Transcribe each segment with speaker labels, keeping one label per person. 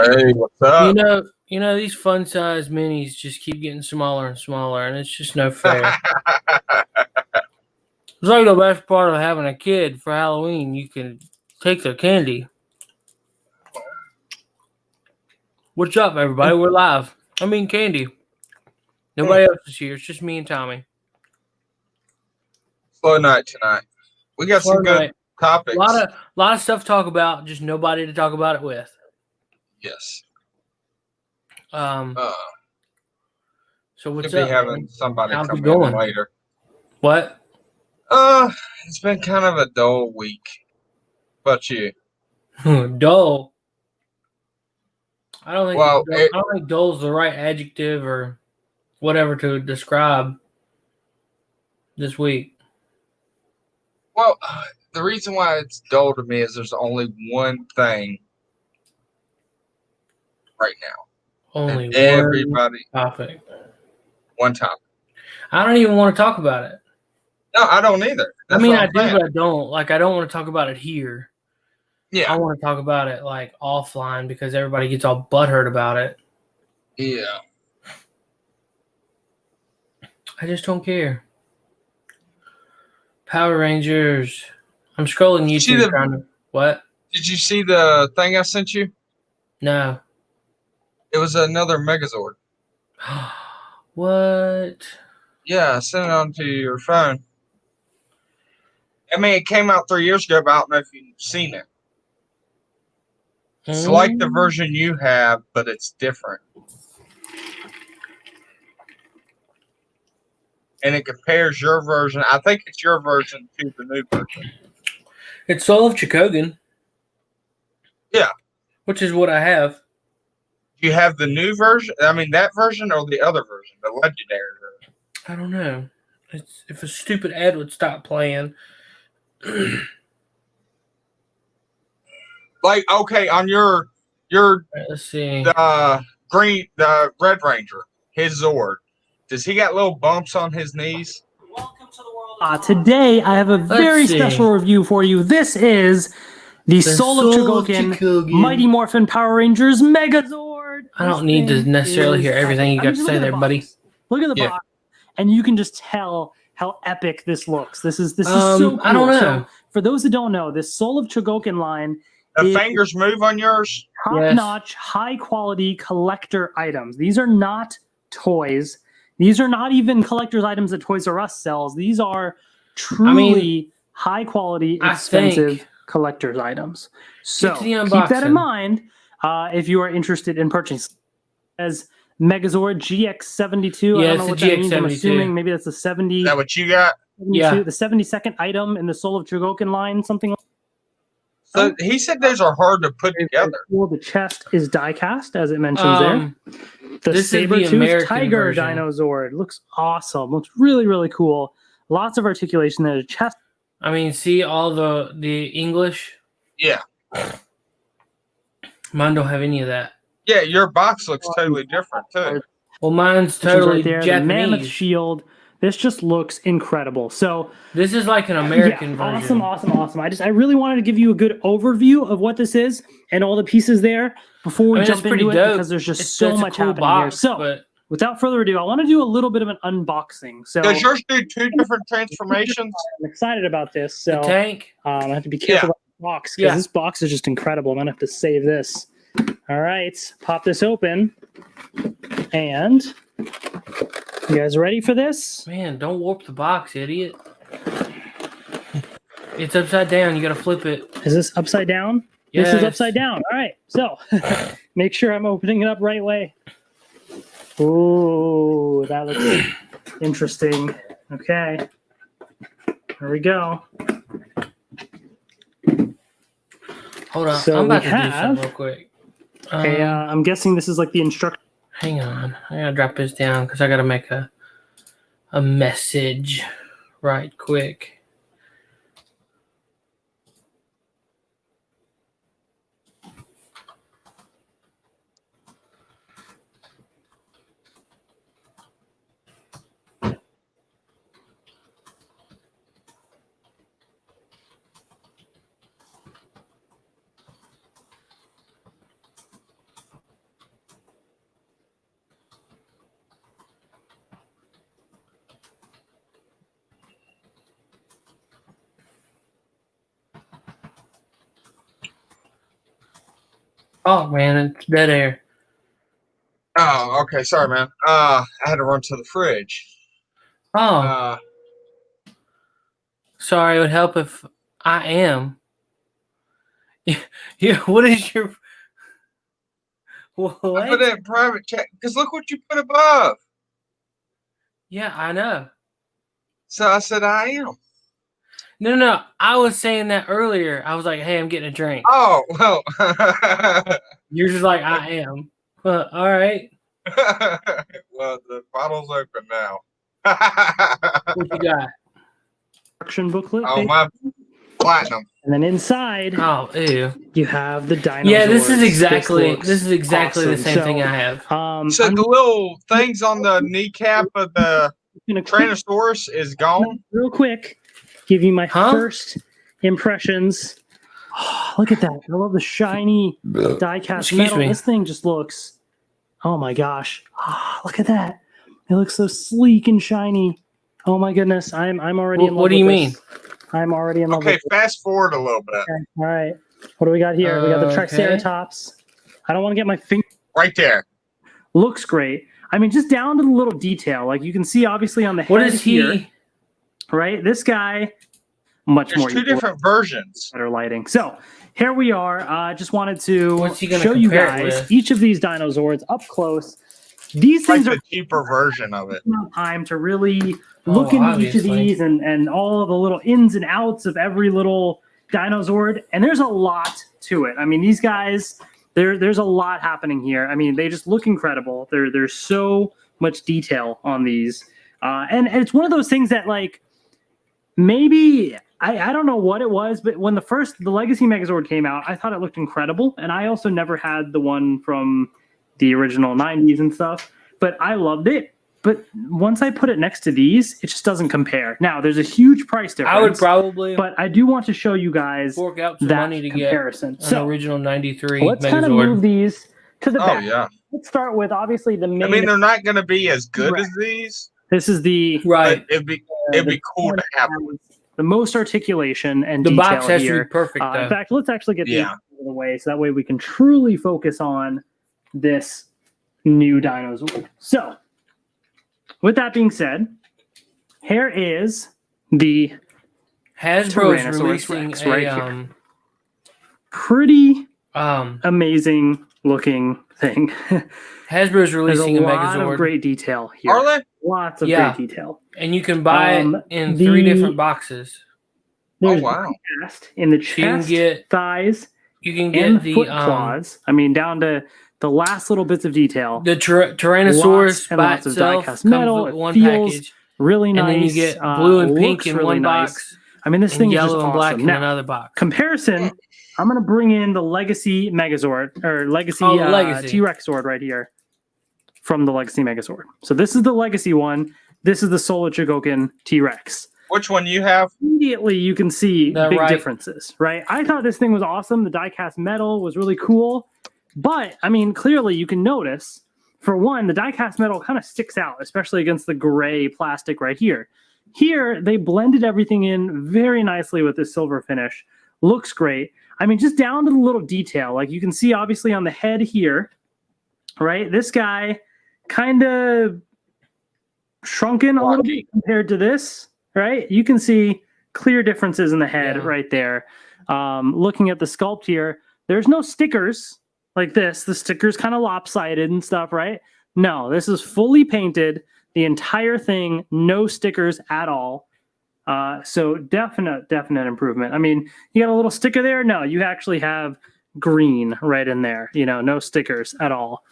Speaker 1: Hey, what's
Speaker 2: You
Speaker 1: up?
Speaker 2: know, these fun size minis just keep getting smaller and smaller, and it's just no fair. It's like the best part of having a kid for Halloween. You can take their candy. What's up, everybody? We're live. I mean, candy. Nobody else is here. It's just me and Tommy.
Speaker 1: Slow night tonight. We got
Speaker 2: Slow
Speaker 1: some good
Speaker 2: night.
Speaker 1: topics.
Speaker 2: A lot of stuff to talk about. Just nobody to talk about it with.
Speaker 1: Yes.
Speaker 2: So what's
Speaker 1: Could be
Speaker 2: up,
Speaker 1: having
Speaker 2: man?
Speaker 1: somebody
Speaker 2: How's
Speaker 1: come
Speaker 2: it going?
Speaker 1: in later.
Speaker 2: What?
Speaker 1: It's been kind of a dull week. But you?
Speaker 2: Dull. I don't think.
Speaker 1: Well,
Speaker 2: I don't think dull is the right adjective or whatever to describe this week.
Speaker 1: Well, the reason why it's dull to me is there's only one thing right now.
Speaker 2: Only
Speaker 1: And
Speaker 2: one
Speaker 1: everybody,
Speaker 2: topic.
Speaker 1: one topic.
Speaker 2: I don't even want to talk about it.
Speaker 1: No, I don't either. That's
Speaker 2: I mean,
Speaker 1: what
Speaker 2: I
Speaker 1: I'm
Speaker 2: do,
Speaker 1: saying.
Speaker 2: but I don't. Like, I don't want to talk about it here.
Speaker 1: Yeah.
Speaker 2: I want to talk about it, like, offline because everybody gets all butthurt about it.
Speaker 1: Yeah.
Speaker 2: I just don't care. Power Rangers. I'm scrolling YouTube trying to... What?
Speaker 1: Did you see the thing I sent you?
Speaker 2: No.
Speaker 1: It was another Megazord.
Speaker 2: What?
Speaker 1: Yeah, I sent it onto your phone. I mean, it came out 3 years ago, but I don't know if you've seen it. It's like the version you have, but it's different. And it compares your version. I think it's your version to the new version.
Speaker 2: It's Soul of Chikogan.
Speaker 1: Yeah.
Speaker 2: Which is what I have.
Speaker 1: Do you have the new version? I mean, that version or the other version, the legendary version?
Speaker 2: I don't know. It's if a stupid ad would stop playing.
Speaker 1: Like, okay, on your
Speaker 2: Let's see.
Speaker 1: the Red Ranger, his Zord. Does he got little bumps on his knees?
Speaker 3: Welcome to the world. Today, I have a very special review for you. This is the Soul of Chogokin Mighty Morphin Power Rangers Megazord.
Speaker 2: I don't need to necessarily hear everything you got to say there, buddy.
Speaker 3: Look at the box, and you can just tell how epic this looks. This is so cool.
Speaker 2: I don't know.
Speaker 3: So, for those that don't know, this Soul of Chogokin line.
Speaker 1: The fingers move on yours?
Speaker 3: Top-notch, high-quality collector items. These are not toys. These are not even collector's items that Toys R Us sells. These are truly high-quality, expensive collector's items. So keep that in mind if you are interested in purchasing. As Megazord GX72.
Speaker 2: Yeah,
Speaker 3: I don't know what that means. I'm assuming maybe that's the 70.
Speaker 1: Is that what you got?
Speaker 3: Yeah. The 72nd item in the Soul of Chogokin line, something like that.
Speaker 1: So he said those are hard to put together.
Speaker 3: Cool. The chest is die cast, as it mentions there. The saber-toothed tiger Dinozord looks awesome. Looks really, really cool. Lots of articulation there. The chest.
Speaker 2: I mean, see all the English?
Speaker 1: Yeah.
Speaker 2: Mine don't have any of that.
Speaker 1: Yeah, your box looks totally different too.
Speaker 2: Well, mine's totally
Speaker 3: right there.
Speaker 2: Japanese.
Speaker 3: The mammoth shield. This just looks incredible. So
Speaker 2: this is like an American version.
Speaker 3: Awesome. I really wanted to give you a good overview of what this is and all the pieces there before we jump into it because there's just so much happening here. So without further ado, I want to do a little bit of an unboxing. So
Speaker 1: does yours do two different transformations?
Speaker 3: I'm excited about this. So
Speaker 2: the tank.
Speaker 3: I have to be careful about the box because this box is just incredible. I'm gonna have to save this. All right, pop this open, and you guys ready for this?
Speaker 2: Man, don't warp the box, idiot. It's upside down. You got to flip it.
Speaker 3: Is this upside down? Yes. This is upside down. All right. So make sure I'm opening it up right way. Ooh, that looks interesting. Okay. Here we go.
Speaker 2: Hold on. So I'm about to do something real quick.
Speaker 3: Okay, I'm guessing this is like the instruction.
Speaker 2: Hang on. I got to drop this down because I got to make a message right quick. Oh man, it's dead air.
Speaker 1: Oh, okay. Sorry, man. I had to run to the fridge.
Speaker 2: Oh, sorry. It would help if I am. Yeah. What is your? What?
Speaker 1: I put it in private chat because look what you put above.
Speaker 2: Yeah, I know.
Speaker 1: So I said I am.
Speaker 2: No. I was saying that earlier. I was like, "Hey, I'm getting a drink."
Speaker 1: Oh well.
Speaker 2: You're just like, "I am." All right.
Speaker 1: Well, the bottle's open now.
Speaker 2: What you got?
Speaker 3: Instruction booklet.
Speaker 1: Oh, my platinum.
Speaker 3: And then inside,
Speaker 2: Oh, ew.
Speaker 3: you have the dinosaurs.
Speaker 2: Yeah, this is exactly
Speaker 3: looks
Speaker 2: the same
Speaker 3: awesome.
Speaker 2: thing I have.
Speaker 1: So
Speaker 3: I'm
Speaker 1: the little things on the kneecap of the
Speaker 3: gonna
Speaker 1: Tyrannosaurus is gone.
Speaker 3: real quick give you my
Speaker 2: Huh?
Speaker 3: first impressions. Oh, look at that! I love the shiny die-cast
Speaker 2: Excuse
Speaker 3: metal.
Speaker 2: me.
Speaker 3: This thing just looks. Oh my gosh! Oh, look at that! It looks so sleek and shiny. Oh my goodness! I'm already in love.
Speaker 2: What do you
Speaker 3: with
Speaker 2: mean?
Speaker 3: this. I'm already in love.
Speaker 1: Okay,
Speaker 3: with
Speaker 1: fast forward a little bit.
Speaker 3: Okay, all right. What do we got here? We got the
Speaker 2: Okay.
Speaker 3: Triceratops. I don't want to get my finger.
Speaker 1: Right there.
Speaker 3: Looks great. I mean, just down to the little detail. Like you can see, obviously on the
Speaker 2: What
Speaker 3: head
Speaker 2: is
Speaker 3: here,
Speaker 2: he?
Speaker 3: right? This guy, much
Speaker 1: There's
Speaker 3: more.
Speaker 1: two different versions.
Speaker 3: Better lighting. So here we are. Just wanted to
Speaker 2: What's he gonna
Speaker 3: show you
Speaker 2: compare it
Speaker 3: guys
Speaker 2: with?
Speaker 3: each of these dinosaurs up close. These
Speaker 1: Like
Speaker 3: things
Speaker 1: the
Speaker 3: are
Speaker 1: cheaper version of it.
Speaker 3: enough time to really
Speaker 2: Oh,
Speaker 3: look into each of
Speaker 2: obviously.
Speaker 3: these and all of the little ins and outs of every little dinosaur. And there's a lot to it. I mean, these guys, there's a lot happening here. I mean, they just look incredible. There's so much detail on these. And it's one of those things that like maybe I don't know what it was, but when the Legacy Megazord came out, I thought it looked incredible. And I also never had the one from the original 90s and stuff, but I loved it. But once I put it next to these, it just doesn't compare. Now, there's a huge price difference.
Speaker 2: I would probably
Speaker 3: But I do want to show you guys
Speaker 2: fork out some
Speaker 3: that
Speaker 2: money to
Speaker 3: comparison.
Speaker 2: get an
Speaker 3: So
Speaker 2: original '93
Speaker 3: let's kind of move
Speaker 2: Megazord.
Speaker 3: these to the
Speaker 1: Oh
Speaker 3: back.
Speaker 1: yeah.
Speaker 3: Let's start with obviously the main.
Speaker 1: I mean, they're not going to be as good
Speaker 3: Right.
Speaker 1: as these,
Speaker 3: This is the
Speaker 2: Right.
Speaker 1: but it'd be cool to have.
Speaker 3: the most articulation and
Speaker 2: The
Speaker 3: detail
Speaker 2: box has to
Speaker 3: here.
Speaker 2: be perfect, though.
Speaker 3: In fact, let's actually get these
Speaker 1: Yeah.
Speaker 3: out of the way so that way we can truly focus on this new dinosaur. So, with that being said, here is the
Speaker 2: Hasbro's
Speaker 3: Tyrannosaurus
Speaker 2: releasing
Speaker 3: Rex
Speaker 2: a
Speaker 3: right here. Pretty amazing looking thing.
Speaker 2: Hasbro's
Speaker 3: There's
Speaker 2: releasing
Speaker 3: a
Speaker 2: a
Speaker 3: lot of
Speaker 2: Megazord,
Speaker 3: great detail here.
Speaker 1: Are they?
Speaker 3: Lots of
Speaker 2: Yeah.
Speaker 3: great detail.
Speaker 2: and you can buy it in
Speaker 3: the-
Speaker 2: 3 different boxes.
Speaker 3: There's
Speaker 1: Oh wow.
Speaker 3: chest in the
Speaker 2: You can
Speaker 3: chest,
Speaker 2: get
Speaker 3: thighs,
Speaker 2: you can
Speaker 3: and
Speaker 2: get
Speaker 3: the foot
Speaker 2: the
Speaker 3: claws. I mean, down to the last little bits of detail.
Speaker 2: Tyrannosaurus
Speaker 3: Lots and
Speaker 2: by
Speaker 3: lots of
Speaker 2: itself
Speaker 3: die-cast
Speaker 2: comes
Speaker 3: metal.
Speaker 2: with
Speaker 3: It
Speaker 2: one
Speaker 3: feels
Speaker 2: package,
Speaker 3: really nice.
Speaker 2: and then you get blue and pink
Speaker 3: looks
Speaker 2: in
Speaker 3: really
Speaker 2: one
Speaker 3: nice.
Speaker 2: box,
Speaker 3: I mean, this
Speaker 2: and
Speaker 3: thing is
Speaker 2: yellow
Speaker 3: just
Speaker 2: and black
Speaker 3: awesome.
Speaker 2: in
Speaker 3: Now,
Speaker 2: another box.
Speaker 3: comparison, I'm going to bring in the Legacy Megazord or Legacy,
Speaker 2: Oh, the Legacy.
Speaker 3: T-Rex Sword right here from the Legacy Megazord. So this is the Legacy one. This is the Solar Chigokin T-Rex.
Speaker 1: Which one you have?
Speaker 3: Immediately you can see
Speaker 2: The
Speaker 3: big
Speaker 2: right-
Speaker 3: differences, right? I thought this thing was awesome. The die-cast metal was really cool. But, I mean, clearly you can notice, for one, the die-cast metal kind of sticks out, especially against the gray plastic right here. Here, they blended everything in very nicely with this silver finish. Looks great. I mean, just down to the little detail. Like you can see, obviously, on the head here, right? This guy kind of shrunken a little bit compared to this, right? You can see clear differences in the head
Speaker 2: Yeah.
Speaker 3: right there. Looking at the sculpt here, there's no stickers like this. The sticker's kind of lopsided and stuff, right? No, this is fully painted. The entire thing, no stickers at all. So definite improvement. I mean, you got a little sticker there. No, you actually have green right in there. You know, no stickers at all.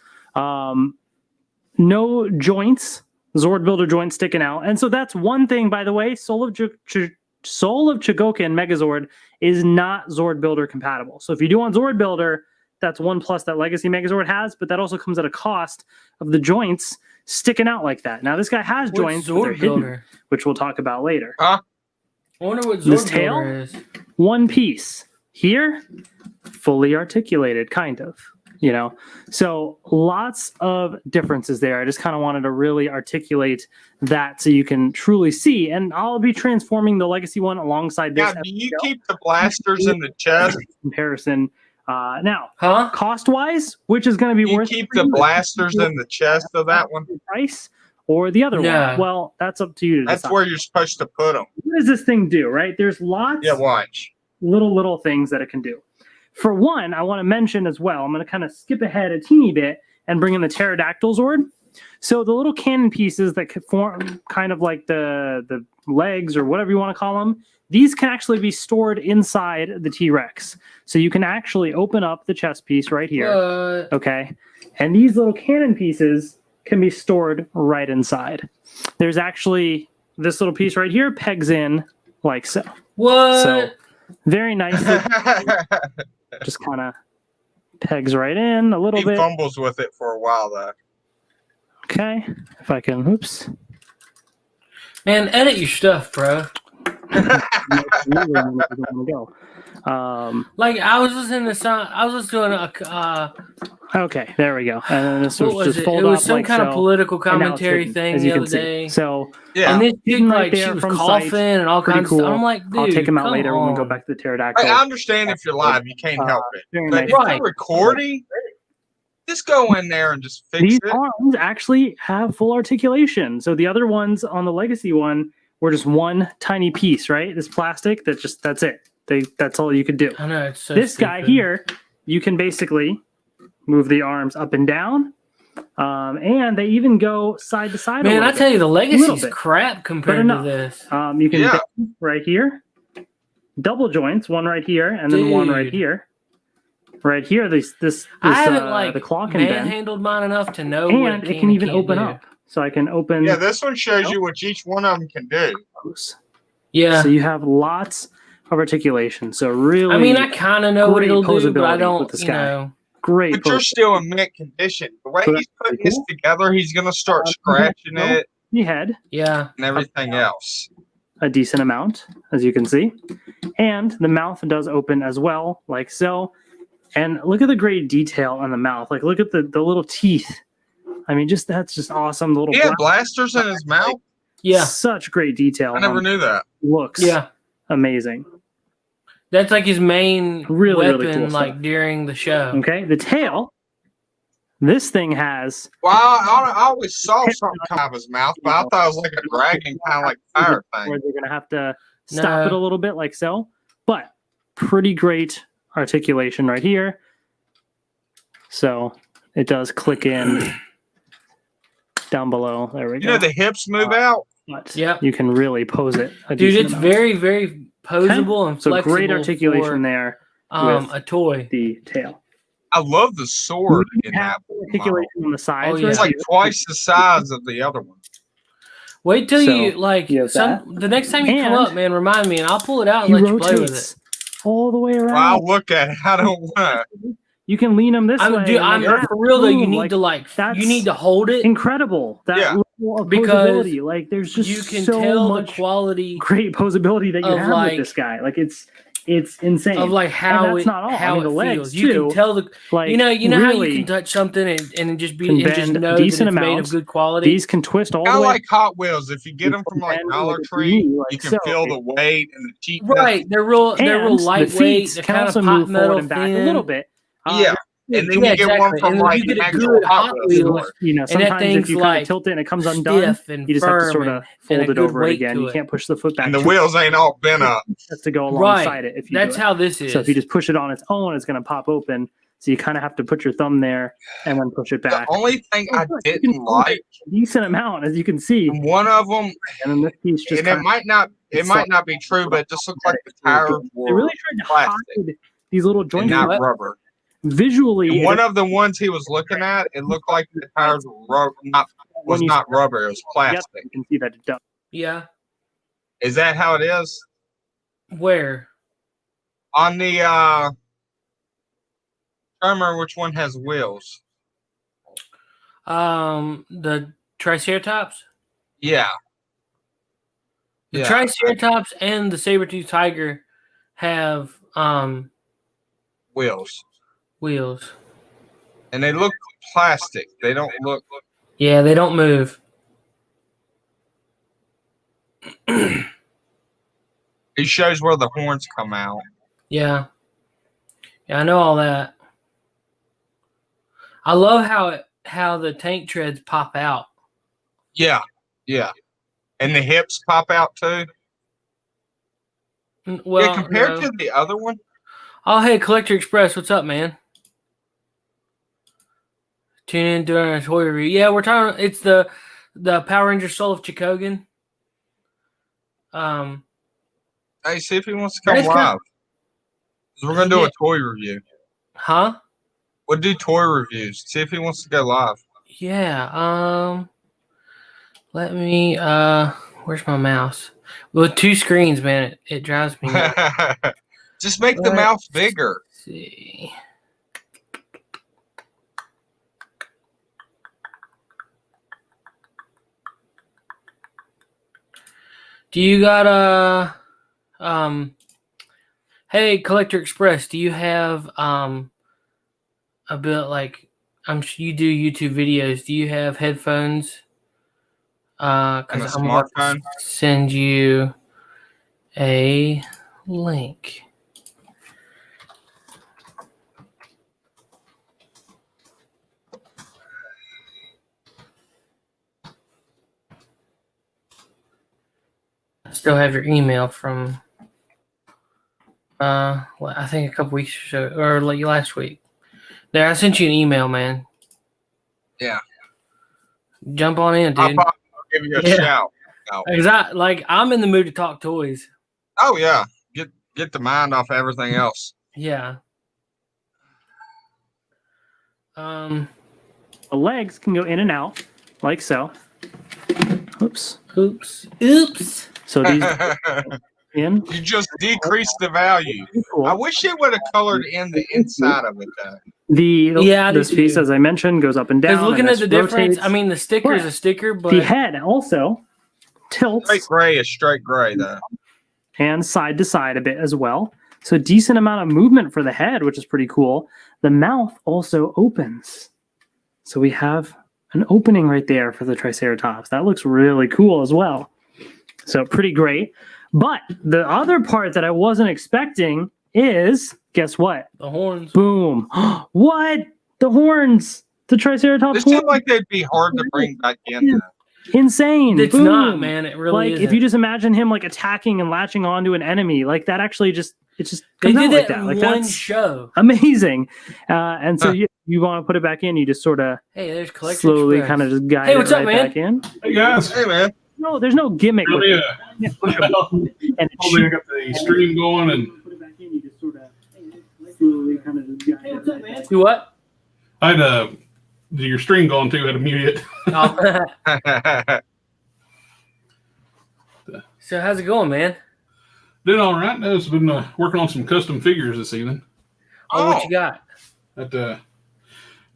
Speaker 3: No joints, Zord Builder joints sticking out. And so that's one thing, by the way, Soul of Chigokin Megazord is not Zord Builder compatible. So if you do want Zord Builder, that's one plus that Legacy Megazord has, but that also comes at a cost of the joints sticking out like that. Now, this guy has joints, but they're
Speaker 2: Zord
Speaker 3: hidden,
Speaker 2: Builder?
Speaker 3: which we'll talk about later.
Speaker 2: I wonder what
Speaker 3: This
Speaker 2: Zord
Speaker 3: tail?
Speaker 2: Builder is.
Speaker 3: One piece. Here, fully articulated, kind of. You know, so lots of differences there. I just kind of wanted to really articulate that so you can truly see. And I'll be transforming the Legacy one alongside this
Speaker 1: Now, do you keep the blasters in the chest?
Speaker 3: comparison Now,
Speaker 2: Huh?
Speaker 3: cost-wise, which is going to be
Speaker 1: You
Speaker 3: worth
Speaker 1: keep
Speaker 3: it for
Speaker 1: the
Speaker 3: you?
Speaker 1: blasters in the chest of that one.
Speaker 3: Price or the other
Speaker 2: No.
Speaker 3: one? Well, that's up to you to
Speaker 1: That's
Speaker 3: decide.
Speaker 1: where you're supposed to put them.
Speaker 3: What does this thing do, right? There's lots
Speaker 1: Yeah, watch.
Speaker 3: little things that it can do. For one, I want to mention as well, I'm going to kind of skip ahead a teeny bit and bring in the pterodactyl Zord. So the little cannon pieces that could form kind of like the legs or whatever you want to call them, these can actually be stored inside the T-Rex. So you can actually open up the chest piece right here.
Speaker 2: What?
Speaker 3: Okay. And these little cannon pieces can be stored right inside. There's actually this little piece right here pegs in like so.
Speaker 2: What?
Speaker 3: So very nicely. Just kind of pegs right in a little
Speaker 1: He
Speaker 3: bit.
Speaker 1: fumbles with it for a while, though.
Speaker 3: Okay. If I can, oops.
Speaker 2: Man, edit your stuff, bro.
Speaker 3: Go.
Speaker 2: Like I was listening to some. I was listening to
Speaker 3: Okay, there we go. And then this
Speaker 2: what was
Speaker 3: just
Speaker 2: it?
Speaker 3: fold
Speaker 2: It was
Speaker 3: up
Speaker 2: some
Speaker 3: like
Speaker 2: kind of
Speaker 3: so,
Speaker 2: political
Speaker 3: and now it's
Speaker 2: commentary
Speaker 3: hidden,
Speaker 2: thing
Speaker 3: as
Speaker 2: the
Speaker 3: you can
Speaker 2: other
Speaker 3: see.
Speaker 2: day.
Speaker 3: So
Speaker 1: Yeah.
Speaker 2: And this chick,
Speaker 3: hidden right
Speaker 2: like, she
Speaker 3: there
Speaker 2: was
Speaker 3: from
Speaker 2: coughing
Speaker 3: sight.
Speaker 2: and all
Speaker 3: Pretty
Speaker 2: kinds
Speaker 3: cool.
Speaker 2: of stuff. I'm like, dude,
Speaker 3: I'll take them out
Speaker 2: come
Speaker 3: later when we go
Speaker 2: on.
Speaker 3: back to the pterodactyl.
Speaker 1: I understand if you're live, you can't help it.
Speaker 3: Very
Speaker 1: But
Speaker 3: nice.
Speaker 1: if
Speaker 2: Right.
Speaker 1: you're recording, just go in there and just fix
Speaker 3: These
Speaker 1: it.
Speaker 3: arms actually have full articulation. So the other ones on the legacy one were just one tiny piece, right? This plastic that's it. That's all you could do.
Speaker 2: I know it's so
Speaker 3: This
Speaker 2: stupid.
Speaker 3: guy here, you can basically move the arms up and down, and they even go side to side.
Speaker 2: Man, I tell you, the Legacy's
Speaker 3: bit.
Speaker 2: crap compared to
Speaker 3: enough.
Speaker 2: this.
Speaker 3: You can
Speaker 1: Yeah.
Speaker 3: bend right here, double joints, one right here, and then one right
Speaker 2: Dude.
Speaker 3: here. Right here, this
Speaker 2: I haven't
Speaker 3: the claw can bend,
Speaker 2: manhandled mine enough to know what
Speaker 3: and
Speaker 2: it
Speaker 3: it can even
Speaker 2: and can't
Speaker 3: open
Speaker 2: do.
Speaker 3: up. So I can open.
Speaker 1: Yeah, this one shows you what each one of them can do.
Speaker 3: Those.
Speaker 2: Yeah,
Speaker 3: So you have lots of articulation. So really,
Speaker 2: I mean, I kind of know what
Speaker 3: great
Speaker 2: it'll do, but I
Speaker 3: posability
Speaker 2: don't,
Speaker 3: with this
Speaker 2: you
Speaker 3: guy.
Speaker 2: know.
Speaker 3: great.
Speaker 1: But you're still in mint condition. The way
Speaker 3: So
Speaker 1: he's
Speaker 3: that's
Speaker 1: putting
Speaker 3: pretty
Speaker 1: this
Speaker 3: cool.
Speaker 1: together, he's going to start
Speaker 3: Uh,
Speaker 1: scratching
Speaker 3: no.
Speaker 1: it
Speaker 3: The head,
Speaker 2: Yeah,
Speaker 1: and everything else.
Speaker 3: a decent amount, as you can see. And the mouth does open as well, like so. And look at the great detail on the mouth. Like, look at the little teeth. I mean, that's just awesome. The little
Speaker 1: He had blasters in his mouth?
Speaker 2: yeah,
Speaker 3: Such great detail.
Speaker 1: I never knew that.
Speaker 3: Looks
Speaker 2: yeah.
Speaker 3: amazing.
Speaker 2: That's like his main
Speaker 3: Really,
Speaker 2: weapon,
Speaker 3: really cool
Speaker 2: like
Speaker 3: stuff.
Speaker 2: during the show.
Speaker 3: Okay, the tail. This thing has
Speaker 1: Well, I always saw something come out of his mouth, but I thought it was like a dragon, kind of like fire thing.
Speaker 3: where they're gonna have to stop it
Speaker 2: No.
Speaker 3: a little bit, like so. But pretty great articulation right here. So it does click in down below. There we
Speaker 1: You
Speaker 3: go.
Speaker 1: know, the hips move out.
Speaker 3: But
Speaker 2: Yep.
Speaker 3: you can really pose it. A
Speaker 2: Dude,
Speaker 3: decent
Speaker 2: it's
Speaker 3: amount.
Speaker 2: very, very posable and
Speaker 3: So
Speaker 2: flexible.
Speaker 3: great articulation
Speaker 2: for,
Speaker 3: there. with
Speaker 2: a toy.
Speaker 3: The tail.
Speaker 1: I love the sword in
Speaker 3: Have
Speaker 1: that model.
Speaker 3: articulation on the sides.
Speaker 2: Oh, yeah.
Speaker 3: right
Speaker 1: It's like
Speaker 3: here.
Speaker 1: twice the size of the other one.
Speaker 2: Wait till
Speaker 3: So,
Speaker 2: you like
Speaker 3: you have
Speaker 2: the next time you come
Speaker 3: And
Speaker 2: up, man. Remind me, and I'll pull it out
Speaker 3: He
Speaker 2: and let you play with it.
Speaker 3: rotates all the way around.
Speaker 1: Well, I'll look at it. I don't want to.
Speaker 3: You can lean them this way.
Speaker 2: I'm
Speaker 3: and like that.
Speaker 2: for real though. You
Speaker 3: Boom,
Speaker 2: need to
Speaker 3: that's
Speaker 2: you need to hold it
Speaker 3: incredible. That
Speaker 1: Yeah.
Speaker 3: level of
Speaker 2: Because
Speaker 3: posability. Like there's just
Speaker 2: you can
Speaker 3: so
Speaker 2: tell the
Speaker 3: much
Speaker 2: quality
Speaker 3: great posability that you
Speaker 2: of,
Speaker 3: have
Speaker 2: like-
Speaker 3: with this guy. Like it's insane.
Speaker 2: of like how
Speaker 3: that's
Speaker 2: it
Speaker 3: not all. I
Speaker 2: how
Speaker 3: mean, the
Speaker 2: it
Speaker 3: legs,
Speaker 2: feels. You
Speaker 3: too,
Speaker 2: can tell the
Speaker 3: like
Speaker 2: you know how
Speaker 3: really
Speaker 2: you can touch something and just be
Speaker 3: can
Speaker 2: and just
Speaker 3: bend
Speaker 2: know that it's
Speaker 3: decent
Speaker 2: made
Speaker 3: amounts.
Speaker 2: of good quality.
Speaker 3: These can twist all
Speaker 1: Kind
Speaker 3: the
Speaker 1: of
Speaker 3: way.
Speaker 1: like Hot Wheels. If you get them from like
Speaker 3: bend
Speaker 1: Dollar
Speaker 3: with a
Speaker 1: Tree,
Speaker 3: knee, like
Speaker 1: you can
Speaker 3: so.
Speaker 1: feel the weight and the cheapness.
Speaker 2: Right, they're real
Speaker 3: and the
Speaker 2: lightweight.
Speaker 3: feet
Speaker 2: They're
Speaker 3: can
Speaker 2: kind of
Speaker 3: also
Speaker 2: pot
Speaker 3: move
Speaker 2: metal
Speaker 3: forward and back
Speaker 2: thin.
Speaker 3: a little bit.
Speaker 1: Yeah. And then
Speaker 2: Yeah,
Speaker 1: you get one
Speaker 2: exactly.
Speaker 1: from
Speaker 2: And
Speaker 1: like
Speaker 2: you get a
Speaker 1: actual
Speaker 2: good
Speaker 1: Hot
Speaker 2: Hot
Speaker 1: Wheels.
Speaker 2: Wheel.
Speaker 1: store.
Speaker 3: You know,
Speaker 2: And that
Speaker 3: sometimes if
Speaker 2: thing's
Speaker 3: you kind
Speaker 2: like
Speaker 3: of tilt it and it comes undone,
Speaker 2: stiff and
Speaker 3: you just have to
Speaker 2: firm
Speaker 3: sort of
Speaker 2: and
Speaker 3: fold
Speaker 2: a
Speaker 3: it
Speaker 2: good
Speaker 3: over
Speaker 2: weight
Speaker 3: again.
Speaker 2: to
Speaker 3: You
Speaker 2: it.
Speaker 3: can't push the foot back.
Speaker 1: And the
Speaker 3: too
Speaker 1: wheels ain't all bent up.
Speaker 3: much. It has to go alongside it. If you
Speaker 2: That's
Speaker 3: do it.
Speaker 2: how this is.
Speaker 3: So if you just push it on its own, it's going to pop open. So you kind of have to put your thumb there and then push it
Speaker 1: The
Speaker 3: back.
Speaker 1: only thing I
Speaker 3: You
Speaker 1: didn't
Speaker 3: can
Speaker 1: like,
Speaker 3: a decent amount, as you can see.
Speaker 1: one of them,
Speaker 3: And then this piece just
Speaker 1: and it
Speaker 3: kind
Speaker 1: might not be true, but it just looked like the tires
Speaker 3: they
Speaker 1: were
Speaker 3: really tried to
Speaker 1: plastic
Speaker 3: hide these little
Speaker 1: and
Speaker 3: joints.
Speaker 1: not rubber.
Speaker 3: Visually,
Speaker 1: And one of the ones he was looking at, it looked like the tires were not rubber. It was plastic.
Speaker 3: you can see that it does.
Speaker 2: yeah.
Speaker 1: Is that how it is?
Speaker 2: Where?
Speaker 1: On the I don't remember which one has wheels.
Speaker 2: The Triceratops.
Speaker 1: Yeah.
Speaker 2: The
Speaker 1: Yeah.
Speaker 2: Triceratops and the saber-toothed tiger have
Speaker 1: Wheels.
Speaker 2: wheels.
Speaker 1: And they look plastic. They don't look.
Speaker 2: Yeah, they don't move.
Speaker 1: It shows where the horns come out.
Speaker 2: Yeah. Yeah, I know all that. I love how the tank treads pop out.
Speaker 1: Yeah, yeah. And the hips pop out too.
Speaker 2: Well,
Speaker 1: yeah, compared
Speaker 2: no.
Speaker 1: to the other one.
Speaker 2: Oh, hey, Collector Express, what's up, man? Tune in during a toy review. Yeah, we're talking. It's the Power Ranger Soul of Chikogan.
Speaker 1: Hey, see if he wants to come
Speaker 2: It's
Speaker 1: live. 'Cause we're gonna do
Speaker 2: Yeah.
Speaker 1: a toy review.
Speaker 2: Huh?
Speaker 1: We'll do toy reviews. See if he wants to go live.
Speaker 2: Yeah. Let me. Where's my mouse? With 2 screens, man, it drives me nuts.
Speaker 1: Just make the
Speaker 2: Let's
Speaker 1: mouse bigger.
Speaker 2: see. Do you got hey, Collector Express, do you have a bit like I'm sure you do YouTube videos. Do you have headphones?
Speaker 1: And a
Speaker 2: Because I'm about to
Speaker 1: smartphone.
Speaker 2: send you a link. I still have your email from I think a couple weeks or so, or like last week. There, I sent you an email, man.
Speaker 1: Yeah.
Speaker 2: Jump on in, dude.
Speaker 1: I'll give you a shout. No.
Speaker 2: Like I'm in the mood to talk toys.
Speaker 1: Oh yeah. Get the mind off everything else.
Speaker 2: Yeah.
Speaker 3: The legs can go in and out, like so. Oops. So these in.
Speaker 1: You just decrease the value.
Speaker 3: Cool.
Speaker 1: I wish it would have colored in the inside of it though.
Speaker 3: This piece, as I mentioned, goes up and down.
Speaker 2: Because looking
Speaker 3: and
Speaker 2: at the difference,
Speaker 3: rotates.
Speaker 2: I mean, the sticker is a sticker, but
Speaker 3: The head also tilts
Speaker 1: Straight gray is straight gray though.
Speaker 3: and side to side a bit as well. So decent amount of movement for the head, which is pretty cool. The mouth also opens. So we have an opening right there for the Triceratops. That looks really cool as well. So pretty great. But the other part that I wasn't expecting is, guess what?
Speaker 2: the horns.
Speaker 3: Boom. What? The horns. The Triceratops
Speaker 1: It seemed
Speaker 3: horns.
Speaker 1: like they'd be hard to bring back in. Though.
Speaker 3: Insane.
Speaker 2: It's
Speaker 3: Boom.
Speaker 2: not, man. It really
Speaker 3: like
Speaker 2: isn't.
Speaker 3: if you just imagine him like attacking and latching onto an enemy, like that actually just
Speaker 2: they
Speaker 3: comes
Speaker 2: did
Speaker 3: out
Speaker 2: that
Speaker 3: like that.
Speaker 2: in
Speaker 3: Like
Speaker 2: one
Speaker 3: that's
Speaker 2: show.
Speaker 3: amazing. And so you want to put it back in, you just sort of
Speaker 2: Hey, there's Collector
Speaker 3: slowly
Speaker 2: Express.
Speaker 3: kind of just guide
Speaker 2: Hey,
Speaker 3: it
Speaker 2: what's
Speaker 3: right
Speaker 2: up, man?
Speaker 3: back in.
Speaker 4: Hey guys,
Speaker 1: Hey man.
Speaker 3: No, there's no gimmick with
Speaker 4: really,
Speaker 3: it. Yeah, push a button and it
Speaker 4: hopefully I got the stream going and
Speaker 3: put it back in, you just sort of slowly kind of just guide it right back.
Speaker 2: You what?
Speaker 4: I had your stream going too. Had to mute it.
Speaker 2: Oh. So how's it going, man?
Speaker 4: Doing all right. I've been working on some custom figures this evening.
Speaker 2: Oh, what you got?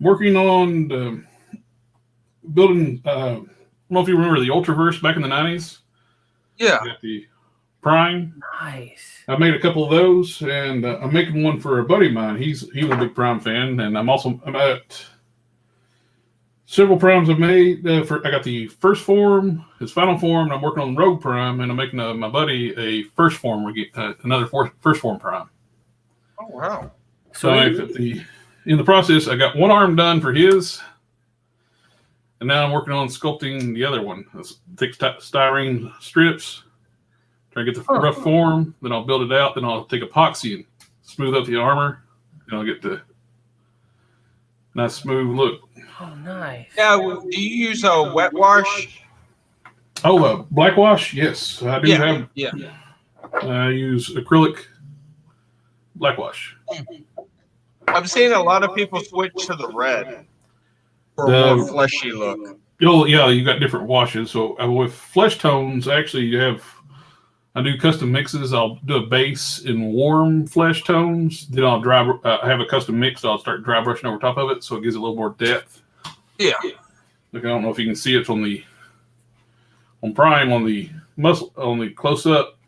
Speaker 4: Working on building. I don't know if you remember the Ultraverse back in the 90s.
Speaker 1: Yeah.
Speaker 4: I got the Prime.
Speaker 2: Nice.
Speaker 4: I made a couple of those, and I'm making one for a buddy of mine. He was a big Prime fan, and I'm at several Primes I've made. I got the first form, his final form, and I'm working on Rogue Prime, and I'm making my buddy a first form, another first form Prime.
Speaker 1: Oh wow.
Speaker 4: So in the process, I got one arm done for his, and now I'm working on sculpting the other one. Thick styrene strips. Try to get the rough form, then I'll build it out, then I'll take epoxy and smooth up the armor, and I'll get the nice smooth look.
Speaker 2: Oh, nice.
Speaker 1: Yeah. Do you use a wet wash?
Speaker 4: Oh, black wash? Yes, I do have.
Speaker 1: Yeah.
Speaker 4: I use acrylic black wash.
Speaker 1: I've seen a lot of people switch to the red for a more fleshy look.
Speaker 4: Oh, yeah, you got different washes. So with flesh tones, actually, I do custom mixes. I'll do a base in warm flesh tones. Then I'll I have a custom mix. I'll start dry brushing over top of it, so it gives it a little more depth.
Speaker 1: Yeah.
Speaker 4: Look, I don't know if you can see it on Prime on the close up.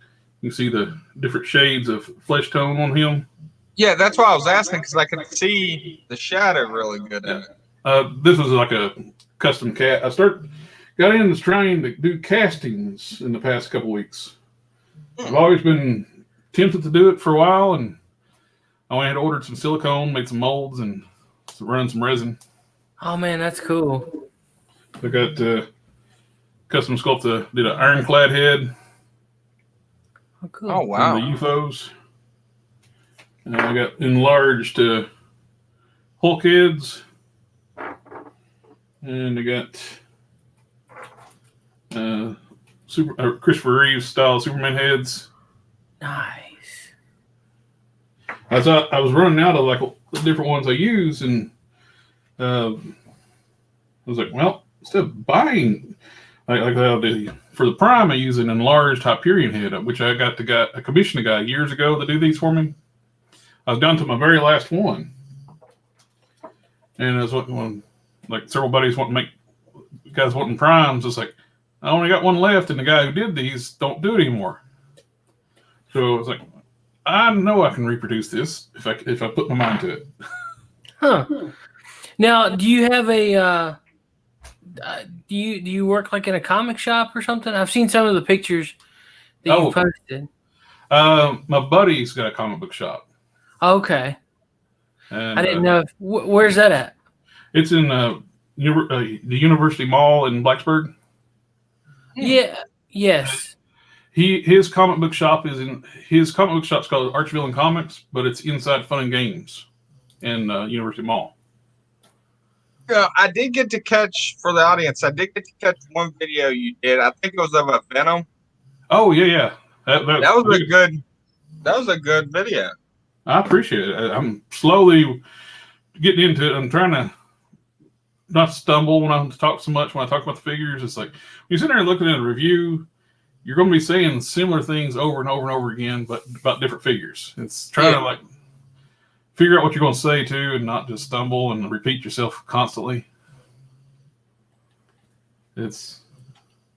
Speaker 4: You can see the different shades of flesh tone on him.
Speaker 1: Yeah, that's why I was asking because I could see the shadow really good in it.
Speaker 4: This was like a custom cat. Got into trying to do castings in the past couple weeks. I've always been tempted to do it for a while, and I went and ordered some silicone, made some molds, and running some resin.
Speaker 2: Oh man, that's cool.
Speaker 4: I got custom sculpted, did an ironclad head.
Speaker 2: Oh, cool.
Speaker 1: Oh wow.
Speaker 4: From the UFOs. And I got enlarged Hulk heads. And I got Christopher Reeve style Superman heads.
Speaker 2: Nice.
Speaker 4: I was running out of like the different ones I use, and I was like, well, instead of buying for the Prime, I use an enlarged Hyperion head, which I commissioned a guy years ago to do these for me. I was down to my very last one, and I was wanting, like several buddies wanting primes. It's like I only got one left, and the guy who did these don't do it anymore. So I was like, I know I can reproduce this if I put my mind to it.
Speaker 2: Huh. Now, do you have a do you work like in a comic shop or something? I've seen some of the pictures that you posted.
Speaker 4: My buddy's got a comic book shop.
Speaker 2: Okay.
Speaker 4: And,
Speaker 2: I didn't know. Where's that at?
Speaker 4: It's in the University Mall in Blacksburg.
Speaker 2: Yeah. Yes.
Speaker 4: His comic book shop's called Archville and Comics, but it's inside Fun and Games in University Mall.
Speaker 1: Yeah, I did get to catch, for the audience, I did get to catch one video you did. I think it was of a Venom.
Speaker 4: Oh yeah. That
Speaker 1: was a good video.
Speaker 4: I appreciate it. I'm slowly getting into it. I'm trying to not stumble when I talk so much. When I talk about the figures, it's like when you sit there looking at a review, you're going to be saying similar things over and over and over again, but about different figures. It's trying to like figure out what you're going to say too, and not just stumble and repeat yourself constantly.
Speaker 1: But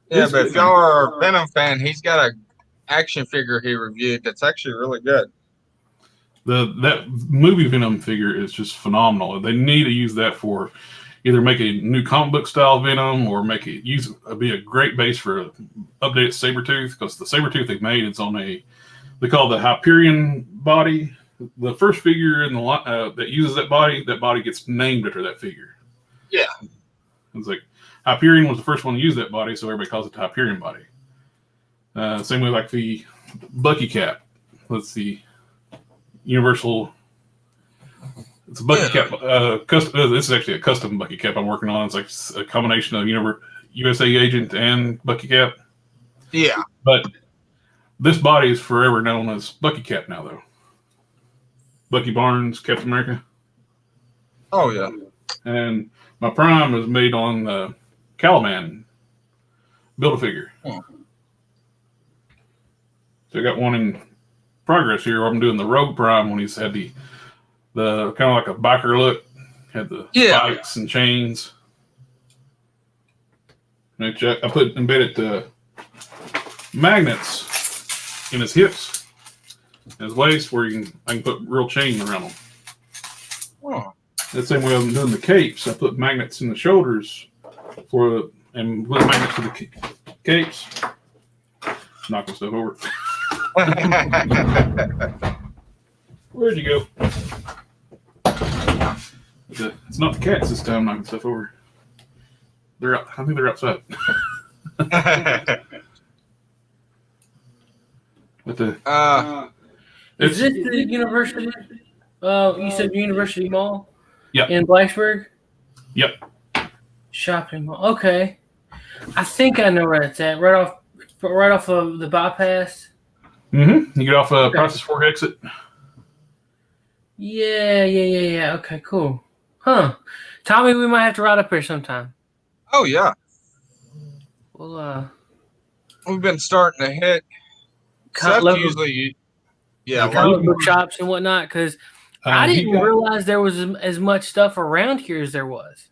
Speaker 1: if y'all are a Venom fan, he's got a action figure he reviewed that's actually really good.
Speaker 4: That movie Venom figure is just phenomenal. They need to use that for either make a new comic book style Venom or be a great base for an updated Sabretooth, because the Sabretooth they made is on they call the Hyperion body. The first figure in the that uses that body gets named after that figure.
Speaker 1: Yeah.
Speaker 4: It's like Hyperion was the first one to use that body, so everybody calls it the Hyperion body. Same way like the Bucky cap. Let's see. Universal. It's a Bucky cap. Custom. This is actually a custom Bucky cap I'm working on. It's like a combination of USA Agent and Bucky cap.
Speaker 1: Yeah.
Speaker 4: But this body is forever known as Bucky cap now, though. Bucky Barnes, Captain America.
Speaker 1: Oh yeah.
Speaker 4: And my Prime is made on Calaman Build-A-Figure.
Speaker 1: Hmm.
Speaker 4: So I got one in progress here. I'm doing the Rogue Prime when he's had the kind of like a biker look, had the spikes and chains. And I put embedded magnets in his hips and his waist where I can put real chain around them.
Speaker 1: Oh.
Speaker 4: The same way I'm doing the capes. I put magnets in the shoulders and put magnets for the capes. Knocking stuff over. Where'd you go? It's not the cats this time knocking stuff over. I think they're outside.
Speaker 2: Is this the university? You said University Mall?
Speaker 4: Yeah.
Speaker 2: In Blacksburg?
Speaker 4: Yep.
Speaker 2: Shopping mall. Okay. I think I know where it's at. Right off of the bypass.
Speaker 4: Mm-hmm. You get off Process Fork exit.
Speaker 2: Yeah. Okay, cool. Huh. Tommy, we might have to ride up here sometime.
Speaker 1: Oh yeah.
Speaker 2: Well,
Speaker 1: we've been starting to hit. Seth usually,
Speaker 2: comic book shops and whatnot, because I didn't realize there was as much stuff around here as there was.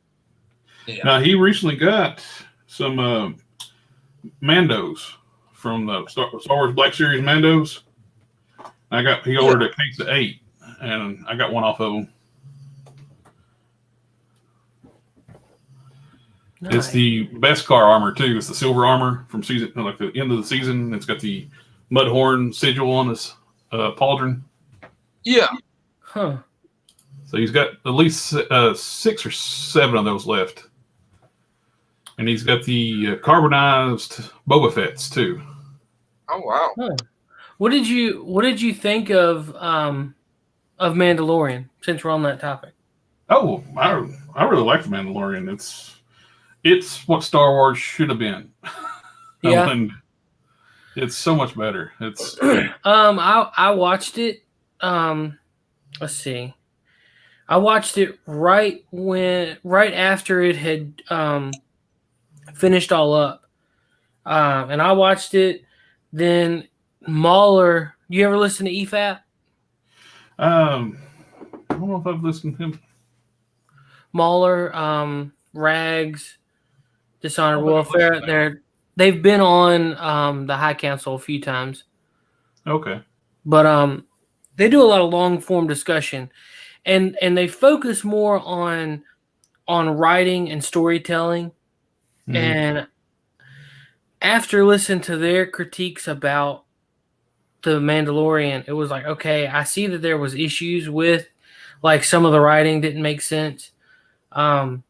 Speaker 1: Yeah.
Speaker 4: Now he recently got some Mandos from the Star Wars Black Series Mandos. He ordered a case of 8, and I got one off of him. Nice. It's the Beskar armor too. It's the silver armor from season, like the end of the season. It's got the Mudhorn sigil on his pauldron.
Speaker 1: Yeah.
Speaker 2: Huh.
Speaker 4: So he's got at least 6 or 7 of those left. And he's got the carbonized Boba Fett's too.
Speaker 1: Oh wow!
Speaker 2: Huh. What did you think of Mandalorian? Since we're on that topic.
Speaker 4: Oh, I really like the Mandalorian. It's what Star Wars should have been.
Speaker 2: Yeah.
Speaker 4: And it's so much better. It's
Speaker 2: I watched it. Let's see. I watched it right after it had finished all up. And I watched it. Then Mahler. You ever listen to EFAP?
Speaker 4: I don't know if I've listened to him.
Speaker 2: Mahler, Rags, Dishonored Welfare. They've been on the High Council a few times.
Speaker 4: Okay.
Speaker 2: But they do a lot of long form discussion, and they focus more on writing and storytelling.
Speaker 4: Mhm.
Speaker 2: And after listening to their critiques about the Mandalorian, it was like, okay, I see that there was issues with, like, some of the writing didn't make sense. A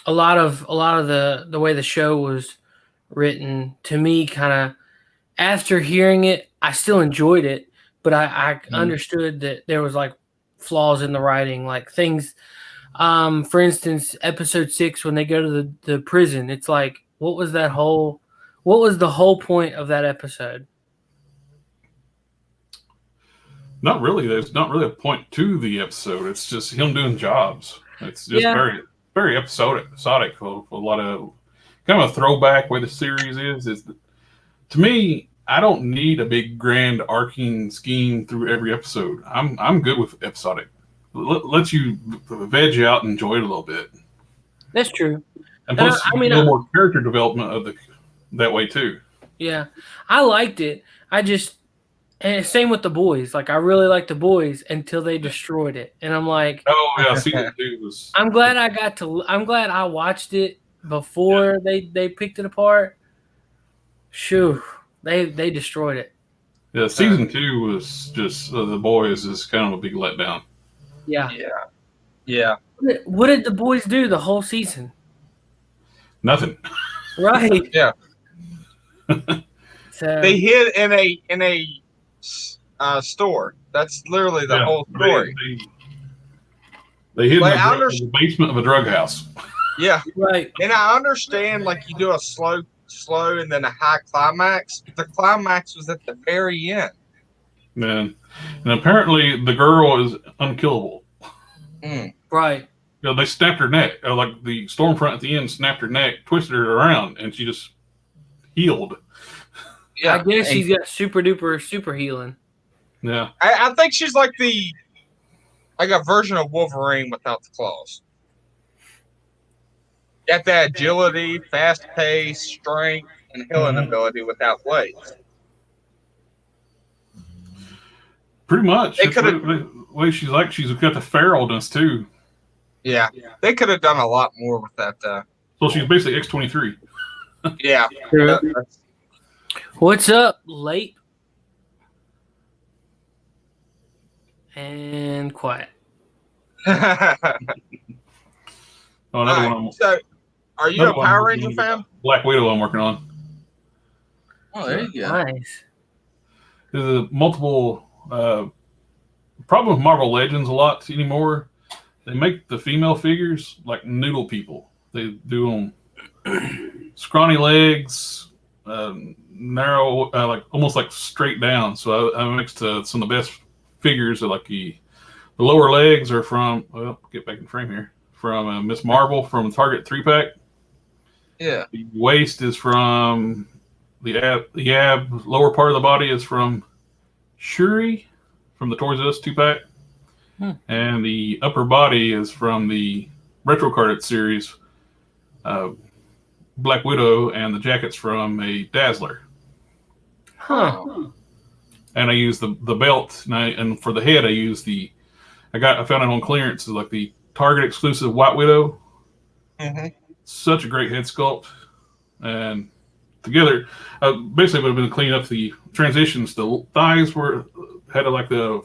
Speaker 2: lot of the way the show was written, to me, kind of, after hearing it, I still enjoyed it, but I understood that there was, like, flaws in the writing, like things. For instance, episode 6, when they go to the prison, it's like, what was the whole point of that episode?
Speaker 4: Not really. There's not really a point to the episode. It's just him doing jobs. It's just very, very episodic. A lot of kind of a throwback way the series is. To me, I don't need a big grand arcing scheme through every episode. I'm good with episodic. Let you veg you out and enjoy it a little bit.
Speaker 2: That's true.
Speaker 4: And plus, a little more character development of that way too.
Speaker 2: Yeah, I liked it. And same with The Boys. Like, I really liked The Boys until they destroyed it, and I'm like,
Speaker 4: oh yeah, season 2 was.
Speaker 2: I'm glad I watched it before they picked it apart. Shoo, they destroyed it.
Speaker 4: Yeah, season 2 was just The Boys is kind of a big letdown.
Speaker 2: Yeah. What did The Boys do the whole season?
Speaker 4: Nothing.
Speaker 2: Right.
Speaker 1: Yeah.
Speaker 2: So,
Speaker 1: They hid in a store. That's literally the whole story.
Speaker 4: They hid in
Speaker 1: Like,
Speaker 4: the basement of a drug house.
Speaker 1: Yeah.
Speaker 2: right.
Speaker 1: And I understand, like, you do a slow and then a high climax. But the climax was at the very end.
Speaker 4: Man. And apparently the girl is unkillable.
Speaker 2: Right.
Speaker 4: You know, they snapped her neck. Like the Stormfront at the end snapped her neck, twisted her around, and she just healed.
Speaker 2: Yeah. I guess she's got super healing.
Speaker 4: Yeah.
Speaker 1: I think she's like a version of Wolverine without the claws. Got that agility, fast pace, strength, and healing ability without blades.
Speaker 4: Pretty much. The way she's got the feralness too.
Speaker 1: Yeah. They could have done a lot more with that.
Speaker 4: So she's basically X-23.
Speaker 1: Yeah.
Speaker 2: What's up, late? And quiet.
Speaker 4: Another one.
Speaker 1: So, are you a Power Ranger fan?
Speaker 4: Black Widow I'm working on.
Speaker 1: Oh, there you go.
Speaker 2: Nice.
Speaker 4: There's a multiple problem with Marvel Legends a lot anymore. They make the female figures like noodle people. They do them scrawny legs, narrow, like almost like straight down. So I mixed some of the best figures. Like the lower legs are from, well, get back in frame here, from Miss Marvel from Target 3-pack.
Speaker 1: Yeah.
Speaker 4: The waist is from the ab lower part of the body is from Shuri from the Toys R Us 2-pack. And the upper body is from the Retro Carded series, Black Widow, and the jacket's from a Dazzler.
Speaker 2: Huh.
Speaker 4: And I use the belt, and for the head I found it on clearance, like the Target exclusive White Widow.
Speaker 1: Mm-hmm.
Speaker 4: Such a great head sculpt, and together, basically would have been cleaning up the transitions. The thighs had like the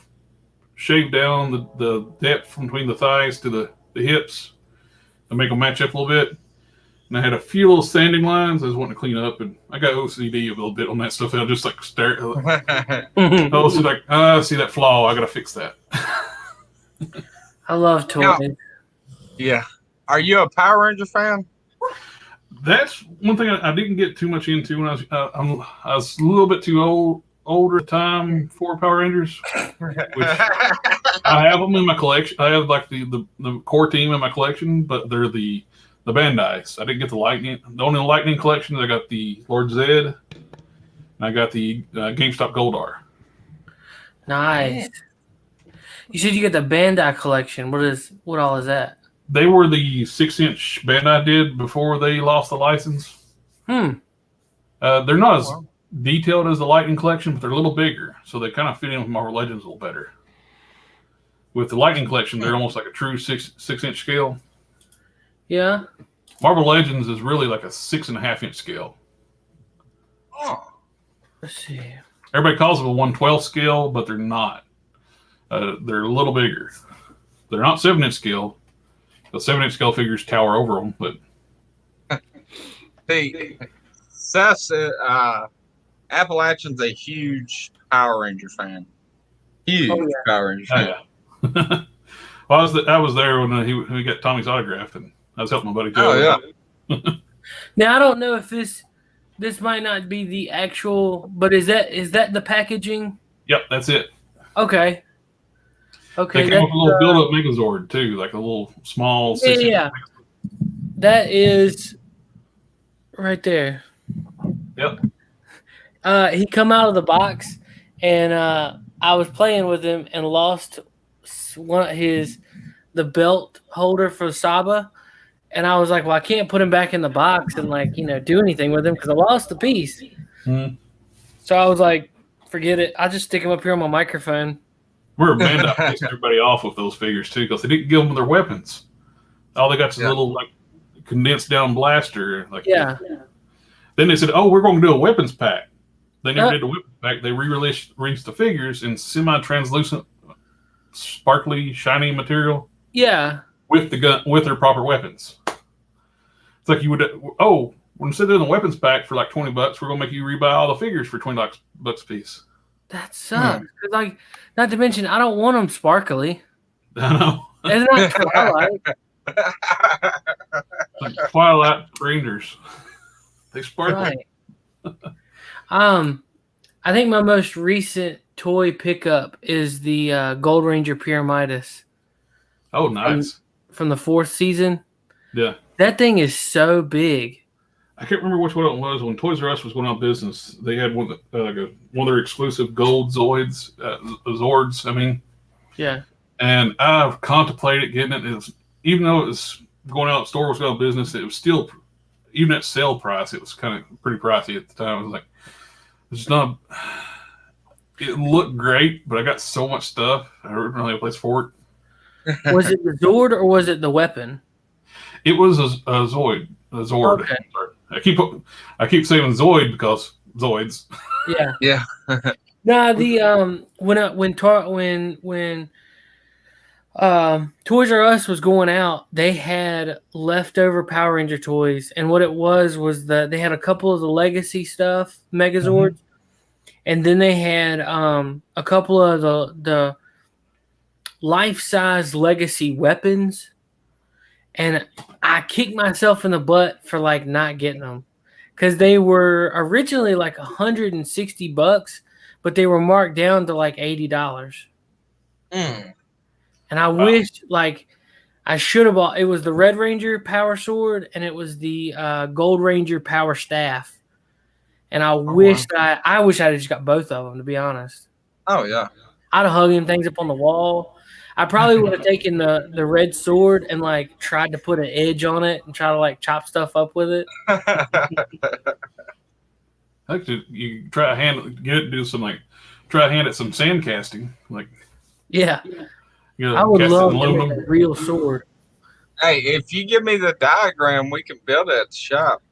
Speaker 4: shave down the depth from between the thighs to the hips and make them match up a little bit. And I had a few little sanding lines I was wanting to clean up, and I got OCD a little bit on that stuff. I'll just like stare. Oh, so like, I see that flaw. I got to fix that.
Speaker 2: I love toys.
Speaker 1: Now, yeah. Are you a Power Ranger fan?
Speaker 4: That's one thing I didn't get too much into when I was a little bit too older at the time for Power Rangers. Which I have them in my collection. I have like the core team in my collection, but they're the Bandais. I didn't get the Lightning. The only Lightning collections, I got the Lord Zed, and I got the GameStop Goldar.
Speaker 2: Nice. You said you got the Bandai collection. What all is that?
Speaker 4: They were the 6-inch Bandai did before they lost the license. They're not as detailed as the Lightning collection, but they're a little bigger, so they kind of fit in with Marvel Legends a little better. With the Lightning collection, they're almost like a true 6-inch scale.
Speaker 2: Yeah.
Speaker 4: Marvel Legends is really like a 6.5-inch scale.
Speaker 1: Oh.
Speaker 2: Let's see.
Speaker 4: Everybody calls it a 1/12 scale, but they're not. They're a little bigger. They're not 7-inch scale. The 7-inch scale figures tower over them, but
Speaker 1: Seth, Appalachian's a huge Power Ranger fan. Huge Power Ranger fan.
Speaker 4: Oh, yeah. Well, I was there when he got Tommy's autograph, and I was helping my buddy Joe.
Speaker 1: Oh yeah.
Speaker 2: Now I don't know if this might not be the actual, but is that the packaging?
Speaker 4: Yep, that's it.
Speaker 2: Okay. Okay.
Speaker 4: They came with a little build-up Megazord too, like a little small.
Speaker 2: Yeah. That is right there.
Speaker 4: Yep.
Speaker 2: He come out of the box, and I was playing with him and lost the belt holder for Saba, and I was like, well, I can't put him back in the box and do anything with him because I lost the piece.
Speaker 4: Mm-hmm.
Speaker 2: So I was like, forget it. I'll just stick him up here on my microphone.
Speaker 4: We're a band up pissing everybody off with those figures too, because they didn't give them their weapons. All they got is a little like condensed down blaster.
Speaker 2: Yeah.
Speaker 4: Then they said, "Oh, we're going to do a weapons pack." They never did a weapons pack. They re-released the figures in semi-translucent, sparkly, shiny material.
Speaker 2: Yeah.
Speaker 4: With the gun, with their proper weapons. It's like you would. Oh, instead of doing a weapons pack for like $20, we're going to make you rebuy all the figures for $20 a piece.
Speaker 2: That sucks. Like, not to mention, I don't want them sparkly.
Speaker 4: I know.
Speaker 2: They're not Twilight.
Speaker 4: Like Twilight Rangers. They sparkle.
Speaker 2: Right. I think my most recent toy pickup is the Gold Ranger Pyramidas.
Speaker 4: Oh, nice.
Speaker 2: From the 4th season.
Speaker 4: Yeah.
Speaker 2: That thing is so big.
Speaker 4: I can't remember which one it was. When Toys R Us was going out of business, they had one of their exclusive gold Zords.
Speaker 2: Yeah.
Speaker 4: And I've contemplated getting it. Even though it was going out, the store was going out of business, it was still, even at sale price, it was kind of pretty pricey at the time. I was like, it's not. It looked great, but I got so much stuff. I didn't really have a place for it.
Speaker 2: Was it the Zord or was it the weapon?
Speaker 4: It was a Zord. A Zord.
Speaker 2: Okay.
Speaker 4: I keep saying Zoid because Zoids.
Speaker 2: Yeah.
Speaker 1: Yeah.
Speaker 2: No, the when Toys R Us was going out, they had leftover Power Ranger toys, and what it was that they had a couple of the legacy stuff, Megazords, and then they had a couple of the life-size legacy weapons. And I kicked myself in the butt for not getting them because they were originally like $160, but they were marked down to like $80. And I wished I should have bought. It was the Red Ranger Power Sword and it was the Gold Ranger Power Staff. And I wish I just got both of them, to be honest.
Speaker 1: Oh yeah,
Speaker 2: I'd have hugged them things up on the wall. I probably would have taken the red sword and tried to put an edge on it and try to chop stuff up with it.
Speaker 4: I think you try to try to hand it some sand casting.
Speaker 2: Yeah. I would love to make a real sword.
Speaker 1: Hey, if you give me the diagram, we can build it at the shop.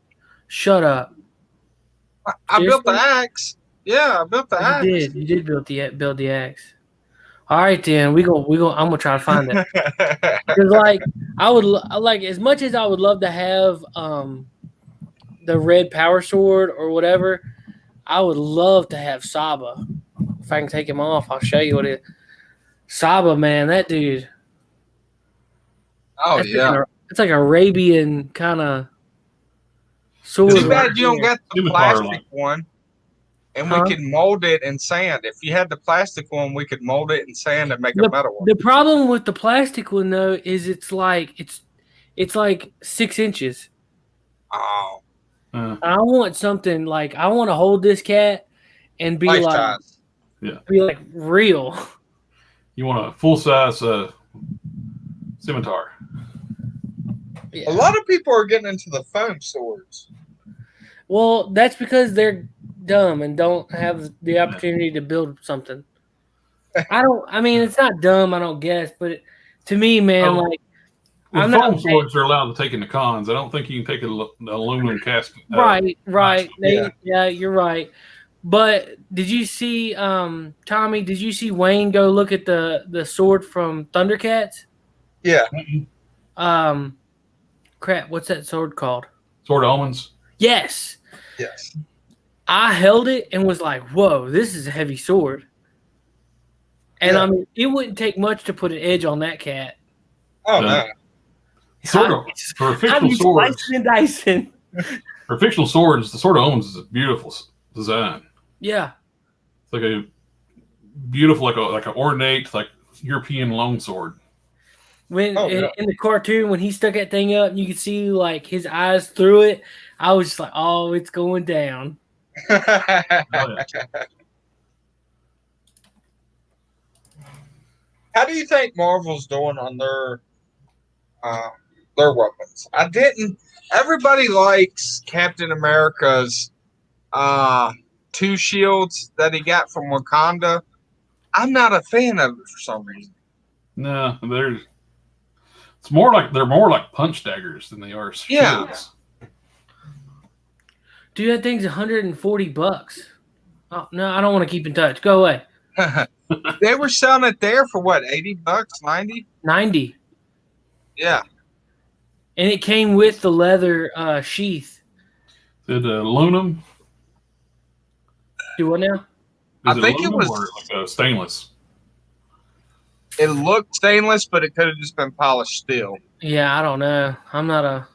Speaker 2: Shut up.
Speaker 1: I built the axe. Yeah, I built the axe.
Speaker 2: You did build the axe. All right, then we go. I'm gonna try to find it. Because like I would like as much as I would love to have the red power sword or whatever, I would love to have Saba. If I can take him off, I'll show you what it is. Saba, man, that dude.
Speaker 1: Oh yeah.
Speaker 2: It's like Arabian kind of sword.
Speaker 1: Too bad you don't got the
Speaker 4: Scimitar
Speaker 1: plastic
Speaker 4: like.
Speaker 1: one, and
Speaker 2: Huh?
Speaker 1: we could mold it and sand. If you had the plastic one, we could mold it and sand and make a metal one.
Speaker 2: The problem with the plastic one though is it's like 6 inches.
Speaker 1: Oh,
Speaker 2: I want something like I want to hold this cat and be
Speaker 1: life
Speaker 2: like
Speaker 1: size.
Speaker 2: be like real.
Speaker 4: You want a full size scimitar?
Speaker 2: Yeah.
Speaker 1: A lot of people are getting into the foam swords.
Speaker 2: Well, that's because they're dumb and don't have the opportunity to build something. I mean, it's not dumb, I don't guess, but to me, man, like
Speaker 4: Well,
Speaker 2: I'm
Speaker 4: foam
Speaker 2: not
Speaker 4: swords are allowed to take into cons. I don't think you can take an aluminum cast.
Speaker 2: right.
Speaker 1: Yeah.
Speaker 2: Yeah, you're right. But did you see, Tommy? Did you see Wayne go look at the sword from Thundercats?
Speaker 1: Yeah.
Speaker 2: Crap, what's that sword called?
Speaker 4: Sword of Omens.
Speaker 2: Yes.
Speaker 1: Yes.
Speaker 2: I held it and was like, whoa, this is a heavy sword. And
Speaker 1: Yeah.
Speaker 2: I mean, it wouldn't take much to put an edge on that cat.
Speaker 1: Oh no.
Speaker 4: Sword of, for
Speaker 2: I'd
Speaker 4: fictional
Speaker 2: be
Speaker 4: swords.
Speaker 2: slicing and dicing.
Speaker 4: For fictional swords, the Sword of Omens is a beautiful design.
Speaker 2: Yeah.
Speaker 4: It's like a beautiful, like an ornate, like European longsword.
Speaker 2: When
Speaker 1: Oh, yeah.
Speaker 2: in the cartoon, when he stuck that thing up and you could see like his eyes through it, I was just like, oh, it's going down.
Speaker 4: Oh, yeah.
Speaker 1: How do you think Marvel's doing on their weapons? I didn't. Everybody likes Captain America's 2 shields that he got from Wakanda. I'm not a fan of it for some reason.
Speaker 4: No, they're more like punch daggers than they are shields.
Speaker 1: Yeah.
Speaker 2: Dude, that thing's $140. Oh no, I don't want to keep in touch. Go away.
Speaker 1: They were selling it there for what, $80, 90?
Speaker 2: 90.
Speaker 1: Yeah.
Speaker 2: And it came with the leather sheath.
Speaker 4: Is it aluminum?
Speaker 2: Do what now?
Speaker 1: I think it
Speaker 4: aluminum
Speaker 1: was-
Speaker 4: or like stainless.
Speaker 1: It looked stainless, but it could have just been polished steel.
Speaker 2: Yeah, I don't know. I'm not a.
Speaker 4: A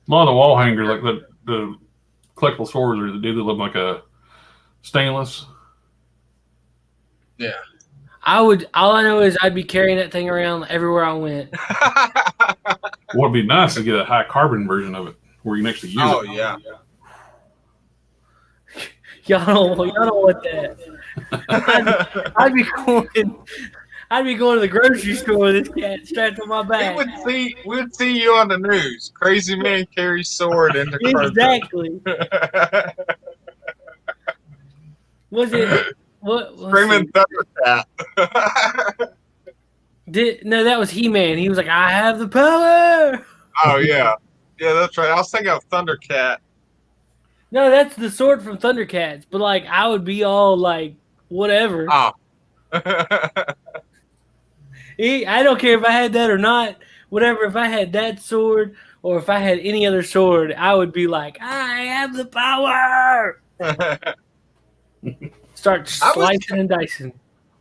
Speaker 4: lot of the wall hangers, like the collectible swords, or they look like a stainless.
Speaker 1: Yeah.
Speaker 2: I would. All I know is I'd be carrying that thing around everywhere I went.
Speaker 4: What would be nice to get a high carbon version of it, where you can actually use
Speaker 1: Oh
Speaker 4: it.
Speaker 1: yeah.
Speaker 2: Y'all don't want that. I'd be going to the grocery store with this cat strapped on my back.
Speaker 1: We'd see you on the news. Crazy man carries sword into Kroger.
Speaker 2: Exactly. Was it what?
Speaker 1: Screaming Thundercat.
Speaker 2: No, that was He-Man. He was like, "I have the power."
Speaker 1: Oh yeah, that's right. I was thinking of Thundercat.
Speaker 2: No, that's the sword from Thundercats. But like, I would be all like, whatever.
Speaker 1: Oh.
Speaker 2: I don't care if I had that or not. Whatever. If I had that sword or if I had any other sword, I would be like, I have the power. Start slicing and dicing.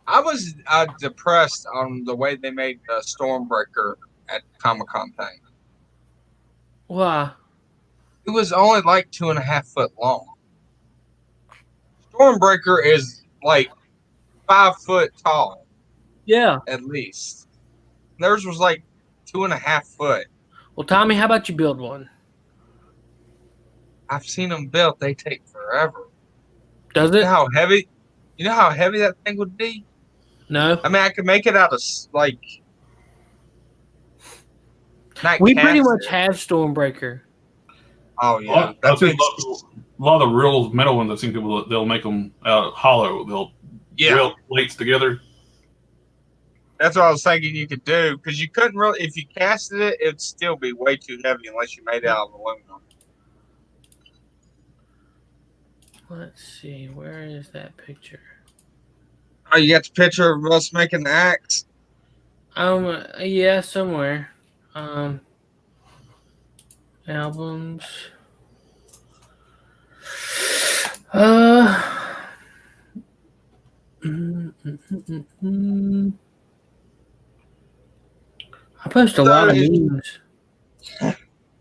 Speaker 1: I was depressed on the way they made the Stormbreaker at Comic-Con thing.
Speaker 2: Why?
Speaker 1: It was only like 2.5 foot long. Stormbreaker is like 5 foot tall,
Speaker 2: Yeah.
Speaker 1: at least. Theirs was like 2.5 foot.
Speaker 2: Well, Tommy, how about you build one?
Speaker 1: I've seen them built. They take forever.
Speaker 2: Does
Speaker 1: You
Speaker 2: it?
Speaker 1: know how heavy? You know how heavy that thing would be?
Speaker 2: No.
Speaker 1: I mean, I could make it out of like. not
Speaker 2: We pretty
Speaker 1: cast
Speaker 2: much
Speaker 1: it.
Speaker 2: have Stormbreaker.
Speaker 1: Oh yeah,
Speaker 4: I've seen a lot of the real metal ones. I've seen people they'll make them out hollow. They'll weld plates together.
Speaker 1: That's what I was thinking you could do, because you couldn't really, if you casted it, it'd still be way too heavy unless you made it out of aluminum.
Speaker 2: Let's see. Where is that picture?
Speaker 1: Oh, you got the picture of us making the axe?
Speaker 2: Yeah, somewhere. Albums. I post a lot of memes.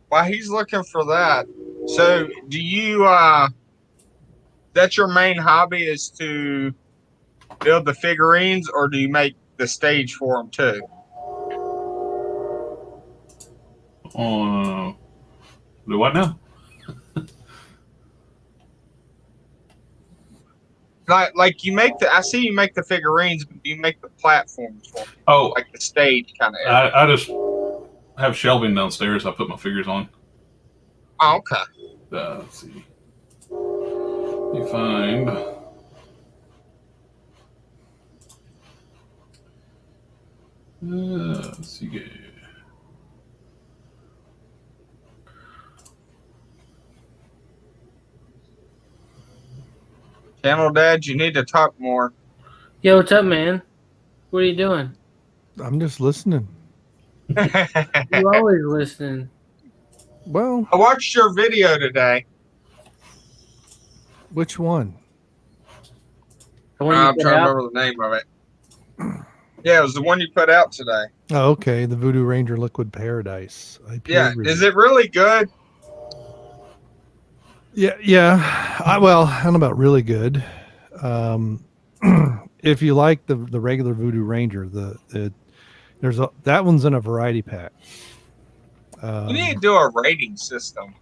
Speaker 1: While he's looking for that, so do you? That's your main hobby is to build the figurines, or do you make the stage for them too?
Speaker 4: Do what now?
Speaker 1: Like you make I see you make the figurines, but do you make the platforms for them?
Speaker 4: Oh,
Speaker 1: Like the stage kind of area?
Speaker 4: I just have shelving downstairs. I put my figures on.
Speaker 1: Oh, okay.
Speaker 4: Let's see. You find. Let's see.
Speaker 1: Channel Dad, you need to talk more.
Speaker 2: Yo, what's up, man? What are you doing?
Speaker 5: I'm just listening.
Speaker 2: You always listening.
Speaker 5: Well,
Speaker 1: I watched your video today.
Speaker 5: which one?
Speaker 2: The one you
Speaker 1: I'm
Speaker 2: put
Speaker 1: trying to
Speaker 2: out?
Speaker 1: remember the name of it. Yeah, it was the one you put out today.
Speaker 5: Oh, okay. The Voodoo Ranger Liquid Paradise. IPA
Speaker 1: Yeah,
Speaker 5: review.
Speaker 1: is it really good?
Speaker 5: Yeah. Well, I don't know about really good. If you like the regular Voodoo Ranger, that one's in a variety pack.
Speaker 1: You need to do a rating system.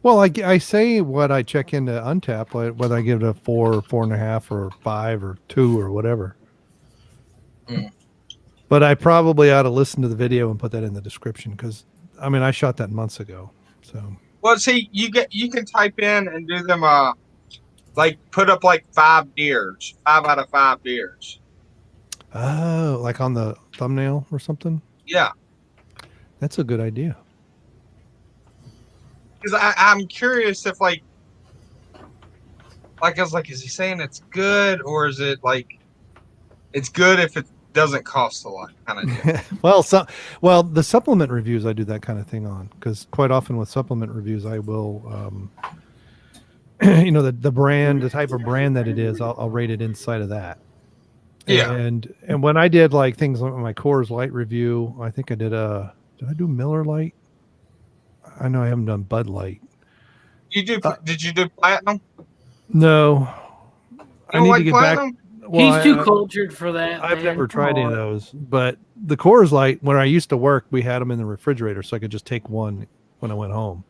Speaker 5: Well, I say what I check into Untap, whether I give it a 4, 4.5, or 5, or 2, or whatever.
Speaker 1: Mm.
Speaker 5: But I probably ought to listen to the video and put that in the description because, I mean, I shot that months ago. So.
Speaker 1: Well, see, you can type in and do them like put up like 5 deers, 5 out of 5 deers.
Speaker 5: Oh, like on the thumbnail or something?
Speaker 1: Yeah,
Speaker 5: That's a good idea.
Speaker 1: because I'm curious if like I was like, is he saying it's good or is it like it's good if it doesn't cost a lot kind of deal?
Speaker 5: Well, the supplement reviews I do that kind of thing on because quite often with supplement reviews I will, the brand, the type of brand that it is, I'll rate it inside of that.
Speaker 1: Yeah.
Speaker 5: And when I did like things like my Coors Light review, I think I did I do Miller Light? I know I haven't done Bud Light.
Speaker 1: Did you do platinum?
Speaker 5: No.
Speaker 1: You
Speaker 5: I
Speaker 1: don't
Speaker 5: need
Speaker 1: like
Speaker 5: to get
Speaker 1: platinum?
Speaker 5: back. Well,
Speaker 2: He's too cultured for that.
Speaker 5: I've
Speaker 2: man.
Speaker 5: never tried any of
Speaker 2: Come on.
Speaker 5: those, but the Coors Light, when I used to work, we had them in the refrigerator, so I could just take one when I went home.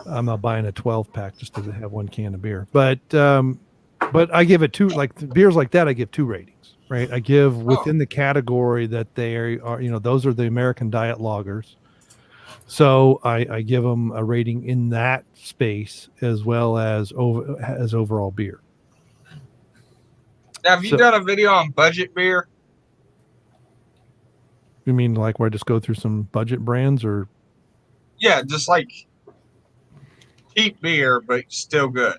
Speaker 5: I'm not buying a 12 pack just to have one can of beer, but I give it 2. Like beers like that, I give 2 ratings. Right, I give within the category that they are. Those are the American diet lagers. So I give them a rating in that space as well as overall beer.
Speaker 1: Now, have you done a video on budget beer?
Speaker 5: You mean like where I just go through some budget brands or?
Speaker 1: Yeah, just like cheap beer, but still good.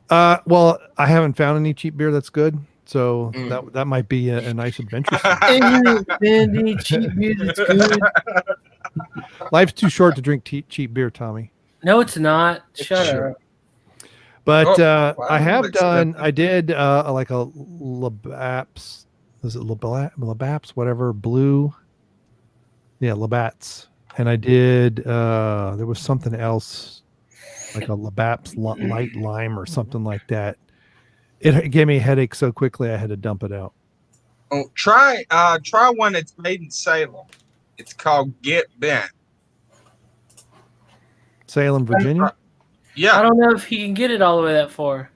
Speaker 5: Well, I haven't found any cheap beer that's good. So that might be a nice adventure.
Speaker 2: Any cheap beer that's good.
Speaker 5: Life's too short to drink cheap beer, Tommy.
Speaker 2: No, it's not. Shut up.
Speaker 5: But
Speaker 1: wow,
Speaker 5: I did like a Labatt's, is it Labatt's, whatever, blue? Yeah, Labatt's. And I did, there was something else, like a Labatt's light lime or something like that. It gave me a headache so quickly I had to dump it out.
Speaker 1: Oh, try one that's made in Salem. It's called Get Bent.
Speaker 5: Salem, Virginia?
Speaker 1: Yeah.
Speaker 2: I don't know if he can get it all the way that far.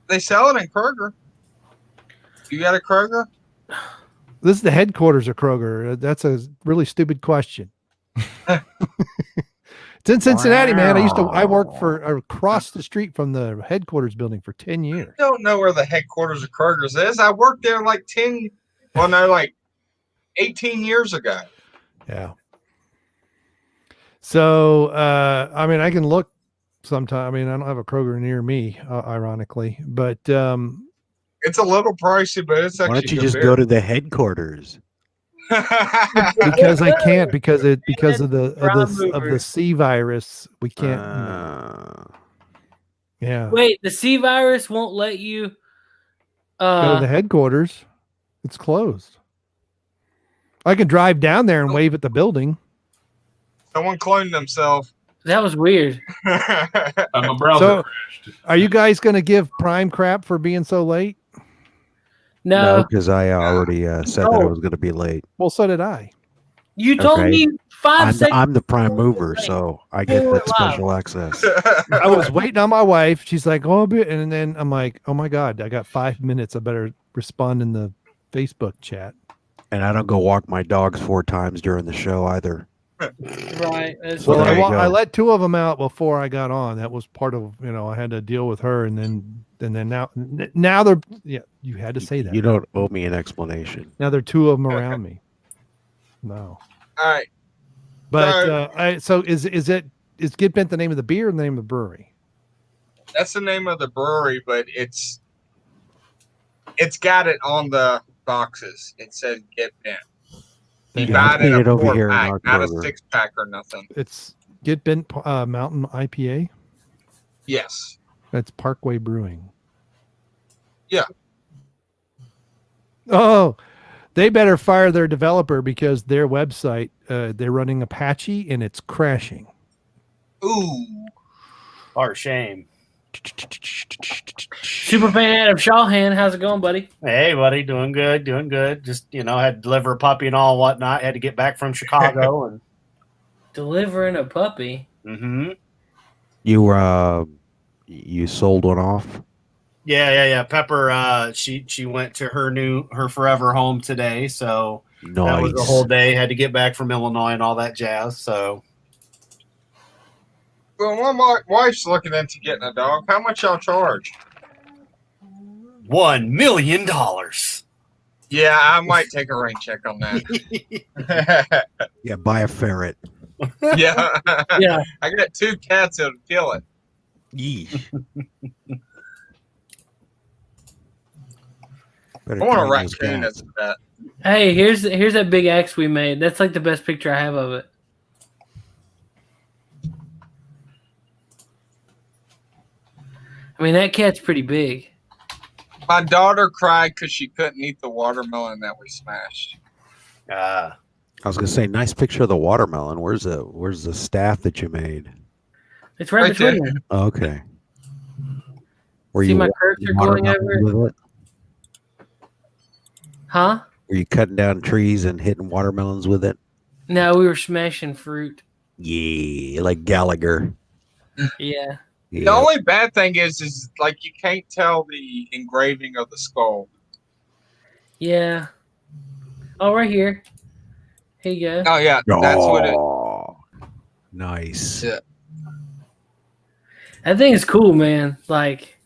Speaker 1: They sell it in Kroger. You got a Kroger?
Speaker 5: This is the headquarters of Kroger. That's a really stupid question. It's in Cincinnati, man. I worked for across the street from the headquarters building for 10 years.
Speaker 1: I don't know where the headquarters of Kroger's is. I worked there like 18 years ago.
Speaker 5: Yeah. So, I mean, I can look sometime. I mean, I don't have a Kroger near me, ironically, but
Speaker 1: It's a little pricey, but it's actually
Speaker 6: Why don't you
Speaker 1: good
Speaker 6: just
Speaker 1: beer.
Speaker 6: go to the headquarters?
Speaker 5: Because I can't because of the C virus. We can't. Yeah.
Speaker 2: Wait, the C virus won't let you.
Speaker 5: Go to the headquarters. It's closed. I can drive down there and wave at the building.
Speaker 1: Someone cloned themselves.
Speaker 2: That was weird.
Speaker 4: My browser
Speaker 5: So,
Speaker 4: crashed.
Speaker 5: are you guys going to give Prime crap for being so late?
Speaker 6: No,
Speaker 2: No,
Speaker 6: because I already said that I
Speaker 2: No.
Speaker 6: was going to be late.
Speaker 5: Well, so did I.
Speaker 2: you told
Speaker 6: Okay.
Speaker 2: me 5 seconds.
Speaker 6: I'm the prime mover, so I get
Speaker 2: We're
Speaker 6: that
Speaker 2: live.
Speaker 6: special access.
Speaker 5: I was waiting on my wife. She's like, "Oh, and then I'm like, "Oh my god, I got 5 minutes. I better respond in the Facebook chat."
Speaker 6: And I don't go walk my dogs 4 times during the show either.
Speaker 2: Right. That's
Speaker 6: Well,
Speaker 5: Well,
Speaker 6: there you go.
Speaker 5: I let 2 of them out before I got on. That was part of, I had to deal with her, and then now they're you had to say that.
Speaker 6: You don't owe me an explanation.
Speaker 5: Now there are 2 of them around me. No,
Speaker 1: All right.
Speaker 5: but so is Get Bent the name of the beer or the name of the brewery?
Speaker 1: That's the name of the brewery, but it's got it on the boxes. It says Get Bent. You
Speaker 6: Yeah,
Speaker 1: buy
Speaker 6: I
Speaker 1: it in
Speaker 6: paid
Speaker 1: a
Speaker 6: it over
Speaker 1: 4
Speaker 6: here in
Speaker 1: pack,
Speaker 6: our
Speaker 1: not a
Speaker 6: burger.
Speaker 1: 6-pack or nothing.
Speaker 5: It's Get Bent Mountain IPA.
Speaker 1: Yes.
Speaker 5: That's Parkway Brewing.
Speaker 1: Yeah.
Speaker 5: Oh, they better fire their developer because their website, they're running Apache and it's crashing.
Speaker 1: Ooh.
Speaker 7: Our shame.
Speaker 2: Superfan Adam Shawhan, how's it going, buddy?
Speaker 7: Hey, buddy, doing good, doing good. Just had to deliver a puppy and all whatnot. Had to get back from Chicago and.
Speaker 2: Delivering a puppy.
Speaker 7: Mm-hmm.
Speaker 6: You sold one off?
Speaker 7: Yeah. Pepper, she went to her forever home today, so that was the
Speaker 6: Nice.
Speaker 7: whole day. Had to get back from Illinois and all that jazz. So
Speaker 1: Well, my wife's looking into getting a dog. How much y'all charge?
Speaker 7: $1 million.
Speaker 1: Yeah, I might take a rain check on that.
Speaker 6: Yeah, buy a ferret.
Speaker 1: Yeah.
Speaker 2: Yeah.
Speaker 1: I got 2 cats that'll kill it.
Speaker 6: Yeesh.
Speaker 1: I want a raccoon as a pet.
Speaker 2: Hey, here's that big axe we made. That's like the best picture I have of it. I mean, that cat's pretty big.
Speaker 1: My daughter cried because she couldn't eat the watermelon that we smashed.
Speaker 6: I was gonna say, nice picture of the watermelon. Where's the staff that you made?
Speaker 2: It's right
Speaker 1: Right
Speaker 2: between
Speaker 1: there.
Speaker 2: them.
Speaker 6: Oh, okay. Were
Speaker 2: See
Speaker 6: you
Speaker 2: my
Speaker 6: watering
Speaker 2: cursor going
Speaker 6: watermelons
Speaker 2: over?
Speaker 6: with it?
Speaker 2: Huh?
Speaker 6: Were you cutting down trees and hitting watermelons with it?
Speaker 2: No, we were smashing fruit.
Speaker 6: Yeah, like Gallagher.
Speaker 2: Yeah.
Speaker 1: The
Speaker 6: Yeah.
Speaker 1: only bad thing is like you can't tell the engraving of the skull.
Speaker 2: Yeah. Oh, right here. Here you go.
Speaker 1: Oh yeah, that's what it.
Speaker 6: Oh, nice.
Speaker 1: Yeah.
Speaker 2: That thing is cool, man. Like,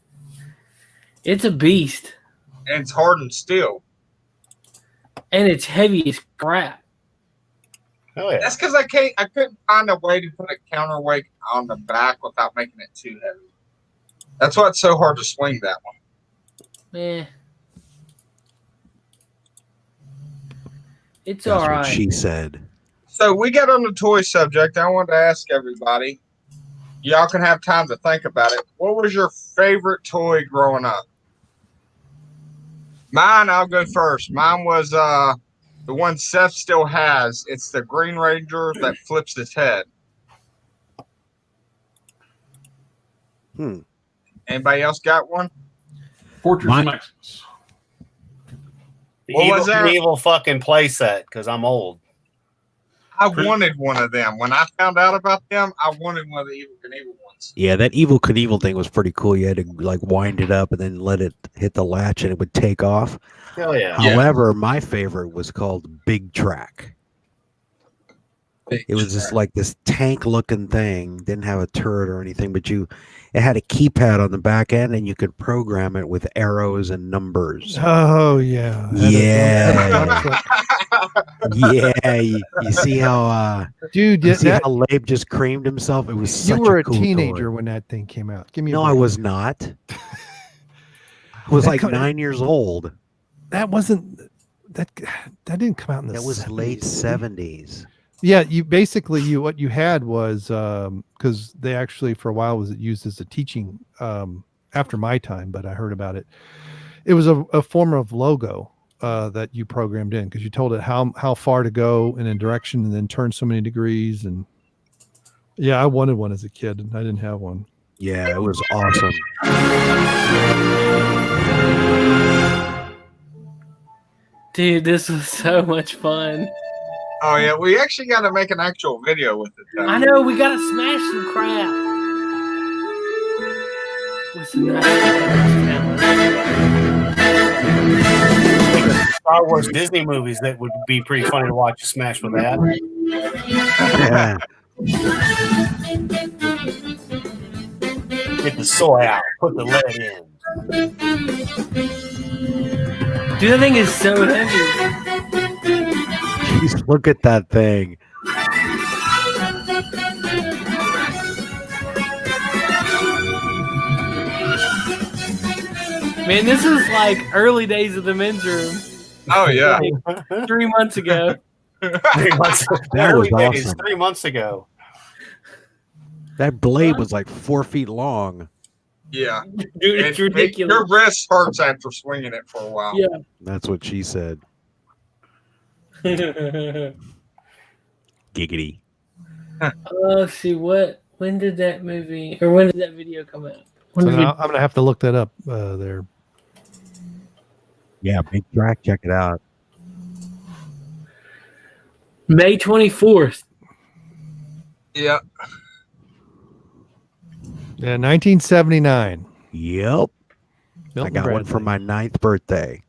Speaker 2: it's a beast.
Speaker 1: And it's hardened steel.
Speaker 2: And it's heavy as crap.
Speaker 7: Oh yeah.
Speaker 1: That's because I couldn't find a way to put a counterweight on the back without making it too heavy. That's why it's so hard to swing that one.
Speaker 2: Eh. It's
Speaker 6: That's
Speaker 2: all
Speaker 6: what
Speaker 2: right.
Speaker 6: she said.
Speaker 1: So we got on the toy subject. I wanted to ask everybody. Y'all can have time to think about it. What was your favorite toy growing up? Mine, I'll go first. Mine was the one Seth still has. It's the Green Ranger that flips his head. Anybody else got one?
Speaker 4: Fortress
Speaker 6: Mine-
Speaker 4: Maximus.
Speaker 7: The
Speaker 1: What was that?
Speaker 7: evil fucking playset because I'm old.
Speaker 1: I wanted one of them. When I found out about them, I wanted one of the Evil Knievel ones.
Speaker 6: Yeah, that Evil Knievel thing was pretty cool. You had to like wind it up and then let it hit the latch and it would take off.
Speaker 7: Hell yeah.
Speaker 1: Yeah.
Speaker 6: However, my favorite was called Big Track. It was just like this tank looking thing, didn't have a turret or anything, but it had a keypad on the back end and you could program it with arrows and numbers.
Speaker 5: Oh yeah.
Speaker 6: Yeah. Yeah, you see how
Speaker 5: Dude,
Speaker 6: you see
Speaker 5: that,
Speaker 6: how Labe just creamed himself? It was
Speaker 5: you
Speaker 6: such
Speaker 5: were a
Speaker 6: cool
Speaker 5: teenager
Speaker 6: toy.
Speaker 5: when that thing came out. Give me a
Speaker 6: No, I
Speaker 5: break.
Speaker 6: was not. was
Speaker 5: That
Speaker 6: like
Speaker 5: co-
Speaker 6: 9 years old.
Speaker 5: That wasn't that didn't come out in the
Speaker 6: That was
Speaker 5: 70s,
Speaker 6: late
Speaker 5: did it?
Speaker 6: 70s.
Speaker 5: Yeah, you what you had was because they actually for a while was used as a teaching after my time, but I heard about it. It was a form of logo that you programmed in because you told it how far to go in a direction and then turn so many degrees. And yeah, I wanted one as a kid and I didn't have one.
Speaker 6: Yeah, it was awesome.
Speaker 2: Dude, this was so much fun.
Speaker 1: Oh yeah, we actually got to make an actual video with it. Though.
Speaker 2: I know, we gotta smash some crap. With some nice
Speaker 7: Star Wars Disney movies that would be pretty funny to watch you smash with that.
Speaker 6: Yeah.
Speaker 7: Get the soy out, put the lead in.
Speaker 2: Dude, that thing is so heavy.
Speaker 6: Jeez, look at that thing.
Speaker 2: Man, this is like early days of the men's room.
Speaker 1: Oh yeah.
Speaker 2: Like 3 months ago.
Speaker 7: 3 months,
Speaker 6: That
Speaker 7: early
Speaker 6: was
Speaker 7: days,
Speaker 6: awesome.
Speaker 7: 3 months ago.
Speaker 6: That blade was like 4 feet long.
Speaker 1: Yeah.
Speaker 2: Dude, it's ridiculous.
Speaker 1: Your wrist hurts after swinging it for a while.
Speaker 2: Yeah.
Speaker 6: That's what she said. Giggity.
Speaker 2: Let's see when did that movie or when did that video come out? When
Speaker 5: So
Speaker 2: did
Speaker 5: now I'm gonna have to look that up there.
Speaker 6: Yeah, big track. Check it out.
Speaker 2: May 24th.
Speaker 1: Yeah.
Speaker 5: Yeah, 1979.
Speaker 6: Yep. I
Speaker 5: Milton
Speaker 6: got one for
Speaker 5: Bradley.
Speaker 6: my 9th birthday.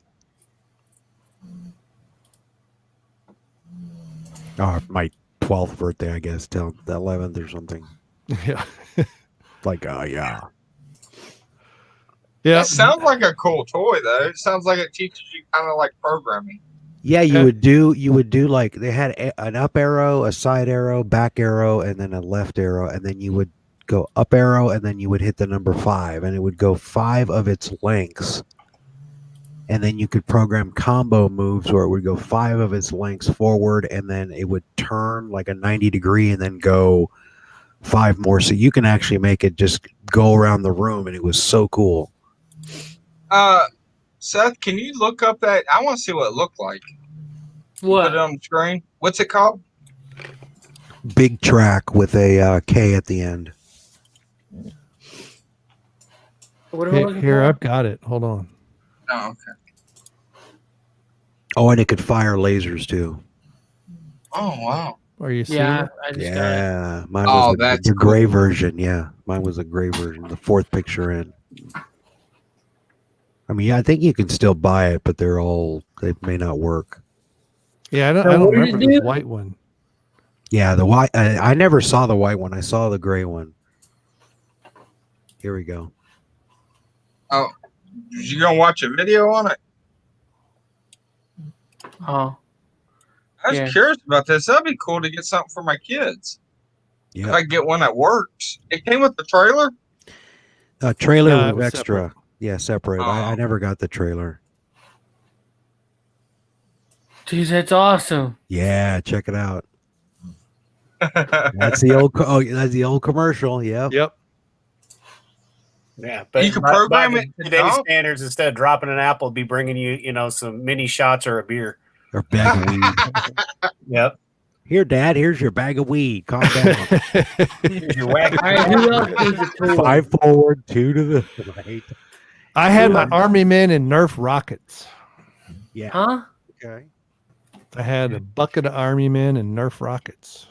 Speaker 6: Oh, my 12th birthday, I guess, till the 11th or something.
Speaker 5: Yeah.
Speaker 6: Like, oh, yeah.
Speaker 5: Yeah.
Speaker 1: It sounds like a cool toy though. It sounds like it teaches you kind of like programming.
Speaker 6: Yeah,
Speaker 5: Yeah.
Speaker 6: you would do like they had an up arrow, a side arrow, back arrow, and then a left arrow, and then you would go up arrow, and then you would hit the number 5, and it would go 5 of its lengths. And then you could program combo moves where it would go 5 of its lengths forward, and then it would turn like a 90 degree and then go 5 more. So you can actually make it just go around the room, and it was so cool.
Speaker 1: Seth, can you look up that? I want to see what it looked like. Put it
Speaker 2: What?
Speaker 1: on the screen. What's it called?
Speaker 6: Big track with a K at the end.
Speaker 2: What am I looking
Speaker 5: Here,
Speaker 2: for?
Speaker 5: I've got it. Hold on.
Speaker 1: Oh, okay.
Speaker 6: Oh, and it could fire lasers too.
Speaker 1: Oh, wow.
Speaker 5: Are you seeing
Speaker 2: Yeah,
Speaker 5: it?
Speaker 2: I just got it.
Speaker 6: Yeah, mine
Speaker 1: Oh,
Speaker 6: was
Speaker 1: that's
Speaker 6: the
Speaker 1: cool.
Speaker 6: gray version. Yeah, mine was a gray version. The 4th picture in. I mean, I think you can still buy it, but they may not work.
Speaker 5: Yeah, I don't,
Speaker 2: So
Speaker 5: I don't
Speaker 2: what did it
Speaker 5: remember this
Speaker 2: do?
Speaker 5: white one.
Speaker 6: Yeah, the white. I never saw the white one. I saw the gray one. Here we go.
Speaker 1: Oh, you gonna watch a video on it?
Speaker 2: Oh,
Speaker 1: I was
Speaker 2: Yeah.
Speaker 1: curious about this. That'd be cool to get something for my kids. If
Speaker 6: Yeah,
Speaker 1: I get one that works. It came with the trailer.
Speaker 6: trailer
Speaker 5: No, it
Speaker 6: was
Speaker 5: was
Speaker 6: extra.
Speaker 5: separate.
Speaker 6: Yeah, separate. I
Speaker 1: Oh.
Speaker 6: never got the trailer.
Speaker 2: dude, that's awesome.
Speaker 6: Yeah, check it out. That's the old. That's the old commercial. Yep.
Speaker 5: Yep.
Speaker 7: Yeah, but
Speaker 1: You can program
Speaker 7: by
Speaker 1: it to
Speaker 7: today's
Speaker 1: dump.
Speaker 7: standards, instead of dropping an apple, it'd be bringing you, some mini shots or a beer.
Speaker 6: Or bag of weed.
Speaker 7: Yep.
Speaker 6: Here, Dad. Here's your bag of weed. Calm down.
Speaker 7: Here's your wagon.
Speaker 2: All right, who else is a toy?
Speaker 6: 5 forward, 2 to the right.
Speaker 5: I had my Army men and Nerf rockets.
Speaker 6: Yeah.
Speaker 2: Huh?
Speaker 6: Okay.
Speaker 5: I had a bucket of Army men and Nerf rockets.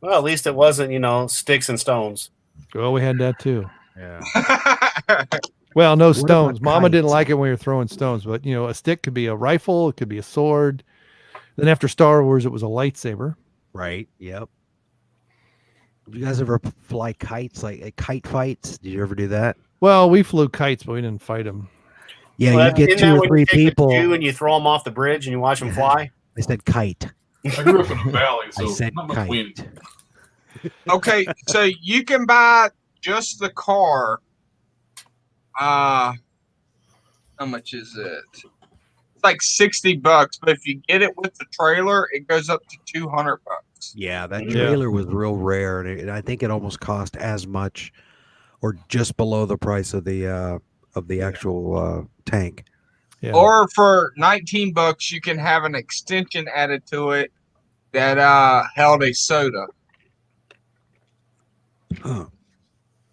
Speaker 7: Well, at least it wasn't, sticks and stones.
Speaker 5: Well, we had that too.
Speaker 6: Yeah.
Speaker 5: Well, no
Speaker 6: What
Speaker 5: stones.
Speaker 6: about
Speaker 5: Mama didn't
Speaker 6: kites?
Speaker 5: like it when we were throwing stones, but a stick could be a rifle, it could be a sword. Then after Star Wars, it was a lightsaber.
Speaker 6: Right. Yep. Did you guys ever fly kites, like kite fights? Did you ever do that?
Speaker 5: Well, we flew kites, but we didn't fight them.
Speaker 6: Yeah,
Speaker 7: Well,
Speaker 6: you get
Speaker 7: isn't
Speaker 6: 2
Speaker 7: that
Speaker 6: or
Speaker 7: when
Speaker 6: 3
Speaker 7: you take a
Speaker 6: people.
Speaker 7: Jew and you throw them off the bridge and you watch them fly.
Speaker 6: I said kite.
Speaker 4: I grew up in a valley,
Speaker 6: I
Speaker 4: so
Speaker 6: said
Speaker 4: not much
Speaker 6: kite.
Speaker 4: wind.
Speaker 1: Okay, so you can buy just the car. How much is it? It's like $60, but if you get it with the trailer, it goes up to $200.
Speaker 6: Yeah, that
Speaker 5: Yeah.
Speaker 6: trailer was real rare, and I think it almost cost as much, or just below the price of the actual tank.
Speaker 5: Yeah.
Speaker 1: Or for $19, you can have an extension added to it that held a soda.
Speaker 6: Huh.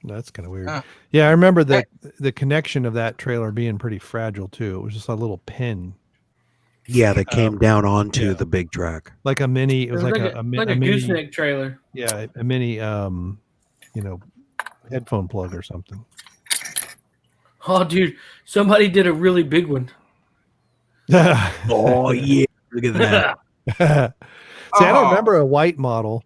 Speaker 5: That's kind of weird.
Speaker 1: Huh.
Speaker 5: Yeah, I remember the connection of that trailer being pretty fragile too. It was just a little pin,
Speaker 6: Yeah, that came down onto
Speaker 5: yeah.
Speaker 6: the big track.
Speaker 5: like a mini. It was like a
Speaker 2: like a
Speaker 5: mini,
Speaker 2: gooseneck trailer.
Speaker 5: yeah, a mini headphone plug or something.
Speaker 2: Oh, dude, somebody did a really big one.
Speaker 6: Oh yeah, look at that.
Speaker 5: See, I don't remember a white model,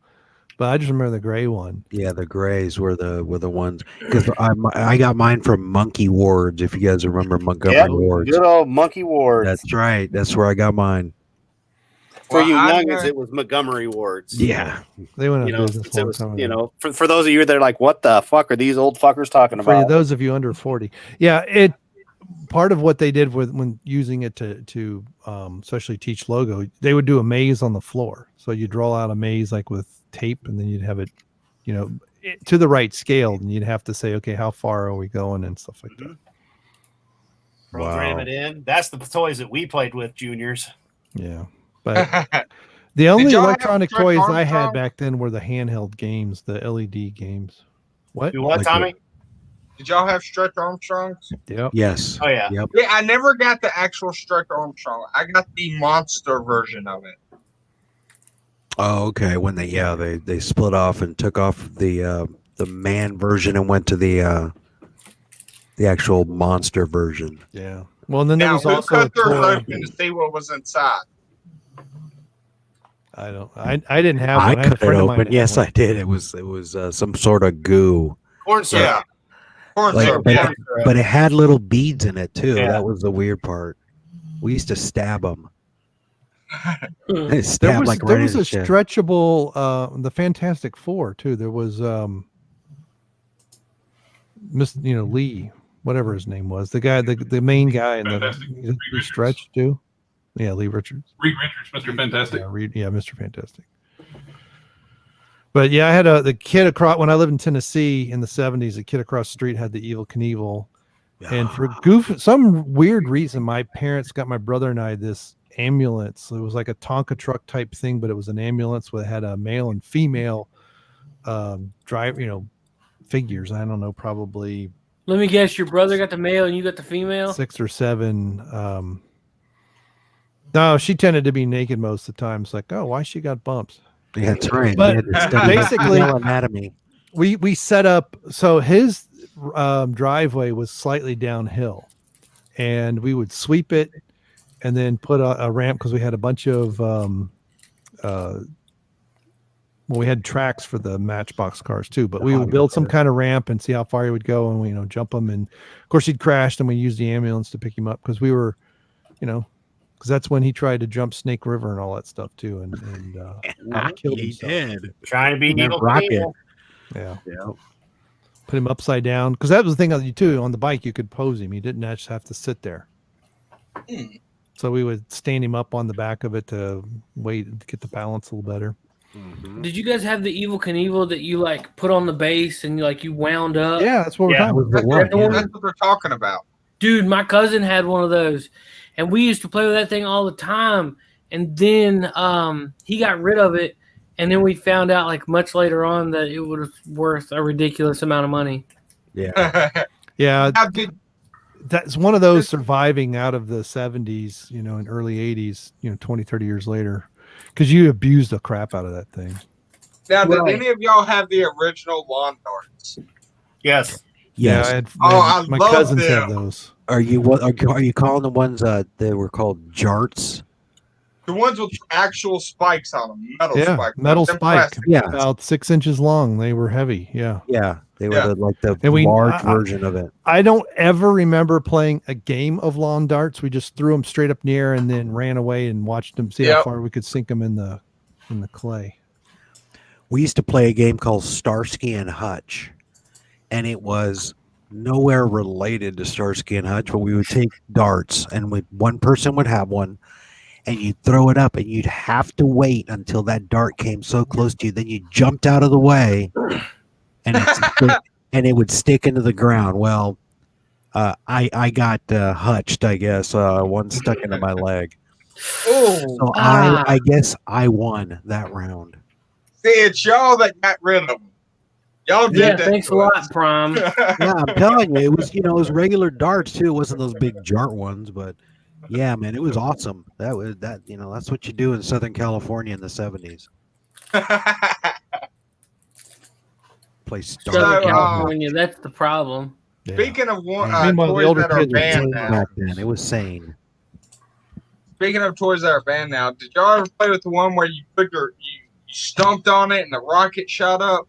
Speaker 5: but I just remember the gray one.
Speaker 6: Yeah, the grays were the ones, because I got mine from Monkey Wards. If you guys remember Montgomery Wards,
Speaker 7: good old Monkey Wards.
Speaker 6: that's right. That's where I got mine.
Speaker 7: For you
Speaker 1: I
Speaker 7: youngins,
Speaker 1: know-
Speaker 7: it was Montgomery Wards.
Speaker 6: Yeah,
Speaker 5: They went out
Speaker 7: You
Speaker 5: of
Speaker 7: know,
Speaker 5: business
Speaker 7: it
Speaker 5: a long
Speaker 7: was,
Speaker 5: time
Speaker 7: you
Speaker 5: ago.
Speaker 7: know, for those of you that are like, what the fuck are these old fuckers talking
Speaker 5: For
Speaker 7: about?
Speaker 5: those of you under 40, yeah, part of what they did when using it to especially teach logo, they would do a maze on the floor. So you draw out a maze like with tape, and then you'd have it, to the right scale, and you'd have to say, okay, how far are we going and stuff like that.
Speaker 7: Program it in. That's the toys that we played with, juniors.
Speaker 5: Yeah, but the only
Speaker 1: y'all have
Speaker 5: electronic
Speaker 1: Stretch
Speaker 5: toys I had
Speaker 1: Armstrong?
Speaker 5: back then were the handheld games, the LED games. What?
Speaker 7: Do what,
Speaker 6: Like
Speaker 7: Tommy?
Speaker 1: Did y'all have Stretch Armstrongs?
Speaker 5: Yep.
Speaker 6: yes.
Speaker 7: Oh yeah.
Speaker 6: Yep.
Speaker 1: Yeah, I never got the actual Stretch Armstrong. I got the monster version of it.
Speaker 6: Oh, okay. When they split off and took off the man version and went to the actual monster version.
Speaker 5: Yeah. Well, and then there
Speaker 1: Now,
Speaker 5: was
Speaker 1: who
Speaker 5: also a
Speaker 1: cut their
Speaker 5: toy.
Speaker 1: open to see what was inside?
Speaker 5: I didn't have
Speaker 6: I
Speaker 5: one. had a
Speaker 6: cut it
Speaker 5: friend of mine
Speaker 6: open.
Speaker 5: that
Speaker 6: Yes,
Speaker 5: had one.
Speaker 6: I did. It was some sort of goo,
Speaker 7: Corn syrup.
Speaker 1: Yeah. Corn
Speaker 6: Like,
Speaker 1: syrup.
Speaker 6: but,
Speaker 1: Yeah.
Speaker 6: but it had little beads in it too.
Speaker 7: Yeah.
Speaker 6: That was the weird part. We used to stab them.
Speaker 2: Hmm.
Speaker 6: Stab like
Speaker 5: there
Speaker 6: right
Speaker 5: was
Speaker 6: in
Speaker 5: a
Speaker 6: the chest.
Speaker 5: stretchable the Fantastic Four too. There was Lee, whatever his name was, the guy, the main guy, and
Speaker 4: Fantastic.
Speaker 5: he stretched too. Yeah, Lee Richards.
Speaker 4: Reed Richards, Mr. Fantastic.
Speaker 5: Yeah, Mr. Fantastic. But yeah, I had the kid across when I lived in Tennessee in the 70s. The kid across the street had the Evel Knievel, and for some weird reason, my parents got my brother and I this ambulance. It was like a Tonka truck type thing, but it was an ambulance that had a male and female figures. I don't know, probably
Speaker 2: Let me guess, your brother got the male and you got the female?
Speaker 5: 6 or 7. No, she tended to be naked most of the time. It's like, oh, why she got bumps?
Speaker 6: Yeah, that's right.
Speaker 5: But
Speaker 6: We had to study
Speaker 5: basically-
Speaker 6: female anatomy.
Speaker 5: We set up, so his driveway was slightly downhill, and we would sweep it and then put a ramp, because we had a bunch of we had tracks for the Matchbox cars too, but we would build some kind of ramp and see how far he would go, and we jump him, and of course he'd crash, and we used the ambulance to pick him up, because we were because that's when he tried to jump Snake River and all that stuff too, and killed
Speaker 6: He
Speaker 5: himself.
Speaker 6: did.
Speaker 7: Trying to be
Speaker 6: That
Speaker 7: evil.
Speaker 6: rocket.
Speaker 7: Knievel.
Speaker 5: Yeah.
Speaker 6: Yeah.
Speaker 5: Put him upside down, because that was the thing on you too. On the bike, you could pose him. You didn't actually have to sit there. So we would stand him up on the back of it to wait to get the balance a little better.
Speaker 6: Mhm.
Speaker 2: Did you guys have the Evel Knievel that you like put on the base and you wound up?
Speaker 5: Yeah, that's what we're
Speaker 7: Yeah.
Speaker 5: talking about.
Speaker 1: That's,
Speaker 2: That's the one-
Speaker 1: that's what they're talking about.
Speaker 2: Dude, my cousin had one of those, and we used to play with that thing all the time. And then he got rid of it, and then we found out much later on that it was worth a ridiculous amount of money.
Speaker 6: Yeah.
Speaker 5: Yeah,
Speaker 1: Now, did,
Speaker 5: that's one of those surviving out of the 70s, and early 80s, 20, 30 years later, because you abused the crap out of that thing.
Speaker 1: did
Speaker 2: Right.
Speaker 1: any of y'all have the original lawn darts?
Speaker 7: Yes.
Speaker 5: Yeah,
Speaker 6: Yes.
Speaker 1: I
Speaker 5: my
Speaker 1: love
Speaker 5: cousins
Speaker 1: them.
Speaker 5: had those.
Speaker 6: Are you calling the ones they were called jarts?
Speaker 1: The ones with actual spikes on them, metal
Speaker 5: Yeah,
Speaker 1: spikes.
Speaker 5: metal
Speaker 1: not them
Speaker 5: spike.
Speaker 1: plastic.
Speaker 6: Yeah.
Speaker 5: About 6 inches long. They were heavy. Yeah.
Speaker 6: Yeah. They were
Speaker 1: Yeah.
Speaker 6: the
Speaker 5: And
Speaker 6: large version of it.
Speaker 5: I don't ever remember playing a game of lawn darts. We just threw them straight up in the air and then ran away and watched them, see how
Speaker 1: Yep.
Speaker 5: far we could sink them in the clay.
Speaker 6: We used to play a game called Starsky and Hutch, and it was nowhere related to Starsky and Hutch, but we would take darts, and one person would have one, and you'd throw it up, and you'd have to wait until that dart came so close to you. Then you jumped out of the way, and it would stick into the ground. Well, I got hutched, I guess. One stuck into my leg. So I guess I won that round.
Speaker 1: See, it's y'all that got rid of them. Y'all did that.
Speaker 2: Thanks a lot, Prime.
Speaker 6: Yeah, I'm telling you, it was regular darts too. It wasn't those big jart ones, but yeah, man, it was awesome. That's what you do in Southern California in the 70s. Play
Speaker 2: Southern California, that's the problem.
Speaker 6: Yeah.
Speaker 1: Speaking of toys that are
Speaker 6: kids were
Speaker 1: banned
Speaker 6: sane
Speaker 1: now.
Speaker 6: back then. It was sane.
Speaker 1: Speaking of toys that are banned now, did y'all ever play with the one where you stomped on it and the rocket shot up?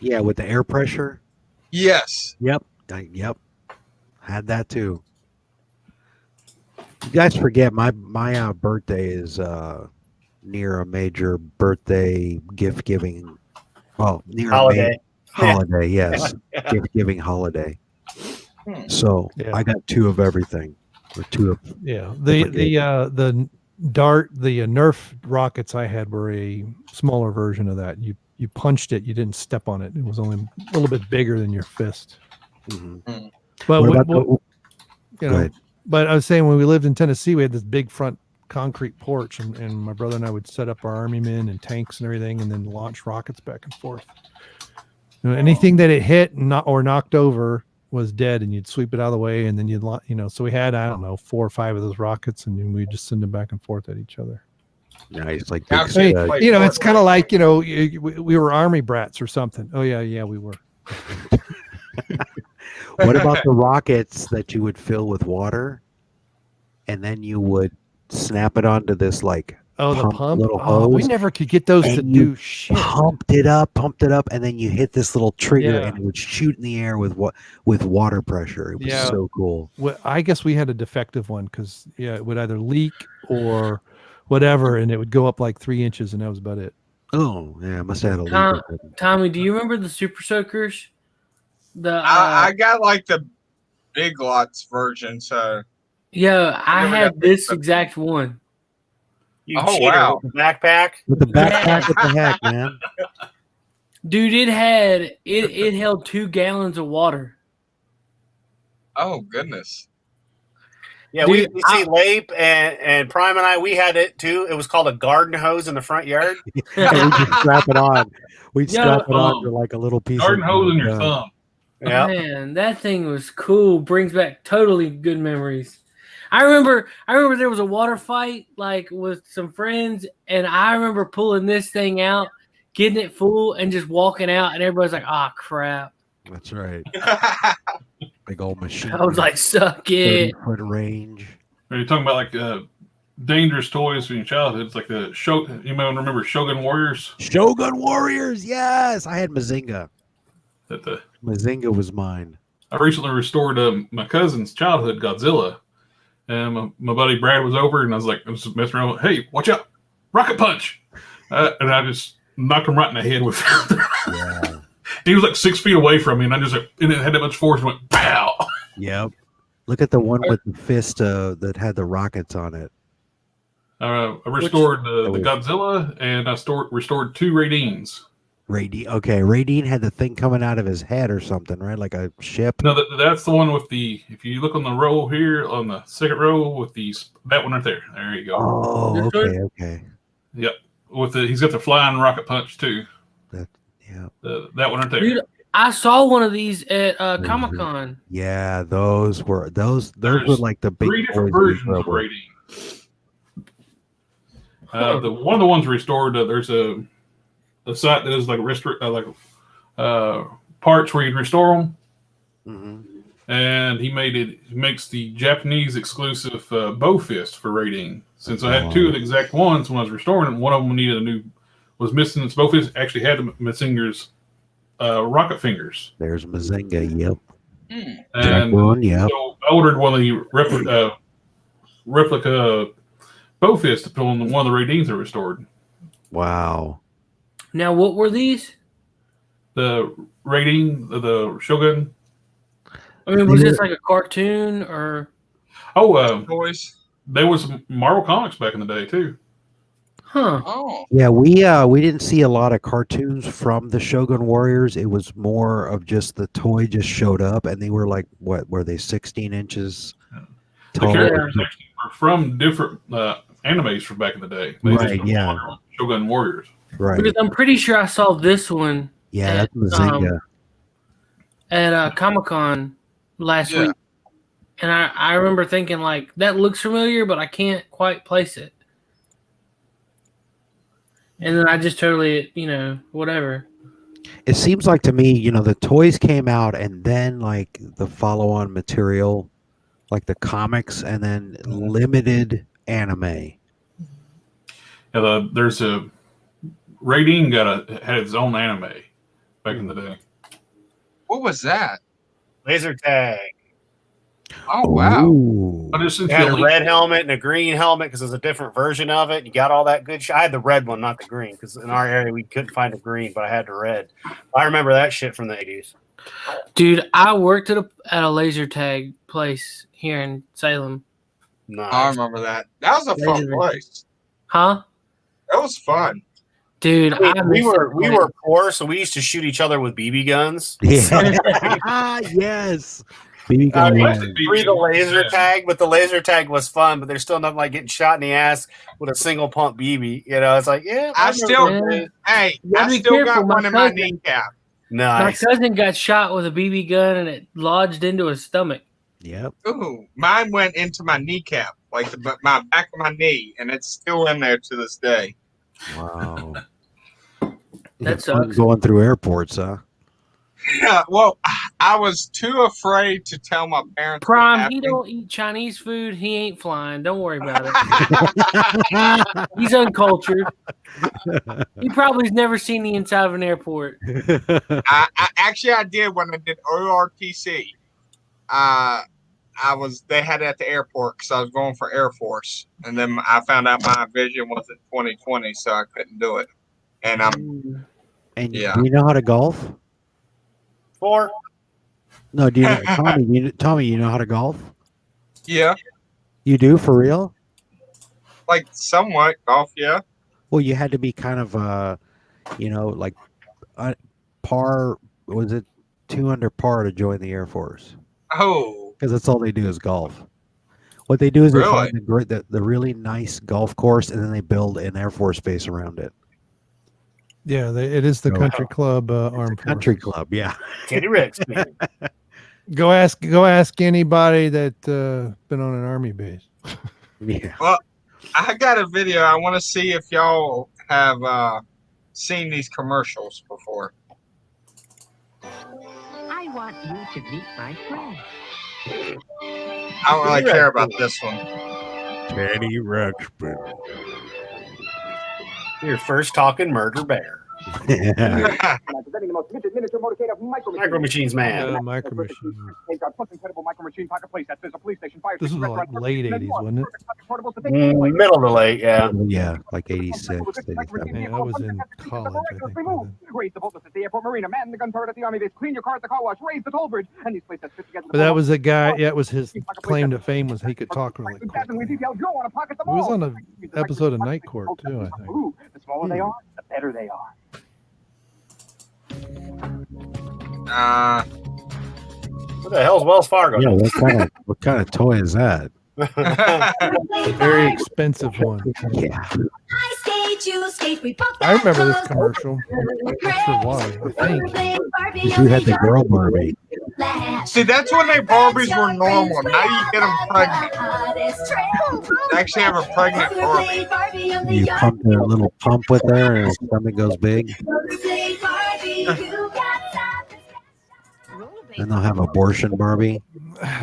Speaker 6: Yeah, with the air pressure.
Speaker 1: Yes.
Speaker 6: Yep. Had that too. You guys forget my birthday is near a major birthday gift giving. Well, near
Speaker 7: Holiday.
Speaker 6: a holiday, yes, gift giving holiday. So I got two of everything. Or two of
Speaker 5: the dart, the Nerf rockets I had were a smaller version of that. You punched it, you didn't step on it. It was only a little bit bigger than your fist.
Speaker 6: Mm-hmm.
Speaker 5: But but I was saying when we lived in Tennessee, we had this big front concrete porch, and my brother and I would set up our army men and tanks and everything, and then launch rockets back and forth. Anything that it hit or knocked over was dead, and you'd sweep it out of the way, and then so we had, I don't know, 4 or 5 of those rockets, and then we'd just send them back and forth at each other.
Speaker 6: Nice, like
Speaker 5: it's kind of like we were army brats or something. Oh yeah, we were.
Speaker 6: What about the rockets that you would fill with water, and then you would snap it onto this the pump little hose?
Speaker 5: We never could get those to do shit.
Speaker 6: Pumped it up, and then you hit this little trigger, and it would shoot in the air with water pressure. It was so cool.
Speaker 5: Well, I guess we had a defective one because it would either leak or whatever, and it would go up like 3 inches, and that was about it.
Speaker 6: Oh yeah, I must have had a leak.
Speaker 2: Tommy, do you remember the Super Soakers?
Speaker 1: I got like the Big Lots version, so
Speaker 2: I had this exact one.
Speaker 7: You wow! With the backpack.
Speaker 6: With the backpack, what the heck, man?
Speaker 2: Dude, it held 2 gallons of water.
Speaker 1: Oh goodness!
Speaker 7: Yeah, dude, we see Lape and Prime and I. We had it too. It was called a garden hose in the front yard.
Speaker 6: We just strap it on. We'd strap it on to like a little piece.
Speaker 4: Garden hose in your thumb.
Speaker 2: Yeah, man, that thing was cool. Brings back totally good memories. I remember there was a water fight with some friends, and I remember pulling this thing out, getting it full, and just walking out, and everybody's like, "Ah, crap."
Speaker 6: That's right. Big old machine.
Speaker 2: I was like, "Suck it."
Speaker 6: 30-foot range.
Speaker 4: Are you talking about dangerous toys from your childhood? It's like the show. You might remember Shogun Warriors.
Speaker 6: Shogun Warriors, yes. I had Mazinga. Mazinga was mine.
Speaker 4: I recently restored my cousin's childhood Godzilla, and my buddy Brad was over, and I was just messing around. Hey, watch out! Rocket punch! And I just knocked him right in the head with. Yeah. He was like 6 feet away from me, and I just and it had that much force, and went pow.
Speaker 6: Yep. Look at the one with the fist that had the rockets on it.
Speaker 4: I restored the Godzilla, and I restored 2 Radines.
Speaker 6: Okay, Radine had the thing coming out of his head or something, right? Like a ship.
Speaker 4: No, that's the one with if you look on the row here, on the second row with that one right there. There you go.
Speaker 6: Oh, okay.
Speaker 4: Yep. He's got the flying rocket punch too. That one right there.
Speaker 2: Dude, I saw one of these at Comic-Con.
Speaker 6: Yeah, those were like the big
Speaker 4: 3 different versions of Radine. One of the ones restored, there's a site that is parts where you can restore them. Mm-hmm. And he makes the Japanese exclusive bow fist for Radine. Since I had 2 of the exact ones when I was restoring them, one of them was missing its bow fist. Actually had Mazinga's rocket fingers.
Speaker 6: There's Mazinga, yep.
Speaker 4: And so I ordered one of the replica bow fists to put on one of the Radines I restored.
Speaker 6: Wow.
Speaker 2: Now, what were these?
Speaker 4: The rating of the Shogun.
Speaker 2: I mean, was this like a cartoon or?
Speaker 4: Oh,
Speaker 1: Toys.
Speaker 4: there was Marvel Comics back in the day too.
Speaker 2: Huh.
Speaker 1: Oh.
Speaker 6: Yeah, we didn't see a lot of cartoons from the Shogun Warriors. It was more of just the toy just showed up, and they were like, what were they, 16 inches
Speaker 4: The
Speaker 6: tall?
Speaker 4: characters actually were from different animes from back in the day. They
Speaker 6: Right,
Speaker 4: just
Speaker 6: yeah.
Speaker 4: were Shogun Warriors.
Speaker 6: Right.
Speaker 2: Because I'm pretty sure I saw this one
Speaker 6: Yeah,
Speaker 2: at,
Speaker 6: that's Mazinga.
Speaker 2: at Comic-Con last
Speaker 1: Yeah.
Speaker 2: week. And I remember thinking, like, that looks familiar, but I can't quite place it. And then I just totally, whatever.
Speaker 6: It seems like to me, the toys came out and then like the follow-on material, like the comics, and then limited anime.
Speaker 4: Yeah, there's a Raiding had its own anime back in the day.
Speaker 1: What was that?
Speaker 7: Laser tag.
Speaker 1: Oh wow.
Speaker 6: Ooh.
Speaker 4: But it's
Speaker 7: It had a red helmet and a green helmet because there's a different version of it. You got all that good shit. I had the red one, not the green, because in our area we couldn't find a green, but I had the red. I remember that shit from the 80s.
Speaker 2: Dude, I worked at a laser tag place here in Salem.
Speaker 7: Nice.
Speaker 1: I remember that. That was a fun
Speaker 2: Laser.
Speaker 1: place.
Speaker 2: Huh?
Speaker 1: That was fun.
Speaker 2: Dude,
Speaker 7: I mean, we
Speaker 2: miss
Speaker 7: were
Speaker 2: that
Speaker 7: we
Speaker 2: place.
Speaker 7: were poor, so we used to shoot each other with BB guns.
Speaker 6: Yeah. Yes. BB gun
Speaker 7: mean,
Speaker 6: round.
Speaker 7: Free the laser
Speaker 4: Yeah.
Speaker 7: tag, but the laser tag was fun. But there's still nothing like getting shot in the ass with a single pump BB. It's like, yeah,
Speaker 1: I
Speaker 7: remember
Speaker 1: still-
Speaker 7: those days.
Speaker 1: Hey,
Speaker 2: You gotta
Speaker 1: I
Speaker 2: be
Speaker 1: still
Speaker 2: careful,
Speaker 1: got
Speaker 2: my
Speaker 1: one in my
Speaker 2: cousin.
Speaker 1: kneecap.
Speaker 2: My
Speaker 7: Nice.
Speaker 2: cousin got shot with a BB gun and it lodged into his stomach.
Speaker 6: Yep.
Speaker 1: Ooh, mine went into my kneecap, like my back of my knee, and it's still in there to this day.
Speaker 6: Wow.
Speaker 2: That
Speaker 6: Fun
Speaker 2: sucks.
Speaker 6: going through airports, huh?
Speaker 1: Yeah, well, I was too afraid to tell my parents. what
Speaker 2: Prime, he
Speaker 1: happened.
Speaker 2: don't eat Chinese food. He ain't flying. Don't worry about it. He's uncultured. He probably's never seen the inside of an airport.
Speaker 1: I actually I did when I did ORTC. They had it at the airport because I was going for Air Force, and then I found out my vision was at 20/20, so I couldn't do it. And
Speaker 6: And
Speaker 1: Yeah.
Speaker 6: do you know how to golf?
Speaker 7: 4.
Speaker 6: No, do you know, Tommy, you know how to golf?
Speaker 1: yeah,
Speaker 6: You do, for real?
Speaker 1: like somewhat golf. Yeah,
Speaker 6: Well, you had to be kind of like par, was it 2 under par to join the Air Force?
Speaker 1: oh,
Speaker 6: Because that's all they do is golf. What they do is they
Speaker 1: Really?
Speaker 6: find the really nice golf course, and then they build an Air Force base around it.
Speaker 5: Yeah, it is the
Speaker 6: Oh.
Speaker 5: country club armed
Speaker 6: Country
Speaker 5: forces.
Speaker 6: club, yeah.
Speaker 7: Teddy Ricks.
Speaker 5: Go ask anybody that been on an army base.
Speaker 6: Yeah.
Speaker 1: I got a video. I want to see if y'all have seen these commercials before.
Speaker 8: I want you to meet my friend.
Speaker 1: I don't really care about this one.
Speaker 6: Teddy Ruxpin.
Speaker 7: Your first talking murder bear.
Speaker 9: Presenting the most vintage miniature motorcade of Micro
Speaker 7: Micro Machines Man.
Speaker 5: Micro Machines.
Speaker 9: They've got plus incredible Micro Machine pocket place. There's a police station, fire
Speaker 5: This
Speaker 9: station,
Speaker 5: was like
Speaker 9: restaurant,
Speaker 5: late
Speaker 9: and
Speaker 5: 80s,
Speaker 9: more.
Speaker 5: wasn't it?
Speaker 9: Perfect portables to take anywhere.
Speaker 7: Middle to late, yeah.
Speaker 6: Yeah, like 86, 87.
Speaker 5: Yeah, I was in college, I think, by then.
Speaker 9: Raise the voltage at the airport marina, man the gun turret at the army base, clean your car at the car wash, raise the toll bridge, and these places fit together.
Speaker 5: But that was the guy. Yeah, it was his claim to fame was he could talk really quick.
Speaker 9: We detail Joe on a pocket them
Speaker 5: He was
Speaker 9: all.
Speaker 5: on an episode of Night Court too, I think.
Speaker 9: Ooh, the smaller they are, the better they are.
Speaker 7: What the hell's Wells Fargo?
Speaker 6: Yeah, what kind of toy is that?
Speaker 5: A very expensive one.
Speaker 6: Yeah.
Speaker 10: I skate, you skate, we both
Speaker 5: I remember this
Speaker 10: got
Speaker 5: commercial. Not sure why. I think.
Speaker 6: You had the girl Barbie.
Speaker 1: See, that's when they Barbies were normal. Now you get them pregnant. They actually have a pregnant Barbie.
Speaker 6: You pump a little pump with her, and her stomach goes big. And they'll have abortion Barbie.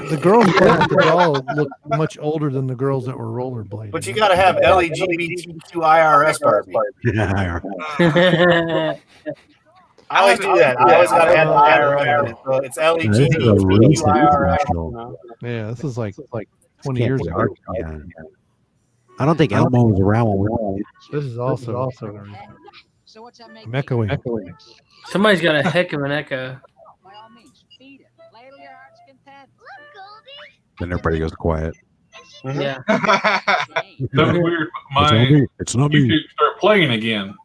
Speaker 5: The girls playing with the doll looked much older than the girls that were rollerblading.
Speaker 7: But you got to have LGBTQ IRS Barbie.
Speaker 6: Yeah.
Speaker 7: I always do that. I always got to add the IRS. So it's
Speaker 6: This is a
Speaker 7: LGBTQ
Speaker 6: recent
Speaker 7: IRS.
Speaker 6: commercial.
Speaker 5: Yeah, this is like 20 years
Speaker 6: Can't
Speaker 5: ago.
Speaker 6: be hard. Yeah. I don't think Elmo was around when we were.
Speaker 5: This is also.
Speaker 8: So what's that make?
Speaker 5: I'm echoing.
Speaker 2: Somebody's got a heck of an echo.
Speaker 8: By all means, feed it. Ladle your heart's content.
Speaker 6: Then everybody goes quiet.
Speaker 2: Yeah.
Speaker 4: That was weird.
Speaker 6: It's not
Speaker 4: My
Speaker 6: me. It's not me.
Speaker 4: YouTube started playing again.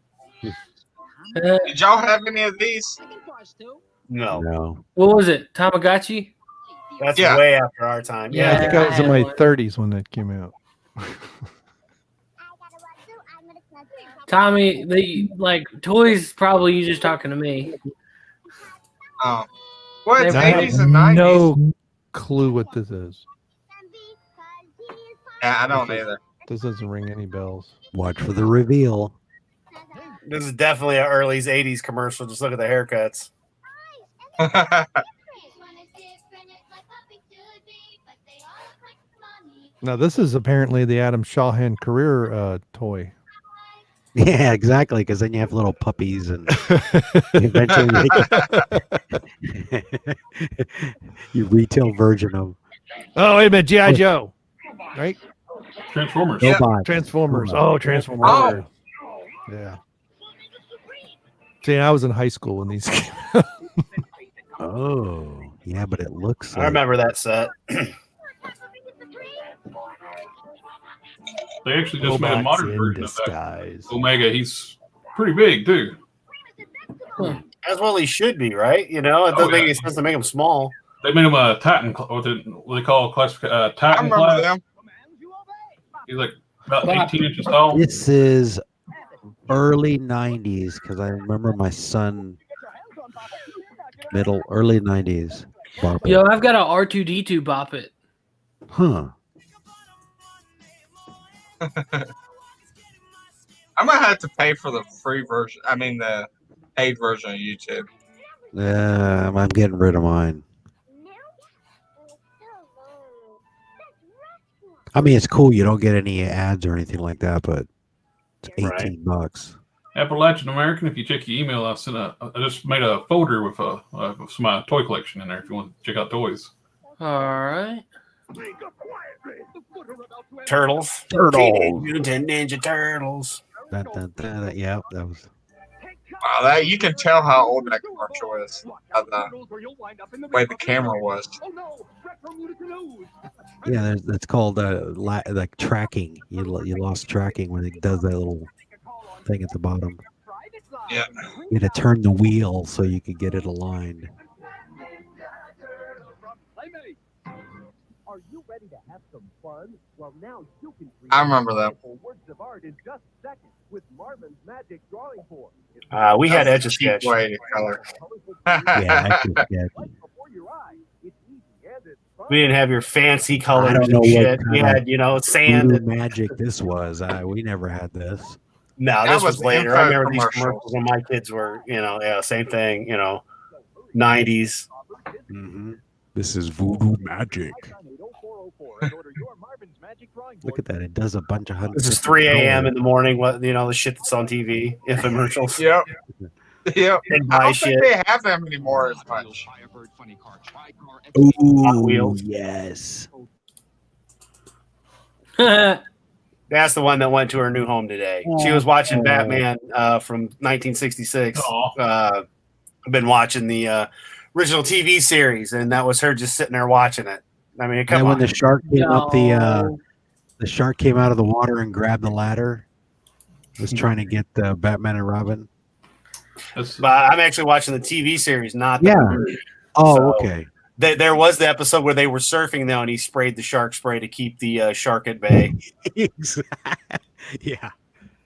Speaker 1: Did y'all have any of these?
Speaker 8: I can pause too.
Speaker 7: No,
Speaker 6: No.
Speaker 2: What was it? Tamagotchi?
Speaker 7: that's
Speaker 1: Yeah.
Speaker 7: way after our time.
Speaker 2: Yeah.
Speaker 5: I think I was in
Speaker 2: had
Speaker 5: my
Speaker 2: one.
Speaker 5: 30s when that came out.
Speaker 2: Tommy, like toys. Probably you just talking to me.
Speaker 1: Oh. Well, it's
Speaker 2: They-
Speaker 5: I
Speaker 1: 80s
Speaker 5: have
Speaker 1: and 90s.
Speaker 5: no clue what this is.
Speaker 1: Yeah, I don't either.
Speaker 5: This doesn't ring any bells.
Speaker 6: Watch for the reveal.
Speaker 7: This is definitely an early 80s commercial. Just look at the haircuts.
Speaker 5: Now, this is apparently the Adam Shawhan career toy.
Speaker 6: Yeah, exactly. Because then you have little puppies, and eventually you retail version of
Speaker 5: Oh, wait a minute. G.I. Joe. Right?
Speaker 4: Transformers.
Speaker 1: Yeah.
Speaker 6: Robot.
Speaker 5: Transformers. Oh, Transformers.
Speaker 1: Oh.
Speaker 5: Yeah. See, I was in high school when these came out.
Speaker 6: Oh, yeah, but it looks.
Speaker 7: I remember that set.
Speaker 4: They actually just made a
Speaker 5: Robots
Speaker 4: modern
Speaker 5: in
Speaker 4: version of that.
Speaker 5: disguise.
Speaker 4: Omega, he's pretty big too.
Speaker 7: As well, he should be, right? You know, it doesn't
Speaker 4: Oh,
Speaker 7: make
Speaker 4: yeah.
Speaker 7: any sense to make him small.
Speaker 4: They made him a Titan, what they call class,
Speaker 1: I
Speaker 4: Titan
Speaker 1: remember
Speaker 4: class.
Speaker 1: them.
Speaker 4: He's like about 18 inches tall.
Speaker 6: This is early 90s because I remember my son early 90s. bought it.
Speaker 2: Yo, I've got a R2D2 bop it.
Speaker 6: Huh.
Speaker 1: I might have to pay for the free version. I mean, the paid version of YouTube.
Speaker 6: I'm getting rid of mine. I mean, it's cool. You don't get any ads or anything like that, but it's $18.
Speaker 4: Appalachian American. If you check your email, I just made a folder with some of my toy collection in there. If you want to check out toys.
Speaker 2: All right.
Speaker 7: Turtles.
Speaker 6: Turtles.
Speaker 7: Mutant Ninja Turtles.
Speaker 6: Yeah, that was.
Speaker 1: Wow, that you can tell how old that commercial is. How the way the camera was.
Speaker 6: Yeah, that's called like tracking. You lost tracking when it does that little thing at the bottom.
Speaker 1: Yeah.
Speaker 6: You had to turn the wheel so you could get it aligned.
Speaker 9: Are you ready to have some fun? Well, now you can create
Speaker 1: I remember that.
Speaker 9: works of art in just seconds with Marvin's Magic Drawing Board.
Speaker 7: We had
Speaker 1: That's
Speaker 7: Etch a
Speaker 1: a cheap
Speaker 7: Sketch.
Speaker 1: way to color.
Speaker 6: Yeah, that's just sketchy.
Speaker 9: Right before your eyes. It's easy and it's fun.
Speaker 7: We didn't have your fancy
Speaker 6: I
Speaker 7: colors
Speaker 6: don't
Speaker 7: and
Speaker 6: know what
Speaker 7: shit. We
Speaker 6: kind
Speaker 7: had, sand.
Speaker 6: Voodoo
Speaker 7: And,
Speaker 6: magic this was. We never had this.
Speaker 7: no,
Speaker 1: That
Speaker 7: this
Speaker 1: was
Speaker 7: was later. I
Speaker 1: info
Speaker 7: remember these
Speaker 1: commercials.
Speaker 7: commercials when my kids were, same thing, 90s.
Speaker 6: Mm-hmm. This is voodoo magic. Look at that. It does a bunch of hundreds.
Speaker 7: This is 3 a.m. in the morning. What the shit that's on TV, infomercials.
Speaker 1: Yep. Yep.
Speaker 7: And
Speaker 1: I
Speaker 7: buy
Speaker 1: don't
Speaker 7: shit.
Speaker 1: think they have them anymore as much.
Speaker 6: Ooh,
Speaker 7: Wheels.
Speaker 6: yes.
Speaker 7: That's the one that went to her new home today. She was watching Batman from 1966.
Speaker 4: Aw.
Speaker 7: I've been watching the original TV series, and that was her just sitting there watching it. I mean, come
Speaker 6: And when
Speaker 7: on.
Speaker 6: the shark came up
Speaker 2: No.
Speaker 6: the shark came out of the water and grabbed the ladder. Was trying to get Batman and Robin.
Speaker 4: That's,
Speaker 7: But I'm actually watching the TV series, not the
Speaker 6: Yeah.
Speaker 7: movie.
Speaker 6: Oh,
Speaker 7: So-
Speaker 6: okay.
Speaker 7: There was the episode where they were surfing though, and he sprayed the shark spray to keep the shark at bay.
Speaker 6: Yeah.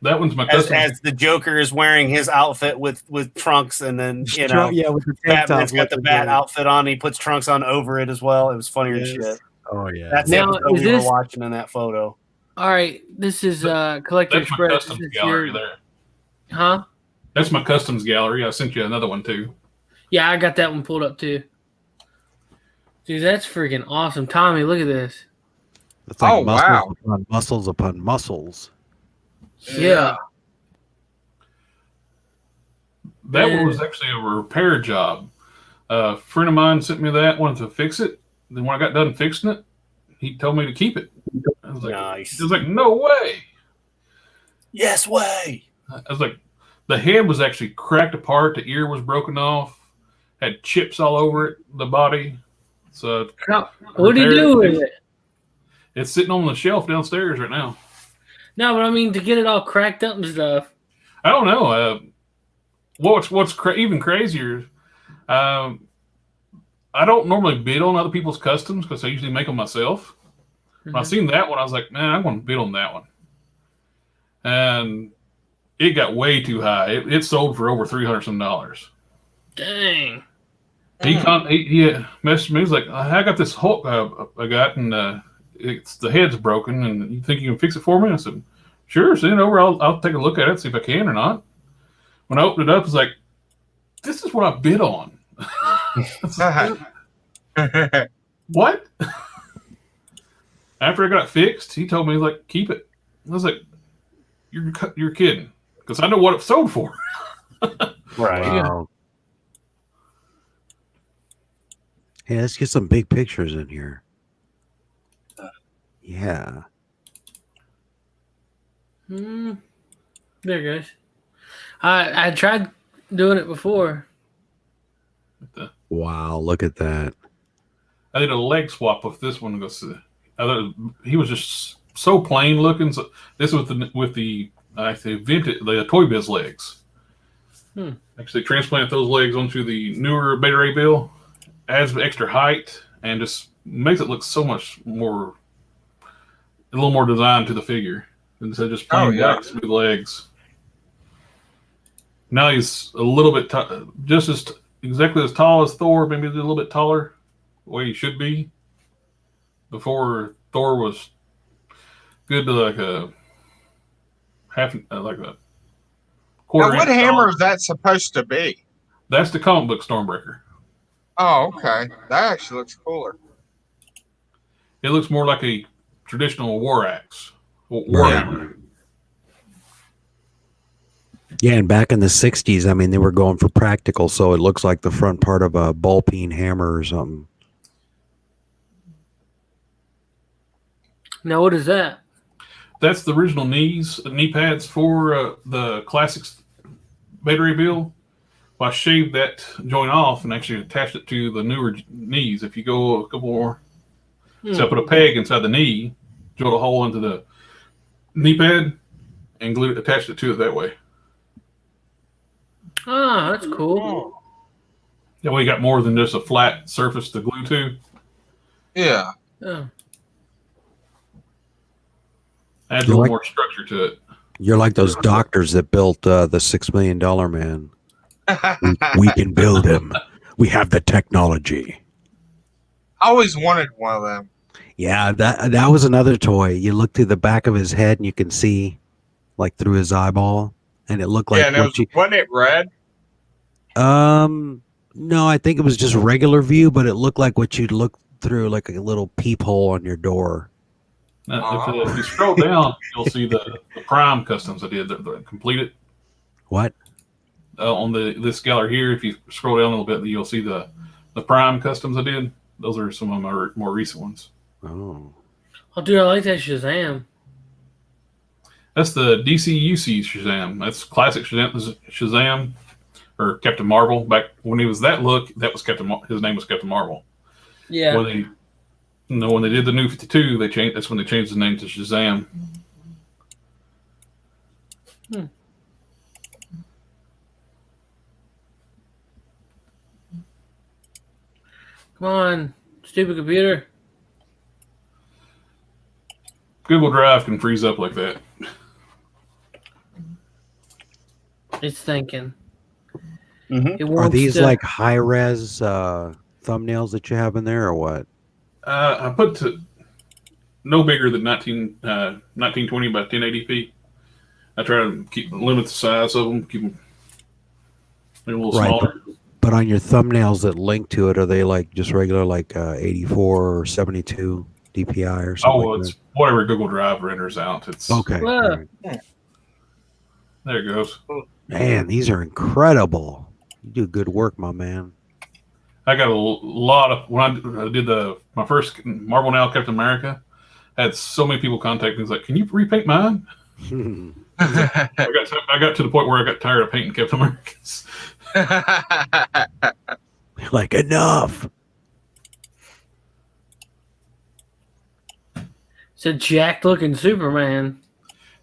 Speaker 4: that one's my
Speaker 7: As,
Speaker 4: custom.
Speaker 7: as the Joker is wearing his outfit with trunks, and then
Speaker 6: yeah, with the tank
Speaker 7: Batman's
Speaker 6: top
Speaker 7: got the
Speaker 6: looking
Speaker 7: bat
Speaker 6: good.
Speaker 7: outfit on. And he puts trunks on over it as well. It was funnier
Speaker 6: Yes.
Speaker 7: than shit.
Speaker 6: Oh yeah.
Speaker 7: That's the
Speaker 2: Now,
Speaker 7: episode
Speaker 2: is
Speaker 7: we were
Speaker 2: this-
Speaker 7: watching in that photo.
Speaker 2: All right. This is Collector
Speaker 4: That's my
Speaker 2: Express.
Speaker 4: customs
Speaker 2: This is
Speaker 4: gallery
Speaker 2: your-
Speaker 4: there.
Speaker 2: Huh?
Speaker 4: That's my customs gallery. I sent you another one too.
Speaker 2: Yeah, I got that one pulled up too. Dude, that's freaking awesome. Tommy, look at this.
Speaker 6: It's like
Speaker 1: Oh,
Speaker 6: muscles
Speaker 1: wow.
Speaker 6: upon muscles upon muscles.
Speaker 2: Yeah.
Speaker 4: That
Speaker 2: Man.
Speaker 4: one was actually a repair job. A friend of mine sent me that, wanted to fix it. Then when I got done fixing it, he told me to keep it. I was like,
Speaker 7: Nice.
Speaker 4: he was like, no way.
Speaker 7: Yes way.
Speaker 4: I was like, The head was actually cracked apart. The ear was broken off. Had chips all over it. The body. So
Speaker 2: what do you do with it?
Speaker 4: It's sitting on the shelf downstairs right now.
Speaker 2: No, but I mean to get it all cracked up and stuff.
Speaker 4: I don't know. What's even crazier? I don't normally bid on other people's customs because I usually make them myself. When I seen that one, I was like, man, I'm going to bid on that one. And it got way too high. It sold for over $300 some.
Speaker 2: Dang.
Speaker 4: He messaged me. He's like, I got this Hulk I got, and the head's broken, and you think you can fix it for me? I said, sure, send it over. I'll take a look at it, see if I can or not. When I opened it up, it's like, this is what I bid on. What? After I got it fixed, he told me, like, keep it. I was like, you're kidding, because I know what it sold for.
Speaker 7: Right.
Speaker 6: Wow. Hey, let's get some big pictures in here. Yeah.
Speaker 2: There it goes. I tried doing it before.
Speaker 6: Wow, look at that.
Speaker 4: I did a leg swap with this one. He was just so plain looking. So this was with the vintage, the Toy Biz legs. Actually transplanted those legs onto the newer Beta Ray bill, adds extra height, and just makes it look so much more, a little more design to the figure instead of just plain black smooth legs. Now he's a little bit just as exactly as tall as Thor, maybe a little bit taller, the way he should be. Before Thor was good to like a quarter.
Speaker 1: Now, what hammer is that supposed to be?
Speaker 4: That's the comic book Stormbreaker.
Speaker 1: Oh, okay. That actually looks cooler.
Speaker 4: It looks more like a traditional war axe. War hammer.
Speaker 6: Yeah, and back in the 60s, I mean, they were going for practical, so it looks like the front part of a ball peen hammer or something.
Speaker 2: Now, what is that?
Speaker 4: That's the original knee pads for the classics Beta Ray bill. Well, I shaved that joint off and actually attached it to the newer knees. If you go a couple more, so I put a peg inside the knee, drilled a hole into the knee pad, and attached it to it that way.
Speaker 2: Ah, that's cool.
Speaker 4: Yeah, we got more than just a flat surface to glue to.
Speaker 1: Yeah.
Speaker 2: Oh.
Speaker 4: Adds a little more structure to it.
Speaker 6: You're like those doctors that built the $6 Million Man. We can build him. We have the technology.
Speaker 1: I always wanted one of them.
Speaker 6: Yeah, that was another toy. You look through the back of his head and you can see like through his eyeball, and it looked like
Speaker 1: and wasn't it red?
Speaker 6: No, I think it was just regular view, but it looked like what you'd look through, like a little peephole on your door.
Speaker 4: Now, if you scroll down, you'll see the Prime customs I did. They're completed.
Speaker 6: What?
Speaker 4: On this gallery here, if you scroll down a little bit, you'll see the Prime customs I did. Those are some of my more recent ones.
Speaker 6: Oh,
Speaker 2: dude, I like that Shazam.
Speaker 4: That's the DCUC Shazam. That's classic Shazam, or Captain Marvel. Back when he was that look, that was his name was Captain Marvel.
Speaker 2: Yeah.
Speaker 4: When they did the New 52, that's when they changed the name to Shazam.
Speaker 2: Come on, stupid computer.
Speaker 4: Google Drive can freeze up like that.
Speaker 2: It's thinking.
Speaker 6: Are these like high res thumbnails that you have in there, or what?
Speaker 4: I put to no bigger than 1920 by 1080p. I try to limit the size of them, keep them a little smaller.
Speaker 6: But on your thumbnails that link to it, are they like just regular, like 84 or 72 DPI or something?
Speaker 4: Oh, it's whatever Google Drive renders out. It's
Speaker 6: okay.
Speaker 2: Well,
Speaker 4: there it goes.
Speaker 6: Man, these are incredible. You do good work, my man.
Speaker 4: I got a lot of when I did my first Marvel Now Captain America. I had so many people contact me. It's like, can you repaint mine? I got to the point where I got tired of painting Captain Americans.
Speaker 6: Like, enough.
Speaker 2: It's a jacked looking Superman.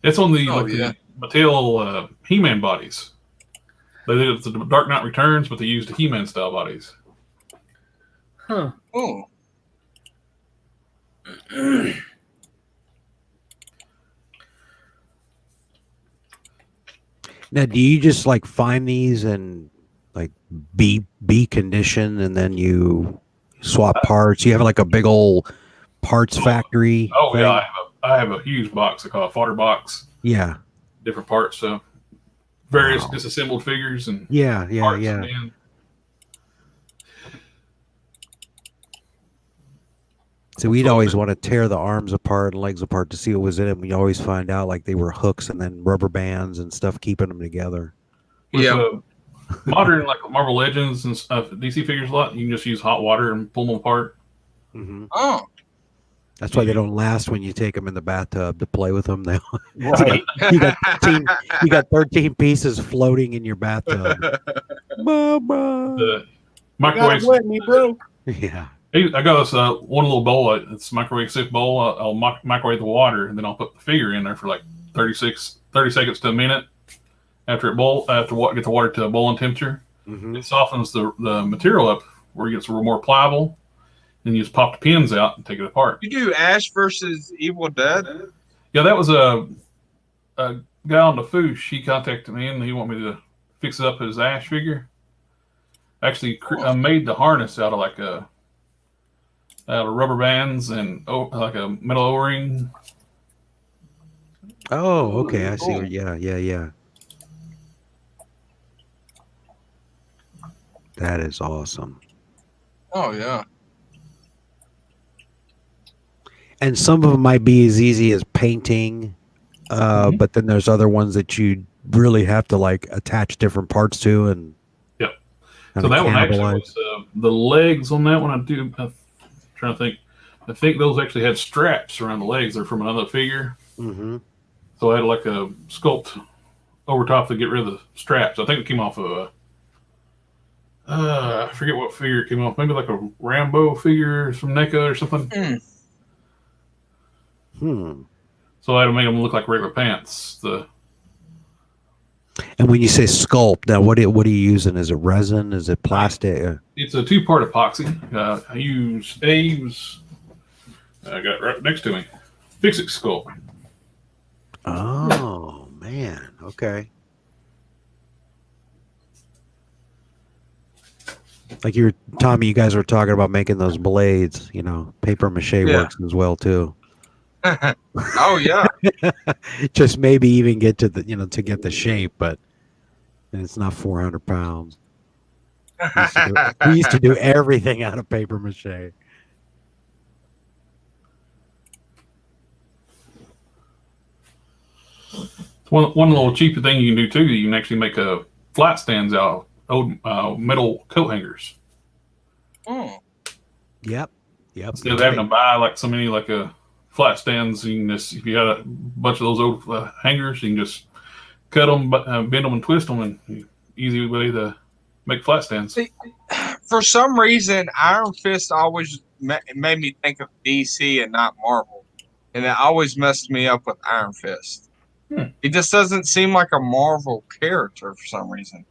Speaker 4: It's on the
Speaker 1: yeah.
Speaker 4: the Mattel He-Man bodies. They did it to the Dark Knight Returns, but they used the He-Man style bodies.
Speaker 2: Huh.
Speaker 1: Oh.
Speaker 6: Now, do you just like find these and like B condition, and then you swap parts? You have like a big old parts factory.
Speaker 4: Oh
Speaker 6: thing?
Speaker 4: yeah, I have a huge box. I call it a fodder box.
Speaker 6: Yeah.
Speaker 4: Different parts, so various
Speaker 6: Wow.
Speaker 4: disassembled figures and
Speaker 6: Yeah.
Speaker 4: parts. And
Speaker 6: So we'd always want to tear the arms apart and legs apart to see what was in it. We'd always find out like they were hooks and then rubber bands and stuff keeping them together.
Speaker 4: with
Speaker 1: Yeah.
Speaker 4: modern like Marvel Legends and stuff, DC figures a lot. You can just use hot water and pull them apart.
Speaker 6: Mm-hmm.
Speaker 1: Oh.
Speaker 6: That's why they don't last when you take them in the bathtub to play with them. They
Speaker 7: Right.
Speaker 6: you got 13 pieces floating in your bathtub. Mama.
Speaker 4: The microwave.
Speaker 7: me, bro.
Speaker 6: Yeah.
Speaker 4: I got this one little bowl. It's a microwave safe bowl. I'll microwave the water, and then I'll put the figure in there for like 30 seconds to a minute. After get the water to a boiling temperature,
Speaker 6: Mm-hmm.
Speaker 4: it softens the material up where it gets a little more pliable. Then you just pop the pins out and take it apart.
Speaker 1: You do Ash versus Evil Dead?
Speaker 4: Yeah, that was a guy on the Foosh. He contacted me and he wanted me to fix it up his Ash figure. Actually, I made the harness out of rubber bands and like a metal O-ring.
Speaker 6: Oh, okay. I see. Yeah. That is awesome.
Speaker 1: Oh, yeah.
Speaker 6: And some of them might be as easy as painting, but then there's other ones that you really have to like attach different parts to and.
Speaker 4: Yep.
Speaker 6: And
Speaker 4: So that one actually
Speaker 6: cannibalize.
Speaker 4: was the legs on that one. I'm trying to think. I think those actually had straps around the legs. They're from another figure.
Speaker 6: Mm-hmm.
Speaker 4: So I had like a sculpt over top to get rid of the straps. I think it came off of I forget what figure it came off. Maybe like a Rambo figure from NECA or something. So I had to make them look like regular pants.
Speaker 6: And when you say sculpt, now what are you using? Is it resin? Is it plastic?
Speaker 4: It's a 2-part epoxy. I got it right next to me. Fix-It Sculpt.
Speaker 6: Oh man, okay. Like Tommy, you guys were talking about making those blades. You know, paper mache works as well too.
Speaker 1: Oh, yeah.
Speaker 6: Just maybe even get to to get the shape, but it's not 400 pounds. We used to do everything out of paper mache.
Speaker 4: One little cheaper thing you can do too, you can actually make a flat stands out of old metal coat hangers.
Speaker 6: Yep.
Speaker 4: Instead of having to buy like so many flat stands, you can just, if you had a bunch of those old hangers, you can just cut them, bend them, and twist them, and easy way to make flat stands.
Speaker 1: See, for some reason, Iron Fist always made me think of DC and not Marvel, and it always messed me up with Iron Fist. He just doesn't seem like a Marvel character for some reason.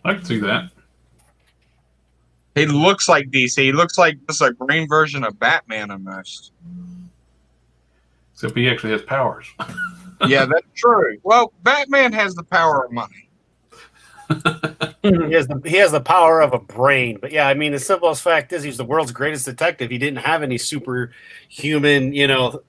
Speaker 4: I can see that.
Speaker 1: He looks like DC. He looks like just a green version of Batman almost.
Speaker 4: Except he actually has powers.
Speaker 1: Yeah, that's true. Well, Batman has the power of money.
Speaker 7: He has the power of a brain. But yeah, I mean, the simplest fact is he's the world's greatest detective. He didn't have any superhuman,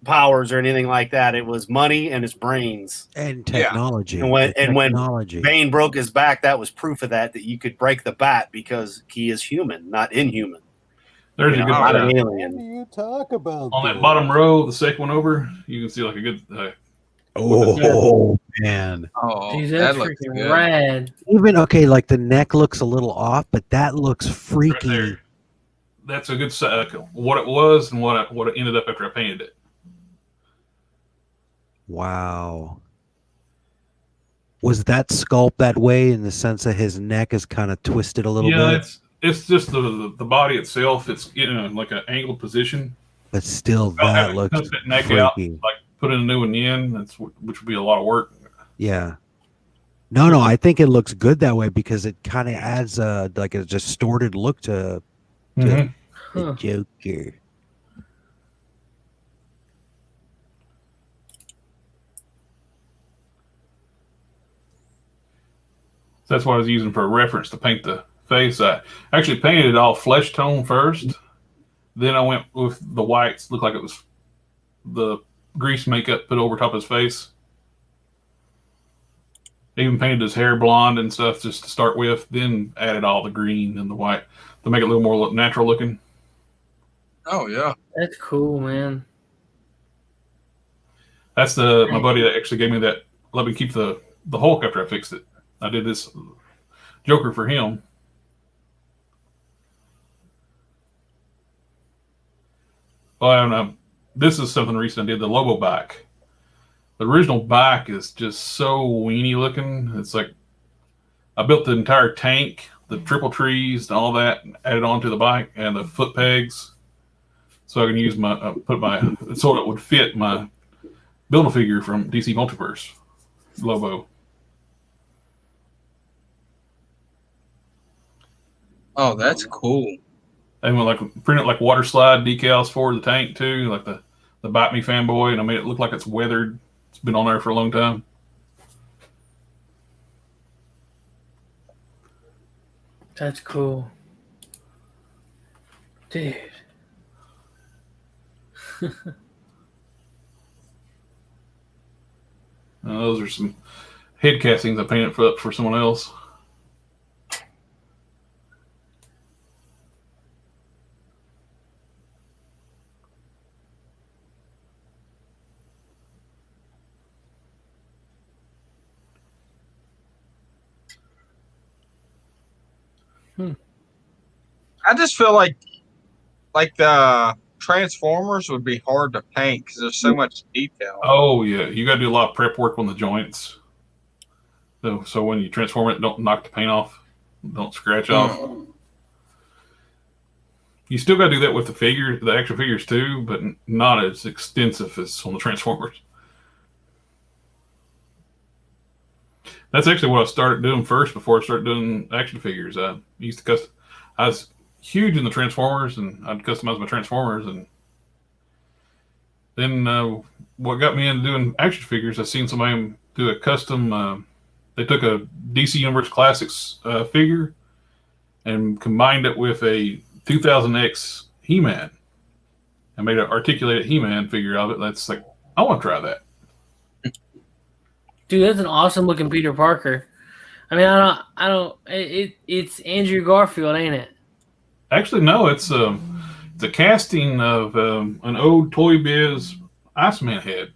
Speaker 7: powers or anything like that. It was money and his brains
Speaker 6: and technology.
Speaker 7: And when Bane broke his back, that was proof of that you could break the bat because he is human, not inhuman.
Speaker 4: There's a good
Speaker 7: not an
Speaker 4: one.
Speaker 7: alien.
Speaker 6: What do you talk about?
Speaker 4: On that bottom row, the second one over, you can see like a good.
Speaker 6: Oh man!
Speaker 1: Oh,
Speaker 2: Jeez, that's
Speaker 1: that looks
Speaker 2: freaking
Speaker 1: good.
Speaker 2: rad.
Speaker 6: Even like the neck looks a little off, but that looks freaky.
Speaker 4: Right there. That's a good what it was and what it ended up after I painted it.
Speaker 6: Wow. Was that sculpt that way in the sense that his neck is kind of twisted a little
Speaker 4: Yeah,
Speaker 6: bit?
Speaker 4: it's just the body itself. It's like an angled position.
Speaker 6: But still,
Speaker 4: I'll have
Speaker 6: that
Speaker 4: it
Speaker 6: looks
Speaker 4: cut that neck out,
Speaker 6: freaky.
Speaker 4: like put in a new one in. Which would be a lot of work.
Speaker 6: Yeah. No, I think it looks good that way because it kind of adds like a distorted look to
Speaker 4: Mhm.
Speaker 6: the
Speaker 2: Huh.
Speaker 6: Joker.
Speaker 4: So that's what I was using for a reference to paint the face. I actually painted it all flesh tone first. Then I went with the whites. Looked like it was the grease makeup put over top of his face. Even painted his hair blonde and stuff just to start with. Then added all the green and the white to make it a little more natural looking.
Speaker 1: Oh yeah.
Speaker 2: That's cool, man.
Speaker 4: That's my buddy that actually gave me that. Let me keep the Hulk after I fixed it. I did this Joker for him. Well, and, this is something recent I did. The Lobo back. The original back is just so weenie looking. It's like I built the entire tank, the triple trees, and all that, and added onto the bike and the foot pegs, so I can use my so it would fit my Build-A-Figure from DC Multiverse Lobo.
Speaker 1: Oh, that's cool.
Speaker 4: And we printed like water slide decals for the tank too, like the Bite Me fanboy, and I made it look like it's weathered. It's been on there for a long time.
Speaker 2: That's cool. Dude.
Speaker 4: Those are some head castings I painted for someone else.
Speaker 1: I just feel like the Transformers would be hard to paint because there's so much detail.
Speaker 4: Oh yeah, you got to do a lot of prep work on the joints. So when you transform it, don't knock the paint off, don't scratch off. You still got to do that with the action figures too, but not as extensive as on the Transformers. That's actually what I started doing first before I started doing action figures. I used to I was huge in the Transformers, and I'd customize my Transformers. And then what got me into doing action figures, I seen somebody do a custom. They took a DC Universe Classics figure and combined it with a 2000X He-Man and made an articulated He-Man figure of it. That's like, I want to try that.
Speaker 2: Dude, that's an awesome looking Peter Parker. I mean, it's Andrew Garfield, ain't it?
Speaker 4: Actually, no, it's a casting of an old Toy Biz Iceman head.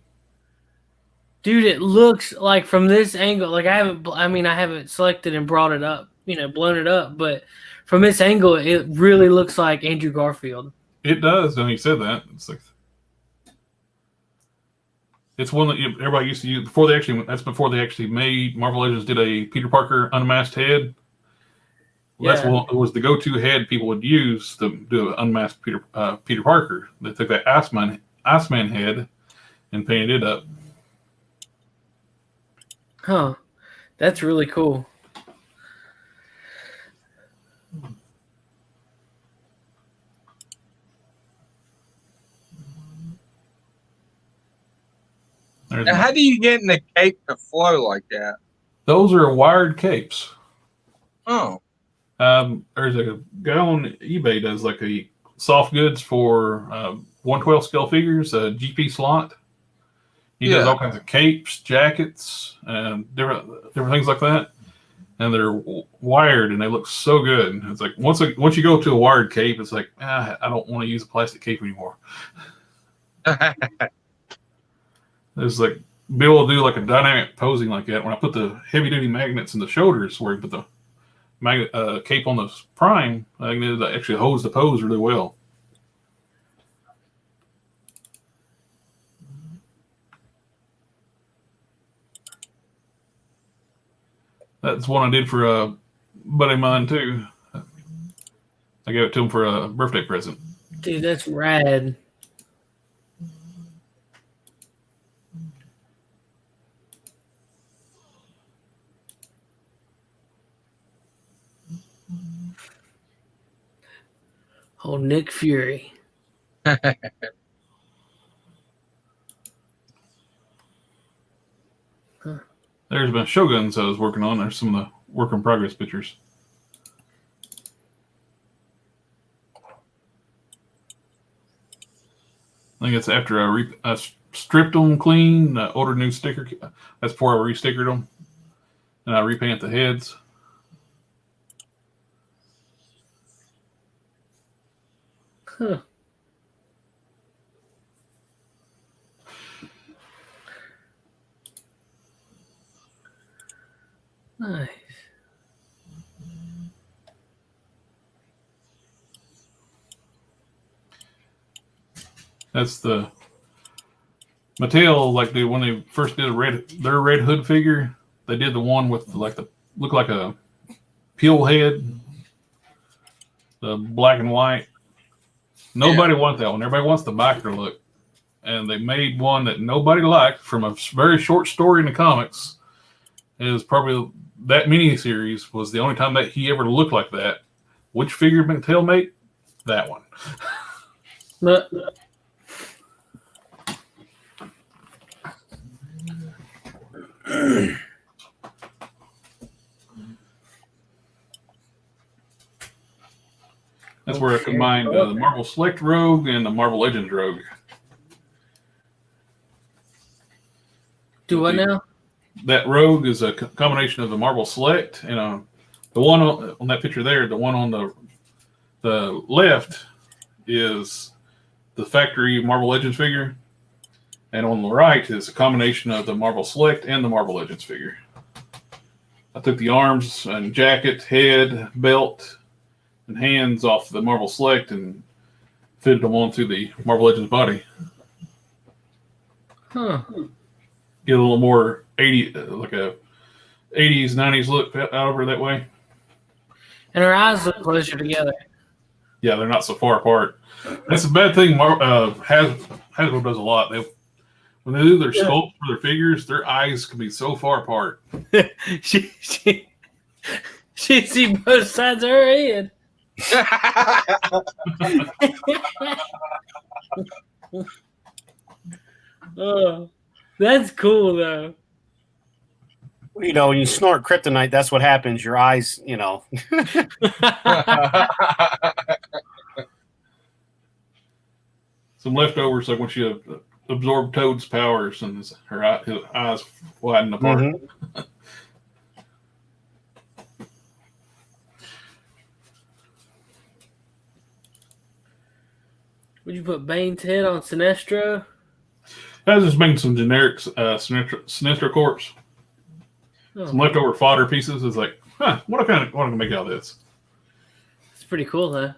Speaker 2: Dude, it looks like from this angle, like I haven't selected and brought it up, blown it up, but from this angle, it really looks like Andrew Garfield.
Speaker 4: It does, and he said that. It's one that everybody used to use before they actually made Marvel Legends did a Peter Parker unmasked head. Well,
Speaker 2: Yeah.
Speaker 4: it was the go-to head people would use to do an unmasked Peter Parker. They took that Iceman head and painted it up.
Speaker 2: Huh. That's really cool.
Speaker 1: Now, how do you get in the cape to flow like that?
Speaker 4: Those are wired capes.
Speaker 1: Oh.
Speaker 4: There's a guy on eBay does like a soft goods for 112 scale figures, a GP slot. He does all kinds of capes, jackets, and different things like that. And they're wired, and they look so good. It's like once you go to a wired cape, it's like I don't want to use a plastic cape anymore. There's like be able to do like a dynamic posing like that. When I put the heavy duty magnets in the shoulders, where you put the magnet cape on the prime, I can actually hose the pose really well. That's one I did for a buddy of mine too. I gave it to him for a birthday present.
Speaker 2: Dude, that's rad. Oh, Nick Fury.
Speaker 4: There's been Shoguns I was working on. There's some of the work in progress pictures. I think it's after I stripped them clean, ordered new sticker. That's before I restickered them. And I repaint the heads.
Speaker 2: Huh. Nice.
Speaker 4: That's the Mattel, like when they first did their Red Hood figure, they did the one with like look like a peel head, the black and white. Nobody wants that one. Everybody wants the biker look. And they made one that nobody liked from a very short story in the comics. It was probably that miniseries was the only time that he ever looked like that. Which figure Mattel made? That one.
Speaker 2: But
Speaker 4: That's where I combined the Marvel Select Rogue and the Marvel Legends Rogue.
Speaker 2: do what now?
Speaker 4: That Rogue is a combination of the Marvel Select and the one on that picture there. The one on the left is the factory Marvel Legends figure, and on the right is a combination of the Marvel Select and the Marvel Legends figure. I took the arms and jacket, head, belt, and hands off the Marvel Select and fitted them onto the Marvel Legends body.
Speaker 2: Huh.
Speaker 4: Get a little more 80s, 90s look out of her that way.
Speaker 2: And her eyes look closer together.
Speaker 4: Yeah, they're not so far apart. That's a bad thing. Hasbro does a lot. When they do their sculpts for their figures, their eyes can be so far apart.
Speaker 2: she see both sides of her head. Oh, that's cool though.
Speaker 7: You know, when you snort kryptonite, that's what happens. Your eyes, you know.
Speaker 4: Some leftovers, like when she absorbed Toad's powers and his eyes widened apart.
Speaker 7: Mm-hmm.
Speaker 2: Would you put Bane's head on Sinestro?
Speaker 4: I was just making some generic Sinestro Corps.
Speaker 2: Oh,
Speaker 4: Some leftover fodder pieces. Is like, what can I make out of this?
Speaker 2: it's pretty cool though.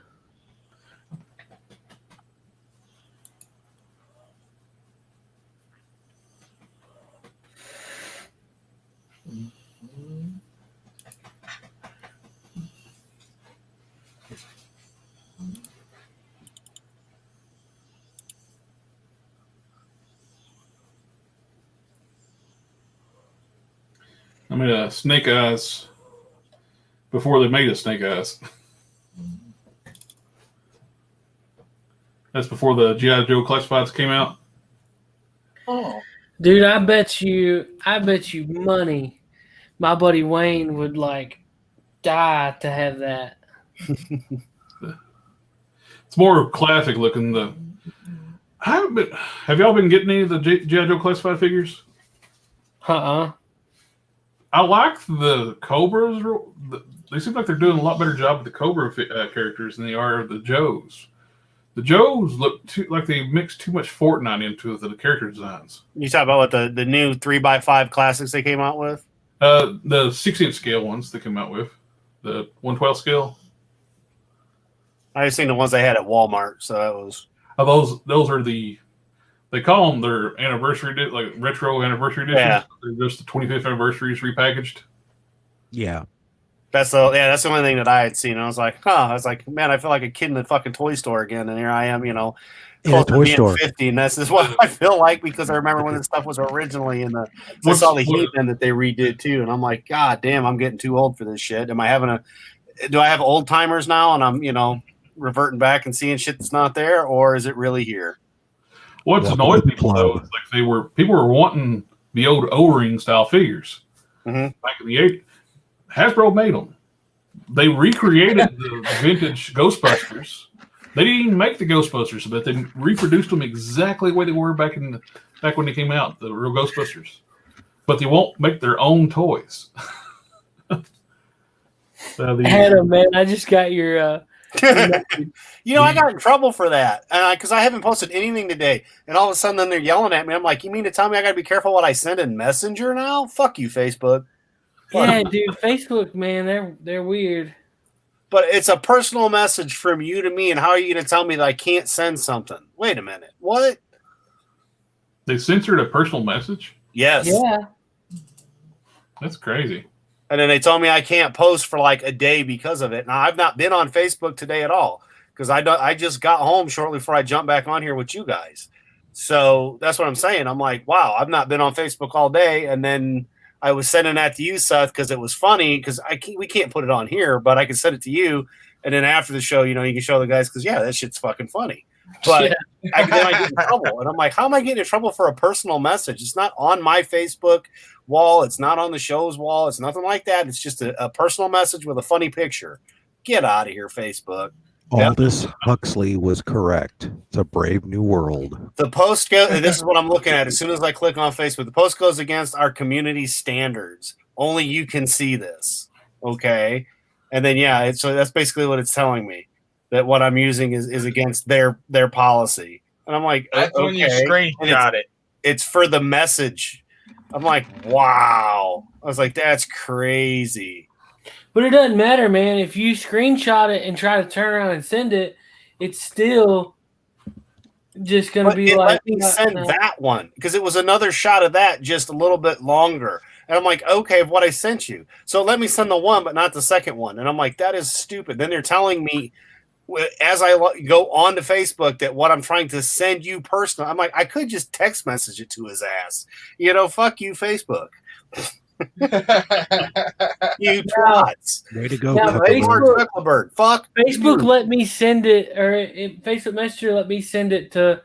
Speaker 4: I made a Snake Eyes before they made a Snake Eyes. That's before the G.I. Joe classifieds came out.
Speaker 1: Oh.
Speaker 2: Dude, I bet you money my buddy Wayne would like die to have that.
Speaker 4: It's more classic looking. Have y'all been getting any of the G.I. Joe classified figures? I like the Cobras. They seem like they're doing a lot better job with the Cobra characters than they are of the Joes. The Joes look like they mixed too much Fortnite into the character designs.
Speaker 7: You talk about what the new 3x5 classics they came out with?
Speaker 4: The 6-inch scale ones they came out with. The 1/12 scale.
Speaker 7: I just seen the ones they had at Walmart, so that was.
Speaker 4: Those are they call them their anniversary, like retro anniversary editions.
Speaker 7: Yeah.
Speaker 4: They're just the 25th anniversaries repackaged.
Speaker 6: Yeah.
Speaker 7: That's the only thing that I had seen. And I was like, huh. I was like, man, I feel like a kid in the fucking toy store again. And here I am,
Speaker 6: In a
Speaker 7: close to
Speaker 6: toy
Speaker 7: being
Speaker 6: store.
Speaker 7: 50. And this is what I feel like because I remember when this stuff was originally in the. So I saw the He-Man that they redid too, and I'm like, God damn, I'm getting too old for this shit. Do I have old timers now, and I'm reverting back and seeing shit that's not there, or is it really here?
Speaker 4: What's annoyed people though is like people were wanting the old O-ring style figures back in the 80s. Hasbro made them. They recreated the vintage Ghostbusters. They didn't even make the Ghostbusters, but they reproduced them exactly the way they were back when they came out, the real Ghostbusters. But they won't make their own toys.
Speaker 2: Adam, man, I just got your.
Speaker 7: I got in trouble for that because I haven't posted anything today, and all of a sudden then they're yelling at me. I'm like, you mean to tell me I got to be careful what I send in Messenger now? Fuck you, Facebook.
Speaker 2: Yeah, dude, Facebook, man, they're weird.
Speaker 7: But it's a personal message from you to me, and how are you going to tell me that I can't send something? Wait a minute, what?
Speaker 4: They censored a personal message?
Speaker 7: Yes.
Speaker 2: Yeah.
Speaker 4: That's crazy.
Speaker 7: And then they told me I can't post for like a day because of it. Now, I've not been on Facebook today at all because I just got home shortly before I jumped back on here with you guys. So that's what I'm saying. I'm like, wow, I've not been on Facebook all day. And then I was sending that to you, Seth, because it was funny because we can't put it on here, but I can send it to you. And then after the show, you can show the guys because, yeah, that shit's fucking funny. But then I get in trouble. And I'm like, how am I getting in trouble for a personal message? It's not on my Facebook wall. It's not on the show's wall. It's nothing like that. It's just a personal message with a funny picture. Get out of here, Facebook.
Speaker 6: Aldous Huxley was correct. It's a brave new world.
Speaker 7: The post goes, and this is what I'm looking at as soon as I click on Facebook. The post goes against our community standards. Only you can see this. Okay. And then, so that's basically what it's telling me, that what I'm using is against their policy. And I'm like,
Speaker 1: that's when you screenshot it.
Speaker 7: It's for the message. I'm like, wow. I was like, that's crazy.
Speaker 2: But it doesn't matter, man. If you screenshot it and try to turn around and send it, it's still just going to be like.
Speaker 7: Let me send that one because it was another shot of that, just a little bit longer. And I'm like, okay, what I sent you. So let me send the one, but not the second one. And I'm like, that is stupid. Then they're telling me as I go on to Facebook that what I'm trying to send you personally. I'm like, I could just text message it to his ass. Fuck you, Facebook. You twats.
Speaker 6: Way to go,
Speaker 7: Facebook. Fuck.
Speaker 2: Facebook let me send it, or Facebook Messenger let me send it to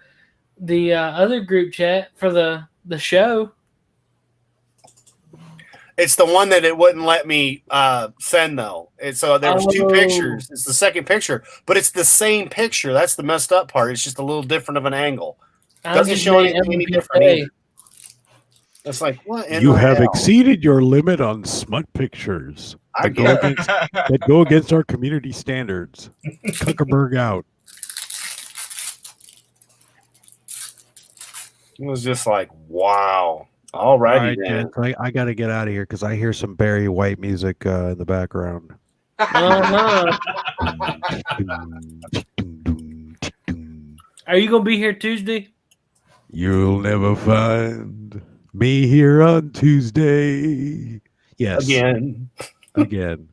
Speaker 2: the other group chat for the show.
Speaker 7: It's the one that it wouldn't let me send though. So there was two pictures. It's the second picture, but it's the same picture. That's the messed up part. It's just a little different of an angle. Doesn't show anything any different either. It's like, what?
Speaker 6: You have exceeded your limit on smut pictures that go against our community standards. Zuckerberg out.
Speaker 7: It was just like, wow. All right,
Speaker 6: man. I got to get out of here because I hear some Barry White music in the background.
Speaker 2: Are you going to be here Tuesday?
Speaker 6: You'll never find me here on Tuesday. Yes.
Speaker 7: Again.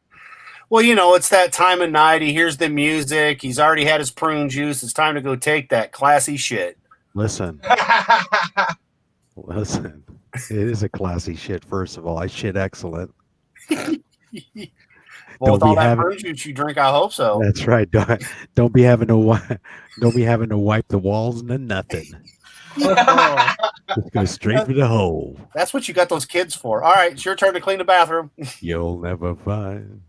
Speaker 6: Well,
Speaker 7: it's that time of night. He hears the music. He's already had his prune juice. It's time to go take that classy shit.
Speaker 6: Listen. It is a classy shit, first of all. I shit excellent.
Speaker 7: Well, with all that prune juice you drink, I hope so.
Speaker 6: That's right. Don't be having to wipe the walls and nothing. Just go straight for the hole.
Speaker 7: That's what you got those kids for. All right, it's your turn to clean the bathroom.
Speaker 6: You'll never find.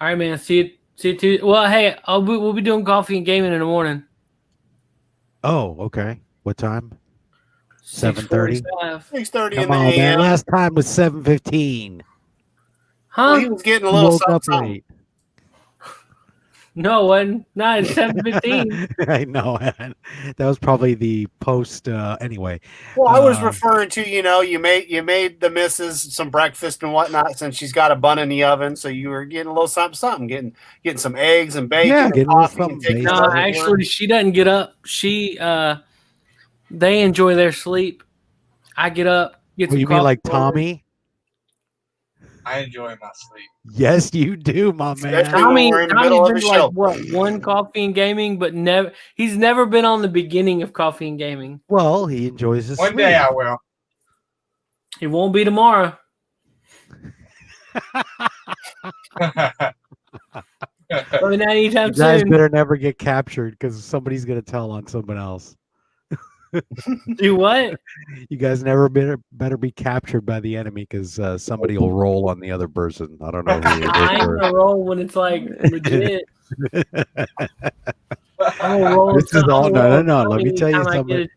Speaker 2: All right, man. See you Tuesday. Well, hey, we'll be doing coffee and gaming in the morning.
Speaker 6: Oh, okay. What time? 7:30.
Speaker 7: 6:30
Speaker 6: Come
Speaker 7: in the
Speaker 6: on,
Speaker 7: AM.
Speaker 6: man. Last time was 7:15.
Speaker 2: Huh?
Speaker 7: Well, he was getting a little
Speaker 6: Woke up
Speaker 7: something.
Speaker 6: late.
Speaker 2: No, one. Not at 7:15.
Speaker 6: I know. That was probably the post. Anyway.
Speaker 7: Well, I was referring to, you made the missus some breakfast and whatnot since she's got a bun in the oven. So you were getting a little something, getting some eggs and bacon.
Speaker 6: Yeah,
Speaker 7: and
Speaker 6: getting
Speaker 7: coffee
Speaker 6: something.
Speaker 7: and taking
Speaker 2: No,
Speaker 7: stuff to
Speaker 2: actually,
Speaker 7: work.
Speaker 2: she doesn't get up. They enjoy their sleep. I get up. Get some
Speaker 6: You mean
Speaker 2: coffee
Speaker 6: like
Speaker 2: for her.
Speaker 6: Tommy?
Speaker 1: I enjoy my sleep.
Speaker 6: Yes, you do, my man.
Speaker 7: Especially when we're in the middle of
Speaker 2: Tommy's
Speaker 7: the
Speaker 2: been
Speaker 7: show.
Speaker 2: like what, one coffee and gaming, but he's never been on the beginning of coffee and gaming.
Speaker 6: Well, he enjoys his
Speaker 1: One
Speaker 6: sleep.
Speaker 1: day I will.
Speaker 2: It won't be tomorrow. Probably not anytime
Speaker 6: You guys
Speaker 2: soon.
Speaker 6: better never get captured because somebody's gonna tell on someone else.
Speaker 2: Do what?
Speaker 6: You guys better be captured by the enemy because somebody will roll on the other person. I don't know who it
Speaker 2: I ain't
Speaker 6: is.
Speaker 2: gonna roll when it's like legit. I'm gonna roll.
Speaker 6: This is all no. Let me tell you
Speaker 2: anytime I
Speaker 6: something.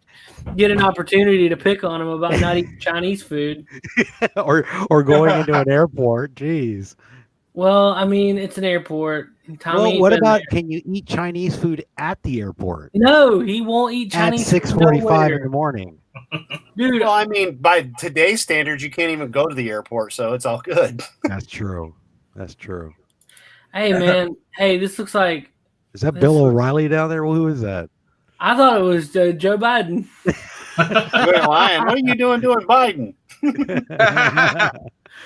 Speaker 2: get an opportunity to pick on him about not eating Chinese food.
Speaker 6: or going into an airport. Jeez.
Speaker 2: Well, I mean, it's an airport. Tommy
Speaker 6: Well,
Speaker 2: ain't
Speaker 6: what
Speaker 2: been
Speaker 6: about
Speaker 2: there.
Speaker 6: can you eat Chinese food at the airport
Speaker 2: No, he won't eat
Speaker 6: at
Speaker 2: Chinese
Speaker 6: 6:45 in the morning?
Speaker 2: Dude,
Speaker 7: Well, I mean, by today's standards, you can't even go to the airport, so it's all good.
Speaker 6: That's true. That's true.
Speaker 2: hey man, hey, this looks like
Speaker 6: Is that
Speaker 2: This
Speaker 6: Bill
Speaker 2: looks-
Speaker 6: O'Reilly down there? Who is that?
Speaker 2: I thought it was Joe Biden.
Speaker 7: You ain't lying. What are you doing Biden?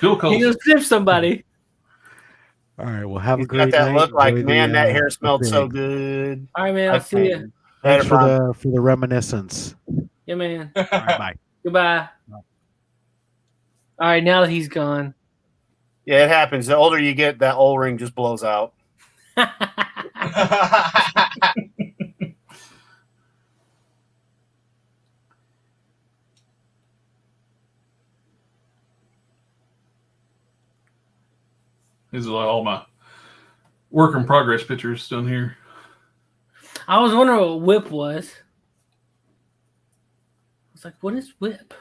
Speaker 4: Phil
Speaker 2: He
Speaker 4: calls.
Speaker 2: gonna sniff somebody.
Speaker 6: All right. Well, have
Speaker 7: He's
Speaker 6: a great
Speaker 7: got that
Speaker 6: night.
Speaker 7: look like,
Speaker 6: Enjoy
Speaker 7: man,
Speaker 6: the,
Speaker 7: that hair smelled so
Speaker 6: pig.
Speaker 7: good.
Speaker 2: All right, man. I'll see you.
Speaker 6: Thanks
Speaker 7: Later, Bob.
Speaker 6: for the reminiscence.
Speaker 2: Yeah, man.
Speaker 6: All right, bye.
Speaker 2: Goodbye. All right, now that he's gone.
Speaker 7: Yeah, it happens. The older you get, that old ring just blows out.
Speaker 4: These are all my work in progress pictures done here.
Speaker 2: I was wondering what whip was. I was like, what is whip?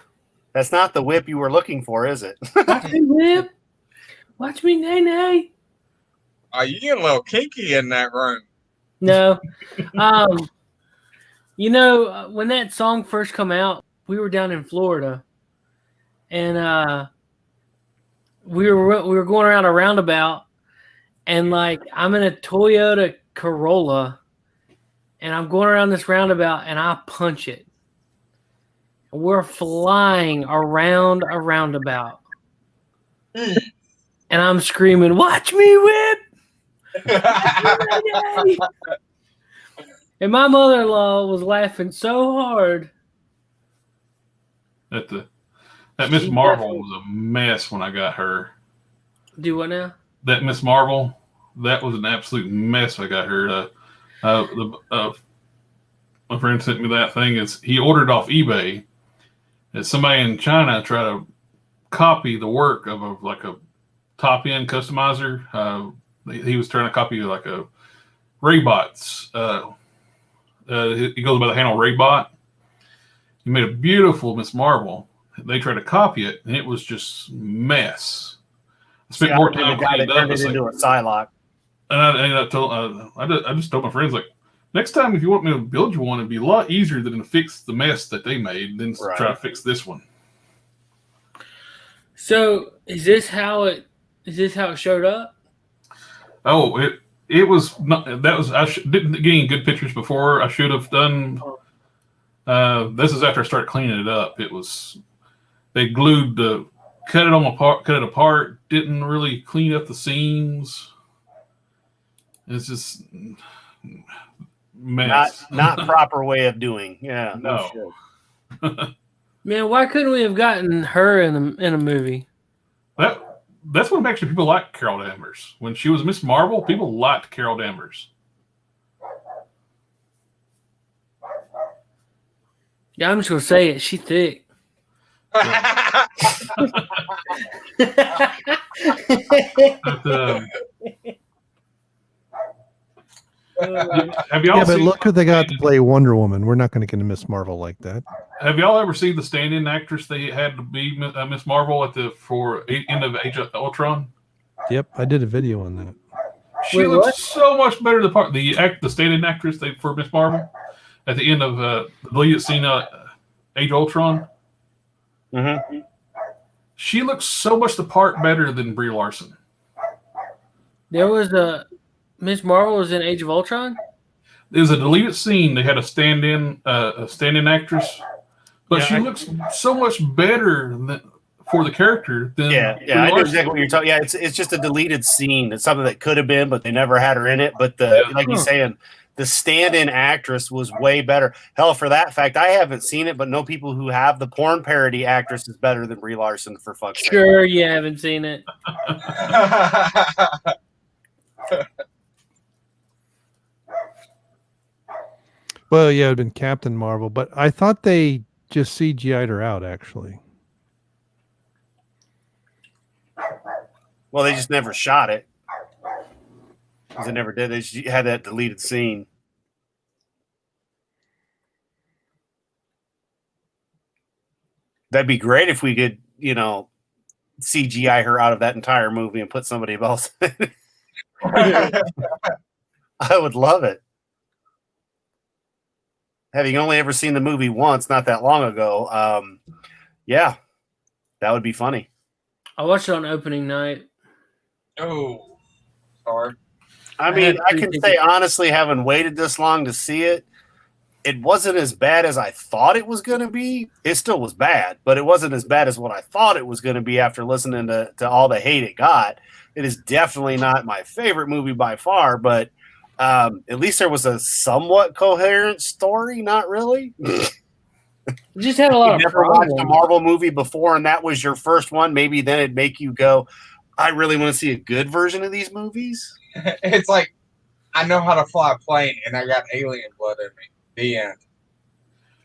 Speaker 7: That's not the whip you were looking for, is it?
Speaker 2: Watch me whip. Watch me nay nay.
Speaker 1: Are you getting a little kinky in that room?
Speaker 2: No. You know, when that song first come out, we were down in Florida, and we were going around a roundabout, and like I'm in a Toyota Corolla, and I'm going around this roundabout, and I punch it. We're flying around a roundabout, and I'm screaming, "Watch me whip!" And my mother-in-law was laughing so hard.
Speaker 4: That Miss
Speaker 2: She
Speaker 4: Marvel
Speaker 2: definitely-
Speaker 4: was a mess when I got her.
Speaker 2: Do what now?
Speaker 4: That Miss Marvel, that was an absolute mess. I got her. My friend sent me that thing. He ordered off eBay. And somebody in China tried to copy the work of a top end customizer. He was trying to copy like a Raybot's. He goes by the handle Raybot. He made a beautiful Miss Marvel. They tried to copy it, and it was just mess. I spent more time
Speaker 7: got it
Speaker 4: cleaning it up.
Speaker 7: turned it into a Psylocke.
Speaker 4: And I just told my friends, like, next time if you want me to build you one, it'd be a lot easier than to fix the mess that they made than
Speaker 7: Right.
Speaker 4: try to fix this one.
Speaker 2: So is this how it showed up?
Speaker 4: Oh, it was not. That was didn't get any good pictures before. I should have done. This is after I started cleaning it up. It was they glued cut it apart. Didn't really clean up the seams. It's just mess.
Speaker 7: Not proper way of doing. Yeah.
Speaker 4: No.
Speaker 7: shit.
Speaker 2: Man, why couldn't we have gotten her in a movie?
Speaker 4: That's when actually people liked Carol Danvers. When she was Miss Marvel, people liked Carol Danvers.
Speaker 2: Yeah, I'm just gonna say it. She thick.
Speaker 4: But, have y'all
Speaker 5: Yeah, but
Speaker 4: seen,
Speaker 5: look who they got to play Wonder Woman. We're not going to get a Miss Marvel like that.
Speaker 4: Have y'all ever seen the stand-in actress they had to be Miss Marvel for end of Age of Ultron?
Speaker 5: Yep, I did a video on that.
Speaker 4: She
Speaker 2: Wait,
Speaker 4: looks
Speaker 2: what?
Speaker 4: so much better. The stand-in actress for Miss Marvel at the end of the lead scene Age of Ultron.
Speaker 7: Mm-hmm.
Speaker 4: She looks so much the part better than Brie Larson.
Speaker 2: There was a Miss Marvel was in Age of Ultron.
Speaker 4: It was a deleted scene. They had a stand-in actress, but
Speaker 7: Yeah,
Speaker 4: she looks so much better for the character than
Speaker 7: Yeah,
Speaker 4: Brie
Speaker 7: I know
Speaker 4: Larson.
Speaker 7: exactly what you're talking. Yeah, it's just a deleted scene. It's something that could have been, but they never had her in it. But like you're saying, the stand-in actress was way better. Hell, for that fact, I haven't seen it, but know people who have. The porn parody actress is better than Brie Larson, for fuck's sake.
Speaker 2: Sure, you haven't seen it.
Speaker 5: Well, yeah, it'd been Captain Marvel, but I thought they just CGI'd her out actually.
Speaker 7: Well, they just never shot it. Because they never did. They just had that deleted scene. That'd be great if we could, CGI her out of that entire movie and put somebody else in it. I would love it. Having only ever seen the movie once, not that long ago, yeah, that would be funny.
Speaker 2: I watched it on opening night.
Speaker 1: Oh, sorry.
Speaker 7: I mean, I can say honestly, having waited this long to see it, it wasn't as bad as I thought it was going to be. It still was bad, but it wasn't as bad as what I thought it was going to be after listening to all the hate it got. It is definitely not my favorite movie by far, but at least there was a somewhat coherent story. Not really.
Speaker 2: It just had a lot of
Speaker 7: never
Speaker 2: problems.
Speaker 7: watched a Marvel movie before, and that was your first one. Maybe then it'd make you go, I really want to see a good version of these movies.
Speaker 1: It's like, I know how to fly a plane, and I got alien blood in me. The end.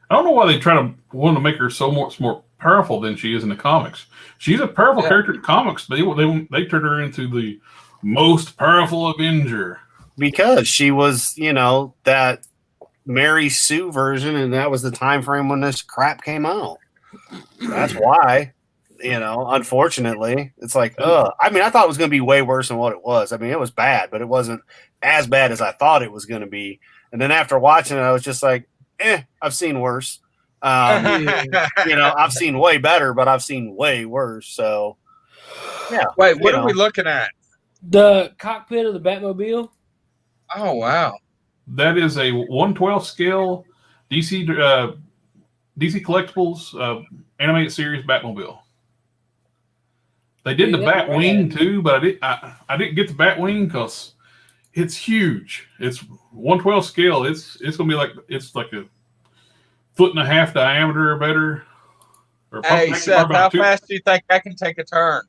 Speaker 4: I don't know why they try to want to make her so much more powerful than she is in the comics. She's a powerful character in the comics, but they turned her into the most powerful Avenger.
Speaker 7: Because she was, that Mary Sue version, and that was the time frame when this crap came out. That's why, unfortunately, it's like, I mean, I thought it was going to be way worse than what it was. I mean, it was bad, but it wasn't as bad as I thought it was going to be. And then after watching it, I was just like, I've seen worse. I've seen way better, but I've seen way worse. So, yeah.
Speaker 1: Wait, what are we looking at?
Speaker 2: The cockpit of the Batmobile.
Speaker 1: Oh, wow.
Speaker 4: That is a 1/12 scale DC Collectibles animated series Batmobile. They did the Batwing too, but I didn't get the Batwing because it's huge. It's 1/12 scale. It's gonna be like a 1.5 foot diameter or better.
Speaker 1: Hey, Seth, how fast do you think I can take a turn?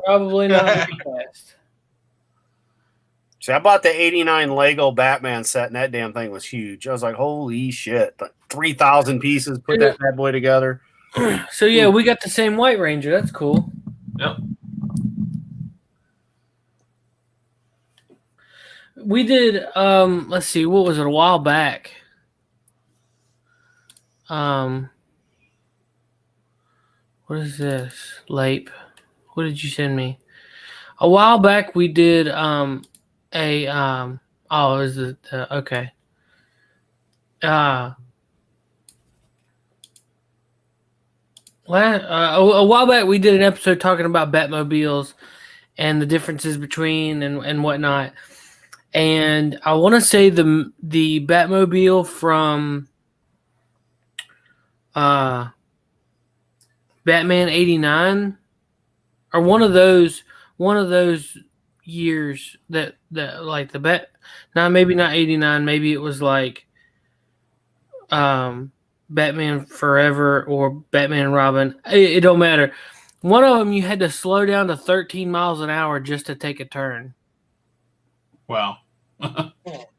Speaker 2: Probably not very fast.
Speaker 7: See, I bought the 89 Lego Batman set, and that damn thing was huge. I was like, holy shit. Like 3,000 pieces, put that bad boy together.
Speaker 2: So, yeah, we got the same White Ranger. That's cool.
Speaker 4: Yep.
Speaker 2: We did, let's see, what was it, a while back? What is this? Lape. What did you send me? A while back we did okay. A while back we did an episode talking about Batmobiles and the differences between and whatnot. And I want to say the Batmobile from Batman '89 or one of those years that like the maybe not '89, maybe it was like Batman Forever or Batman and Robin. It don't matter. One of them you had to slow down to 13 miles an hour just to take a turn.
Speaker 4: Wow.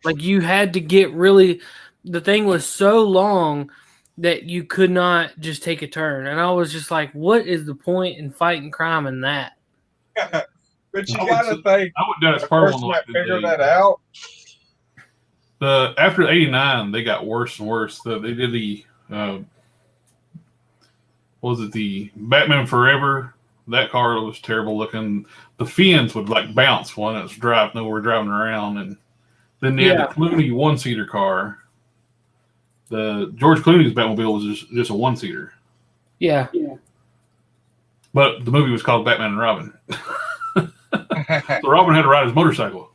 Speaker 2: Like you had to get really, the thing was so long that you could not just take a turn. And I was just like, what is the point in fighting crime in that?
Speaker 1: But you gotta think,
Speaker 4: I would do
Speaker 1: the person that figured that out.
Speaker 4: After '89, they got worse and worse. They did the the Batman Forever? That car was terrible looking. The fins would like bounce when it was driving around, and then they had the Clooney one-seater car. The George Clooney's Batmobile was just a one-seater.
Speaker 2: Yeah.
Speaker 4: But the movie was called Batman and Robin. So Robin had to ride his motorcycle.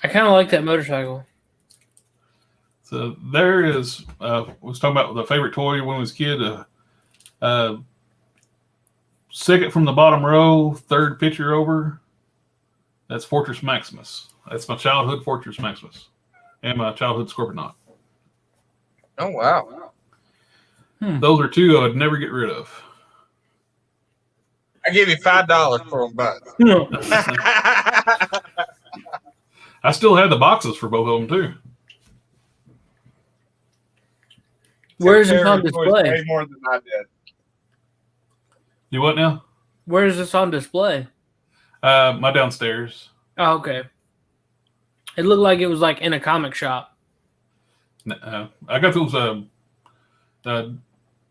Speaker 2: I kind of like that motorcycle.
Speaker 4: So there is, was talking about the favorite toy when I was a kid. Second from the bottom row, third picture over. That's Fortress Maximus. That's my childhood Fortress Maximus and my childhood Scorpionaut.
Speaker 1: Oh wow!
Speaker 4: Those are two I would never get rid of.
Speaker 1: I give you $5 for them both.
Speaker 4: I still had the boxes for both of them too.
Speaker 2: Where's this on
Speaker 1: Way
Speaker 2: display?
Speaker 1: more than I did.
Speaker 4: You what now?
Speaker 2: Where is this on display?
Speaker 4: My downstairs.
Speaker 2: Oh, okay. It looked like it was like in a comic shop.
Speaker 4: I got those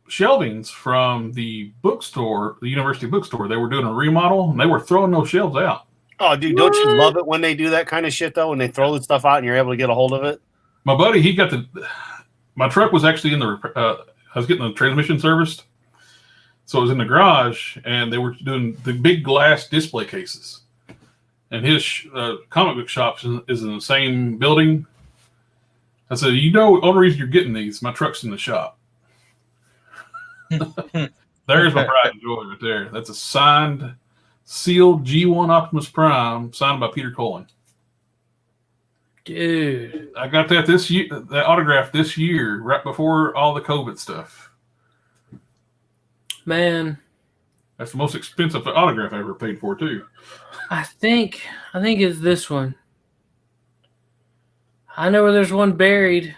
Speaker 4: shelvings from the bookstore, the university bookstore. They were doing a remodel and they were throwing those shelves out.
Speaker 7: Oh, dude, don't you love it when they do that kind of shit though? When they throw the stuff out and you're able to get a hold of it.
Speaker 4: My buddy, he got my truck was actually in the. I was getting the transmission serviced, so it was in the garage, and they were doing the big glass display cases. And his comic book shop is in the same building. I said, the only reason you're getting these, my truck's in the shop. There's my pride and joy right there. That's a signed, sealed G1 Optimus Prime, signed by Peter Cullen.
Speaker 2: Dude,
Speaker 4: I got that this year, that autograph this year, right before all the COVID stuff.
Speaker 2: man,
Speaker 4: That's the most expensive autograph I ever paid for, too.
Speaker 2: I think it's this one. I know where there's one buried.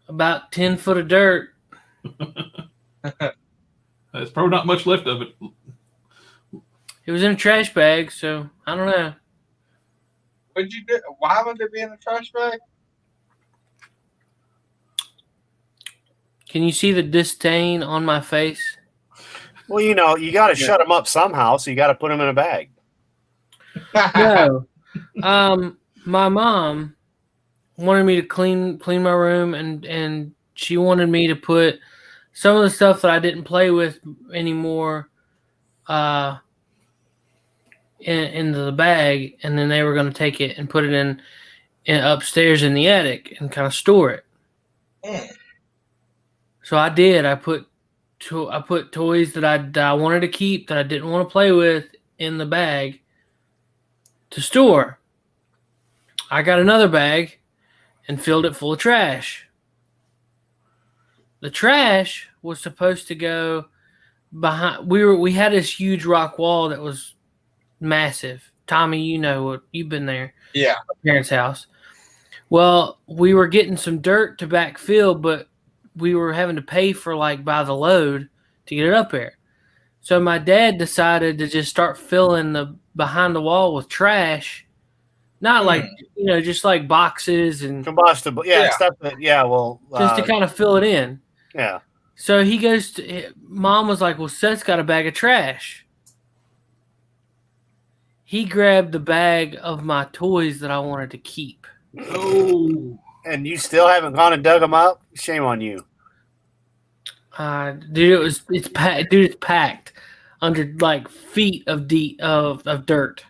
Speaker 2: About 10 foot of dirt.
Speaker 4: There's probably not much left of it.
Speaker 2: It was in a trash bag, so I don't know.
Speaker 1: What'd you do? Why would it be in the trash bag?
Speaker 2: Can you see the disdain on my face?
Speaker 7: Well, you got to shut them up somehow, so you got to put them in a bag.
Speaker 2: No. My mom wanted me to clean my room, and she wanted me to put some of the stuff that I didn't play with anymore into the bag, and then they were going to take it and put it in upstairs in the attic and kind of store it. So I did. I put toys that I wanted to keep that I didn't want to play with in the bag to store. I got another bag and filled it full of trash. The trash was supposed to go behind. We had this huge rock wall that was massive. Tommy, you know what? You've been there.
Speaker 1: Yeah.
Speaker 2: My parents' house. Well, we were getting some dirt to backfill, but we were having to pay for by the load to get it up there. So my dad decided to just start filling the behind the wall with trash. Not just like boxes and
Speaker 7: combustible. Yeah. Stuff that,
Speaker 2: just to kind of fill it in.
Speaker 7: Yeah.
Speaker 2: So he goes to, Mom was like, well, Seth's got a bag of trash. He grabbed the bag of my toys that I wanted to keep.
Speaker 7: Oh. And you still haven't gone and dug them up? Shame on you.
Speaker 2: Dude, it's packed. Dude, it's packed under feet of dirt.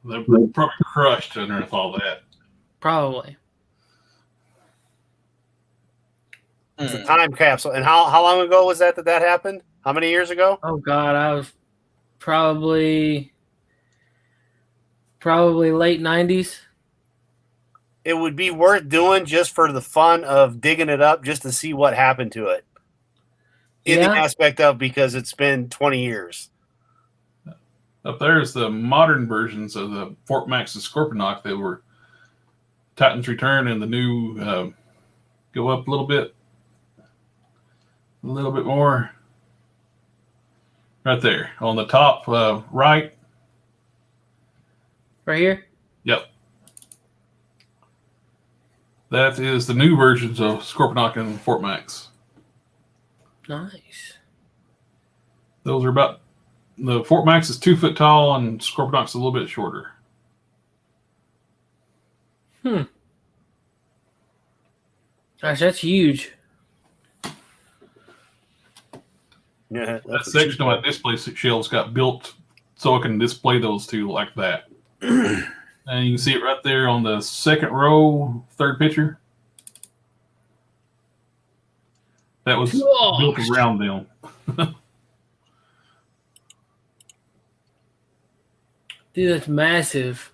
Speaker 4: They're probably crushed underneath all that.
Speaker 2: Probably.
Speaker 7: It's a time capsule. And how long ago was that happened? How many years ago?
Speaker 2: Oh God, I was probably late 90s.
Speaker 7: It would be worth doing just for the fun of digging it up just to see what happened to it. In the aspect of because it's been 20 years.
Speaker 4: Up there is the modern versions of the Fort Max's Scorpionaut. They were Titan's Return and the new go up a little bit more. Right there on the top right.
Speaker 2: Right here?
Speaker 4: Yep. That is the new versions of Scorpionaut and Fort Max.
Speaker 2: Nice.
Speaker 4: Those are about, the Fort Max is 2 foot tall and Scorpionaut's a little bit shorter.
Speaker 2: Gosh, that's huge.
Speaker 7: Yeah,
Speaker 4: that section of my display shelves got built so I can display those two like that. And you can see it right there on the second row, third picture. That was built around them.
Speaker 2: Dude, that's massive.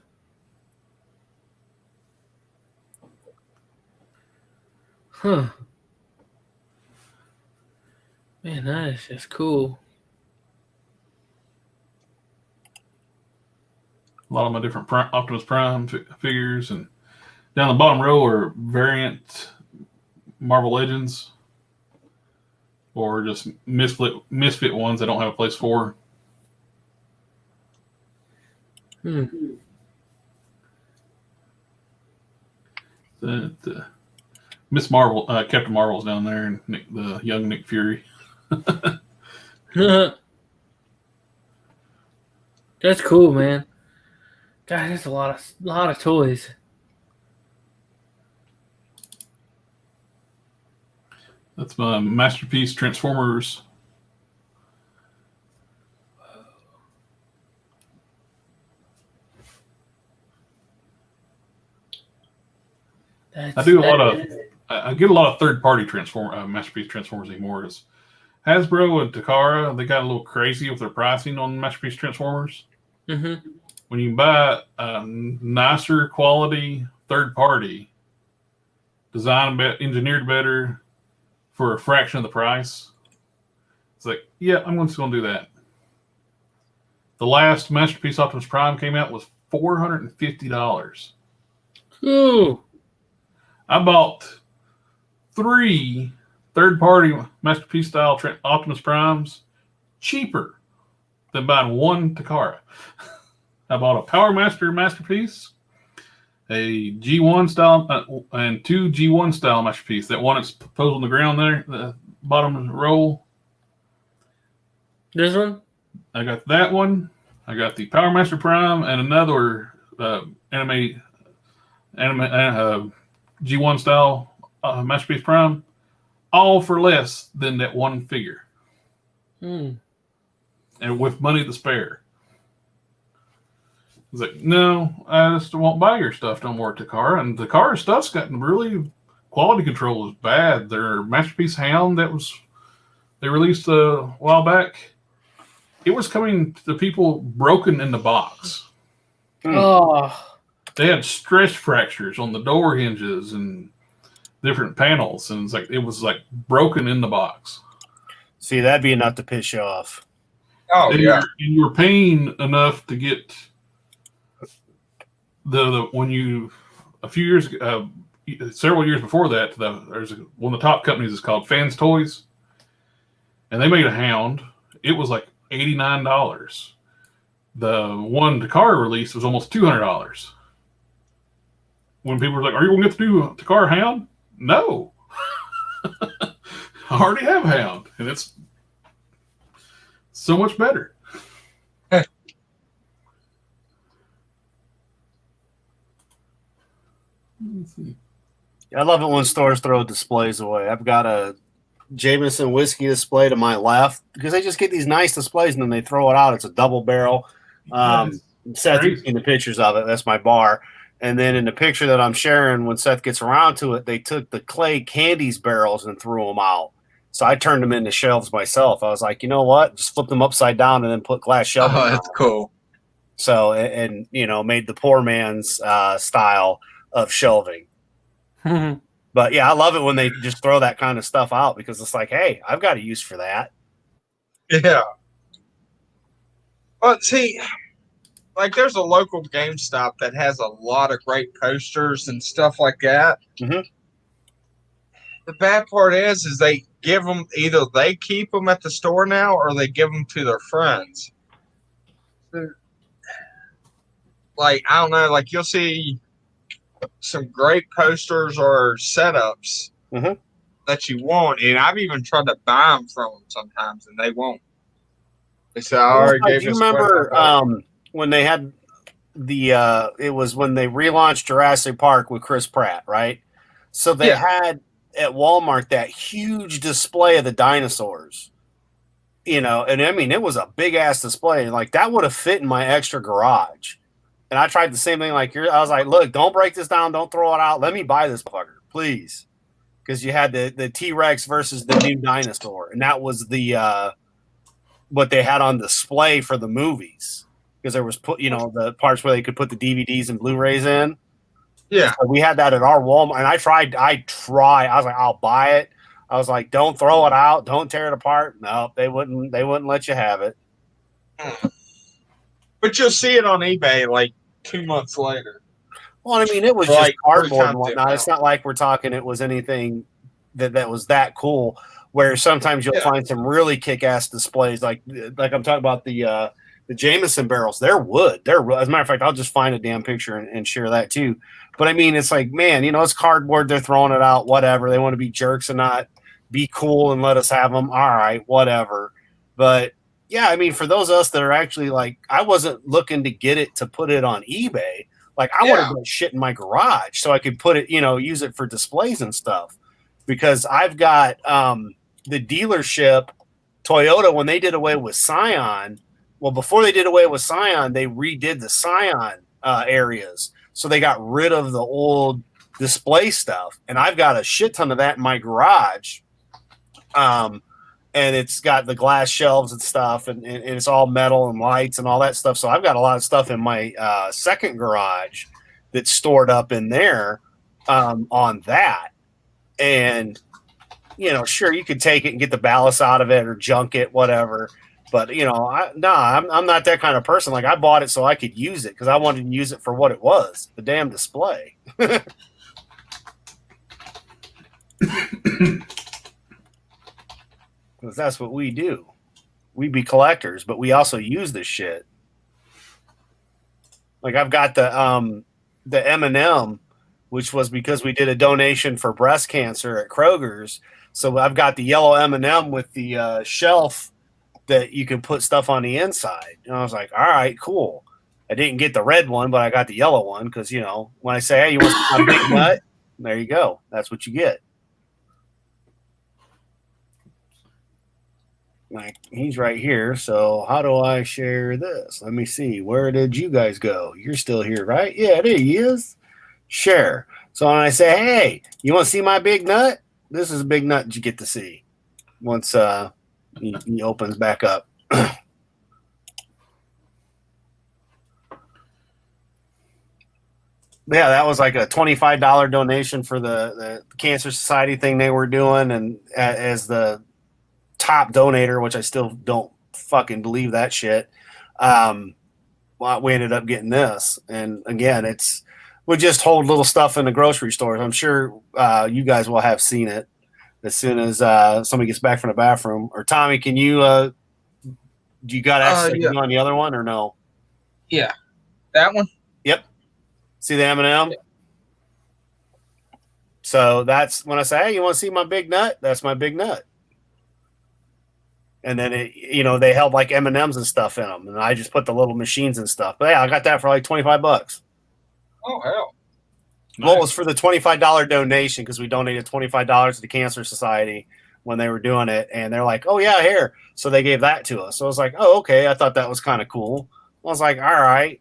Speaker 2: Huh. Man, that is just cool.
Speaker 4: A lot of my different Optimus Prime figures, and down the bottom row are variant Marvel Legends, or just misfit ones I don't have a place for. Miss Marvel, Captain Marvel's down there, and the young Nick Fury.
Speaker 2: That's cool, man. God, that's a lot of toys.
Speaker 4: That's my Masterpiece Transformers. I get a lot of third-party Masterpiece Transformers anymore. Because Hasbro and Takara, they got a little crazy with their pricing on Masterpiece Transformers.
Speaker 2: Mm-hmm.
Speaker 4: When you buy a nicer quality third-party, designed, engineered better for a fraction of the price, it's like, yeah, I'm just going to do that. The last Masterpiece Optimus Prime came out was $450.
Speaker 2: Ooh.
Speaker 4: I bought 3 third-party Masterpiece style Optimus Primes cheaper than buying one Takara. I bought a Power Master Masterpiece, a G1 style, and 2 G1 style Masterpiece. That one that's posed on the ground there, the bottom row.
Speaker 2: This one?
Speaker 4: I got that one. I got the Power Master Prime and another anime G1 style Masterpiece Prime, all for less than that one figure. And with money to spare. It's like, no, I just won't buy your stuff no more, Takara. And Takara stuff's gotten really, quality control is bad. Their Masterpiece Hound they released a while back, it was coming to people broken in the box.
Speaker 2: Oh.
Speaker 4: They had stress fractures on the door hinges and different panels, and it was like broken in the box.
Speaker 7: See, that'd be enough to piss you off.
Speaker 1: Oh,
Speaker 4: and
Speaker 1: yeah.
Speaker 4: you're paying enough to get when you a few years several years before that, there's one of the top companies is called Fans Toys, and they made a Hound. It was like $89. The one Takara release was almost $200. When people were like, "Are you going to get the new Takara Hound?" No, I already have a Hound, and it's so much better. Let's see.
Speaker 7: I love it when stores throw displays away. I've got a Jameson whiskey display to my left because they just get these nice displays and then they throw it out. It's a double barrel. Seth, you've seen the pictures of it. That's my bar. And then in the picture that I'm sharing, when Seth gets around to it, they took the clay candies barrels and threw them out. So I turned them into shelves myself. I was like, you know what? Just flip them upside down and then put glass shelving.
Speaker 1: Oh, that's cool.
Speaker 7: So, and made the poor man's style of shelving. But yeah, I love it when they just throw that kind of stuff out because it's like, hey, I've got a use for that.
Speaker 1: Yeah. Well, see, like there's a local GameStop that has a lot of great posters and stuff like that.
Speaker 7: Mm-hmm.
Speaker 1: The bad part is they give them, either they keep them at the store now or they give them to their friends. Like, I don't know, like you'll see some great posters or setups that you want, and I've even tried to buy them from them sometimes, and they won't. They say, "I already gave you."
Speaker 7: Do you remember when they had it was when they relaunched Jurassic Park with Chris Pratt, right? So they had at Walmart that huge display of the dinosaurs, and I mean it was a big ass display, and like that would have fit in my extra garage. And I tried the same thing like I was like, look, don't break this down. Don't throw it out. Let me buy this fucker, please. Because you had the T-Rex versus the new dinosaur. And that was the what they had on display for the movies. Because there was, the parts where they could put the DVDs and Blu-rays in.
Speaker 1: Yeah.
Speaker 7: So we had that at our Walmart. And I was like, I'll buy it. I was like, don't throw it out. Don't tear it apart. No, they wouldn't let you have it.
Speaker 1: But you'll see it on eBay like 2 months later.
Speaker 7: Well, I mean, it was
Speaker 1: Like,
Speaker 7: just cardboard and
Speaker 1: first time
Speaker 7: whatnot. It's not like we're talking it was anything that was that cool. Where sometimes you'll find some really kick-ass displays, like I'm talking about the Jameson barrels. They're wood. As a matter of fact, I'll just find a damn picture and share that too. But I mean, it's like, man, it's cardboard. They're throwing it out. Whatever. They want to be jerks and not be cool and let us have them. All right, whatever. But yeah, I mean, for those of us that are actually like, I wasn't looking to get it to put it on eBay. Like, I wanted that shit in my garage so I could put it, use it for displays and stuff. Because I've got the dealership, Toyota, when they did away with Scion. Well, before they did away with Scion, they redid the Scion areas. So they got rid of the old display stuff. And I've got a shit ton of that in my garage. And it's got the glass shelves and stuff, and it's all metal and lights and all that stuff. So I've got a lot of stuff in my second garage that's stored up in there on that. And, sure, you could take it and get the ballast out of it or junk it, whatever. But, I'm not that kind of person. Like, I bought it so I could use it because I wanted to use it for what it was, the damn display. Because that's what we do. We be collectors, but we also use this shit. Like, I've got the M&M, which was because we did a donation for breast cancer at Kroger's. So I've got the yellow M&M with the shelf that you can put stuff on the inside. And I was like, all right, cool. I didn't get the red one, but I got the yellow one because, when I say, hey, you want a big nut? There you go. That's what you get. Like, he's right here. So how do I share this? Let me see. Where did you guys go? You're still here, right? Yeah, there he is. Share. So when I say, hey, you want to see my big nut? This is a big nut that you get to see once he opens back up. Yeah, that was like a $25 donation for the Cancer Society thing they were doing. And as the top donator, which I still don't fucking believe that shit, we ended up getting this. And again, we just hold little stuff in the grocery stores. I'm sure you guys will have seen it as soon as somebody gets back from the bathroom. Or Tommy, can you do you got access on the other one or no?
Speaker 1: Yeah, that one.
Speaker 7: Yep. See the M&M? Yeah. So that's when I say, hey, you want to see my big nut? That's my big nut. And then they held like M&Ms and stuff in them, and I just put the little machines and stuff. But yeah, I got that for like $25.
Speaker 1: Oh hell!
Speaker 7: Well, it was for the $25 donation because we donated $25 to the Cancer Society when they were doing it, and they're like, "Oh yeah, here." So they gave that to us. So I was like, "Oh okay." I thought that was kind of cool. I was like, "All right."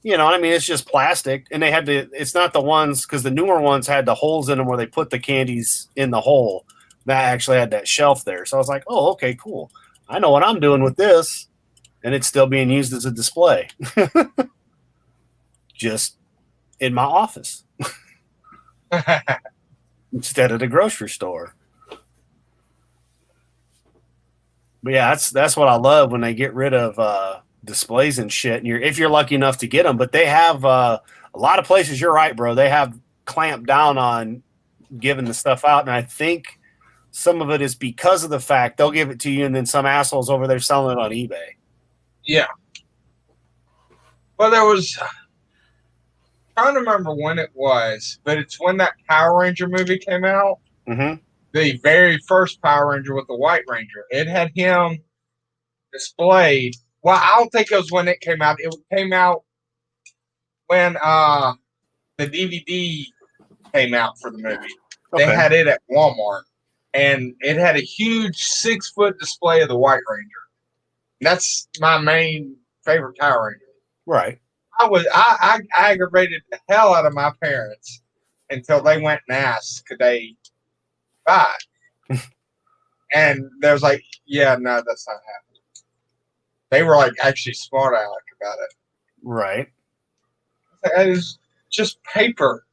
Speaker 7: I mean, it's just plastic, and they had to. It's not the ones because the newer ones had the holes in them where they put the candies in the hole. That actually had that shelf there. So I was like, "Oh okay, cool." I know what I'm doing with this, and it's still being used as a display. Just in my office instead of the grocery store. But yeah, that's what I love when they get rid of displays and shit. And if you're lucky enough to get them, but they have a lot of places. You're right, bro. They have clamped down on giving the stuff out, and I think some of it is because of the fact they'll give it to you, and then some assholes over there selling it on eBay.
Speaker 1: Yeah. Well, there was. I'm trying to remember when it was, but it's when that Power Ranger movie came out.
Speaker 7: Mm-hmm.
Speaker 1: The very first Power Ranger with the White Ranger. It had him displayed. Well, I don't think it was when it came out. It came out when the DVD came out for the movie. Okay. They had it at Walmart. And it had a huge 6-foot display of the White Ranger. That's my main favorite Power Ranger.
Speaker 7: Right.
Speaker 1: I aggravated the hell out of my parents until they went and asked, could they buy it? And they was like, yeah, no, that's not happening. They were like actually smart aleck about it.
Speaker 7: Right.
Speaker 1: It is just paper.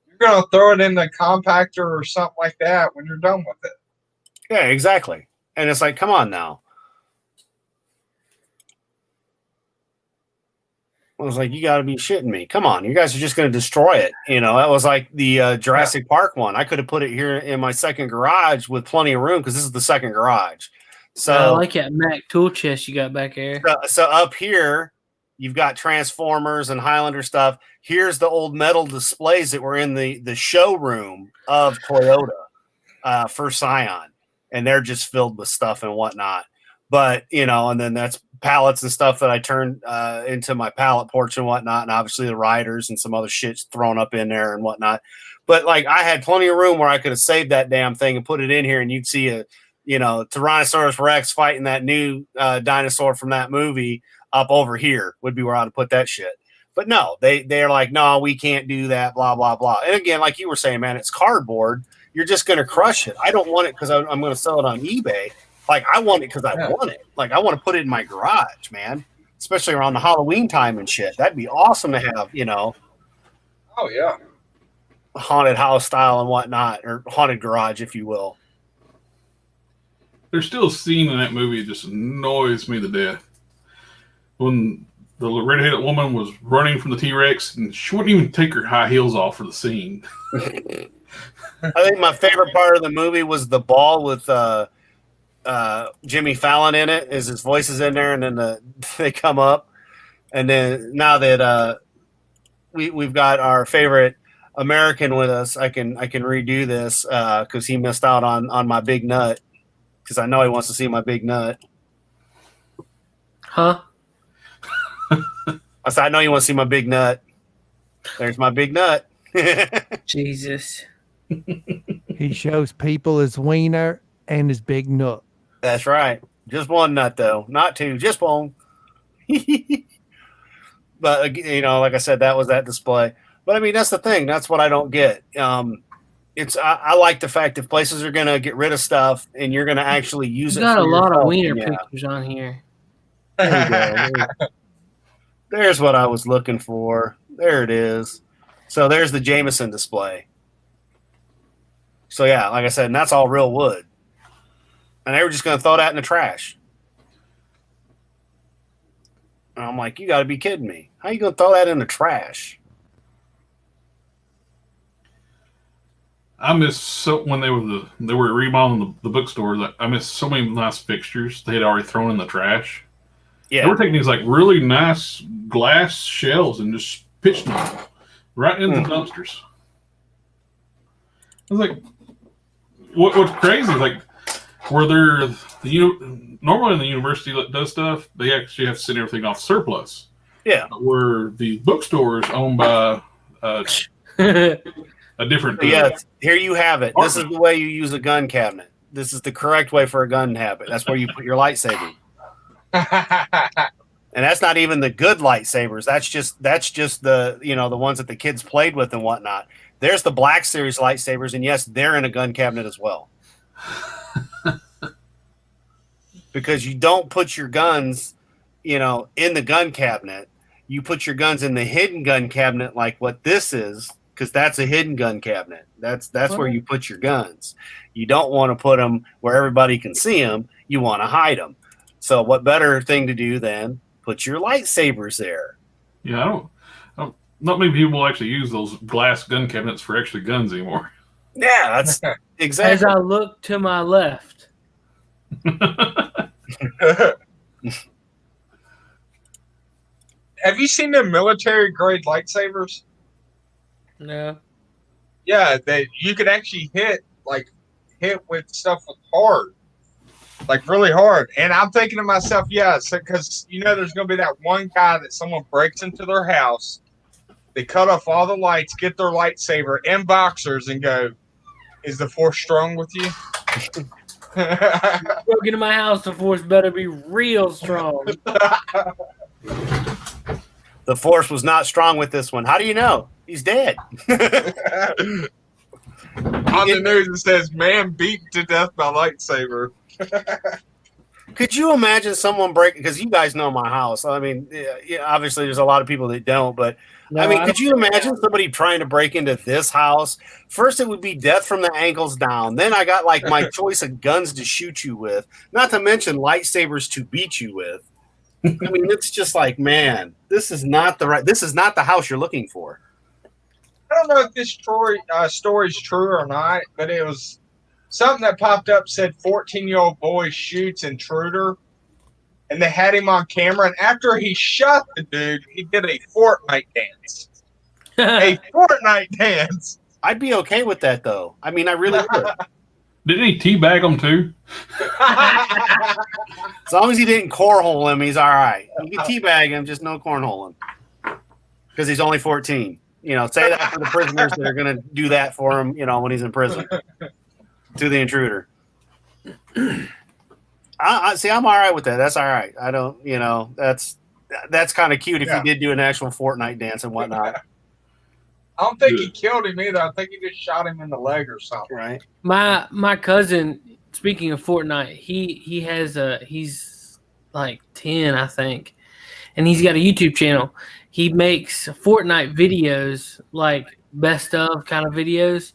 Speaker 1: You're gonna throw it in the compactor or something like that when you're done with it.
Speaker 7: Yeah, exactly. And it's like, come on now. I was like, you got to be shitting me. Come on. You guys are just going to destroy it. You know, that was like the Jurassic Park one. I could have put it here in my second garage with plenty of room because this is the second garage. So
Speaker 2: I like that Mac tool chest you got back there.
Speaker 7: So up here, you've got Transformers and Highlander stuff. Here's the old metal displays that were in the showroom of Toyota for Scion. And they're just filled with stuff and whatnot. But, you know, and then that's pallets and stuff that I turned into my pallet porch and whatnot. And obviously the riders and some other shit's thrown up in there and whatnot. But, like, I had plenty of room where I could have saved that damn thing and put it in here. And you'd see a, you know, Tyrannosaurus Rex fighting that new dinosaur from that movie up over here would be where I'd put that shit. But no, they're like, no, we can't do that, blah, blah, blah. And again, like you were saying, man, it's cardboard. You're just going to crush it. I don't want it because I'm going to sell it on eBay. Like, I want it because I want it. Like, I want to put it in my garage, man, especially around the Halloween time and shit. That'd be awesome to have, you know.
Speaker 1: Oh, yeah.
Speaker 7: Haunted house style and whatnot, or haunted garage, if you will.
Speaker 4: There's still a scene in that movie that just annoys me to death. When the red-headed woman was running from the T-Rex, and she wouldn't even take her high heels off for the scene.
Speaker 7: I think my favorite part of the movie was the ball with Jimmy Fallon in it. Is his voice is in there, and then they come up, and then now that we've got our favorite American with us, I can redo this because he missed out on my big nut because I know he wants to see my big nut.
Speaker 2: Huh?
Speaker 7: I said, I know you want to see my big nut. There's my big nut.
Speaker 2: Jesus.
Speaker 5: He shows people his wiener and his big nut.
Speaker 7: That's right. Just one nut, though. Not two. Just one. But, you know, like I said, that was that display. But, I mean, that's the thing. That's what I don't get. I like the fact if places are going to get rid of stuff and you're going to actually use
Speaker 2: You
Speaker 7: it
Speaker 2: got
Speaker 7: for
Speaker 2: a lot
Speaker 7: yourself,
Speaker 2: of wiener
Speaker 7: yeah.
Speaker 2: pictures on here.
Speaker 7: There you go. There's what I was looking for. There it is. So there's the Jameson display. So, yeah, like I said, and that's all real wood. And they were just going to throw that in the trash. And I'm like, you got to be kidding me. How you going to throw that in the trash?
Speaker 4: I miss when they were remodeling the bookstore. I missed so many nice fixtures they had already thrown in the trash.
Speaker 7: Yeah.
Speaker 4: They were taking these like really nice glass shells and just pitching them right into the dumpsters. I was like, what's crazy is like where normally when the university does stuff, they actually have to send everything off surplus.
Speaker 7: Yeah.
Speaker 4: But where the bookstore is owned by a different.
Speaker 7: Yes, here you have it. This is the way you use a gun cabinet. This is the correct way for a gun cabinet. That's where you put your lightsaber. And that's not even the good lightsabers. That's just the the ones that the kids played with and whatnot. There's the Black Series lightsabers, and yes, they're in a gun cabinet as well. Because you don't put your guns, in the gun cabinet. You put your guns in the hidden gun cabinet, like what this is, because that's a hidden gun cabinet. That's where you put your guns. You don't want to put them where everybody can see them. You want to hide them. So what better thing to do than put your lightsabers there?
Speaker 4: Yeah, not many people will actually use those glass gun cabinets for actually guns anymore.
Speaker 7: Yeah, that's exactly.
Speaker 2: As I look to my left.
Speaker 1: Have you seen the military grade lightsabers?
Speaker 2: No.
Speaker 1: Yeah, you could actually hit with stuff with hard, like really hard. And I'm thinking to myself, because there's going to be that one guy that someone breaks into their house, they cut off all the lights, get their lightsaber in boxers, and go, "Is the Force strong with you?"
Speaker 2: Broke into my house, the Force better be real strong.
Speaker 7: The force was not strong with this one. How do you know? He's dead.
Speaker 1: On the news, it says, man beaten to death by lightsaber.
Speaker 7: Could you imagine someone breaking? Because you guys know my house. I mean, obviously, there's a lot of people that don't. But
Speaker 2: No,
Speaker 7: I mean,
Speaker 2: I
Speaker 7: could you imagine somebody trying to break into this house? First, it would be death from the ankles down. Then I got like my choice of guns to shoot you with, not to mention lightsabers to beat you with. I mean, it's just like, man, this is not the house you're looking for.
Speaker 1: I don't know if this story's true or not, but it was something that popped up, said 14-year-old boy shoots intruder, and they had him on camera. And after he shot the dude, he did a Fortnite dance. A Fortnite dance.
Speaker 7: I'd be okay with that, though. I mean, I really would.
Speaker 4: Didn't he teabag him too?
Speaker 7: As long as he didn't cornhole him, he's all right. You can teabag him, just no cornholing. Because he's only 14. You know, say that for the prisoners that are going to do that for him, you know, when he's in prison. To the intruder. I see, I'm all right with that. That's all right. I don't, you know, that's kind of cute if he did do an actual Fortnite dance and whatnot.
Speaker 1: I don't think he killed him either. I think he just shot him in the leg or something.
Speaker 7: Right.
Speaker 2: My cousin, speaking of Fortnite, he's like 10, I think, and he's got a YouTube channel. He makes Fortnite videos, like best of kind of videos,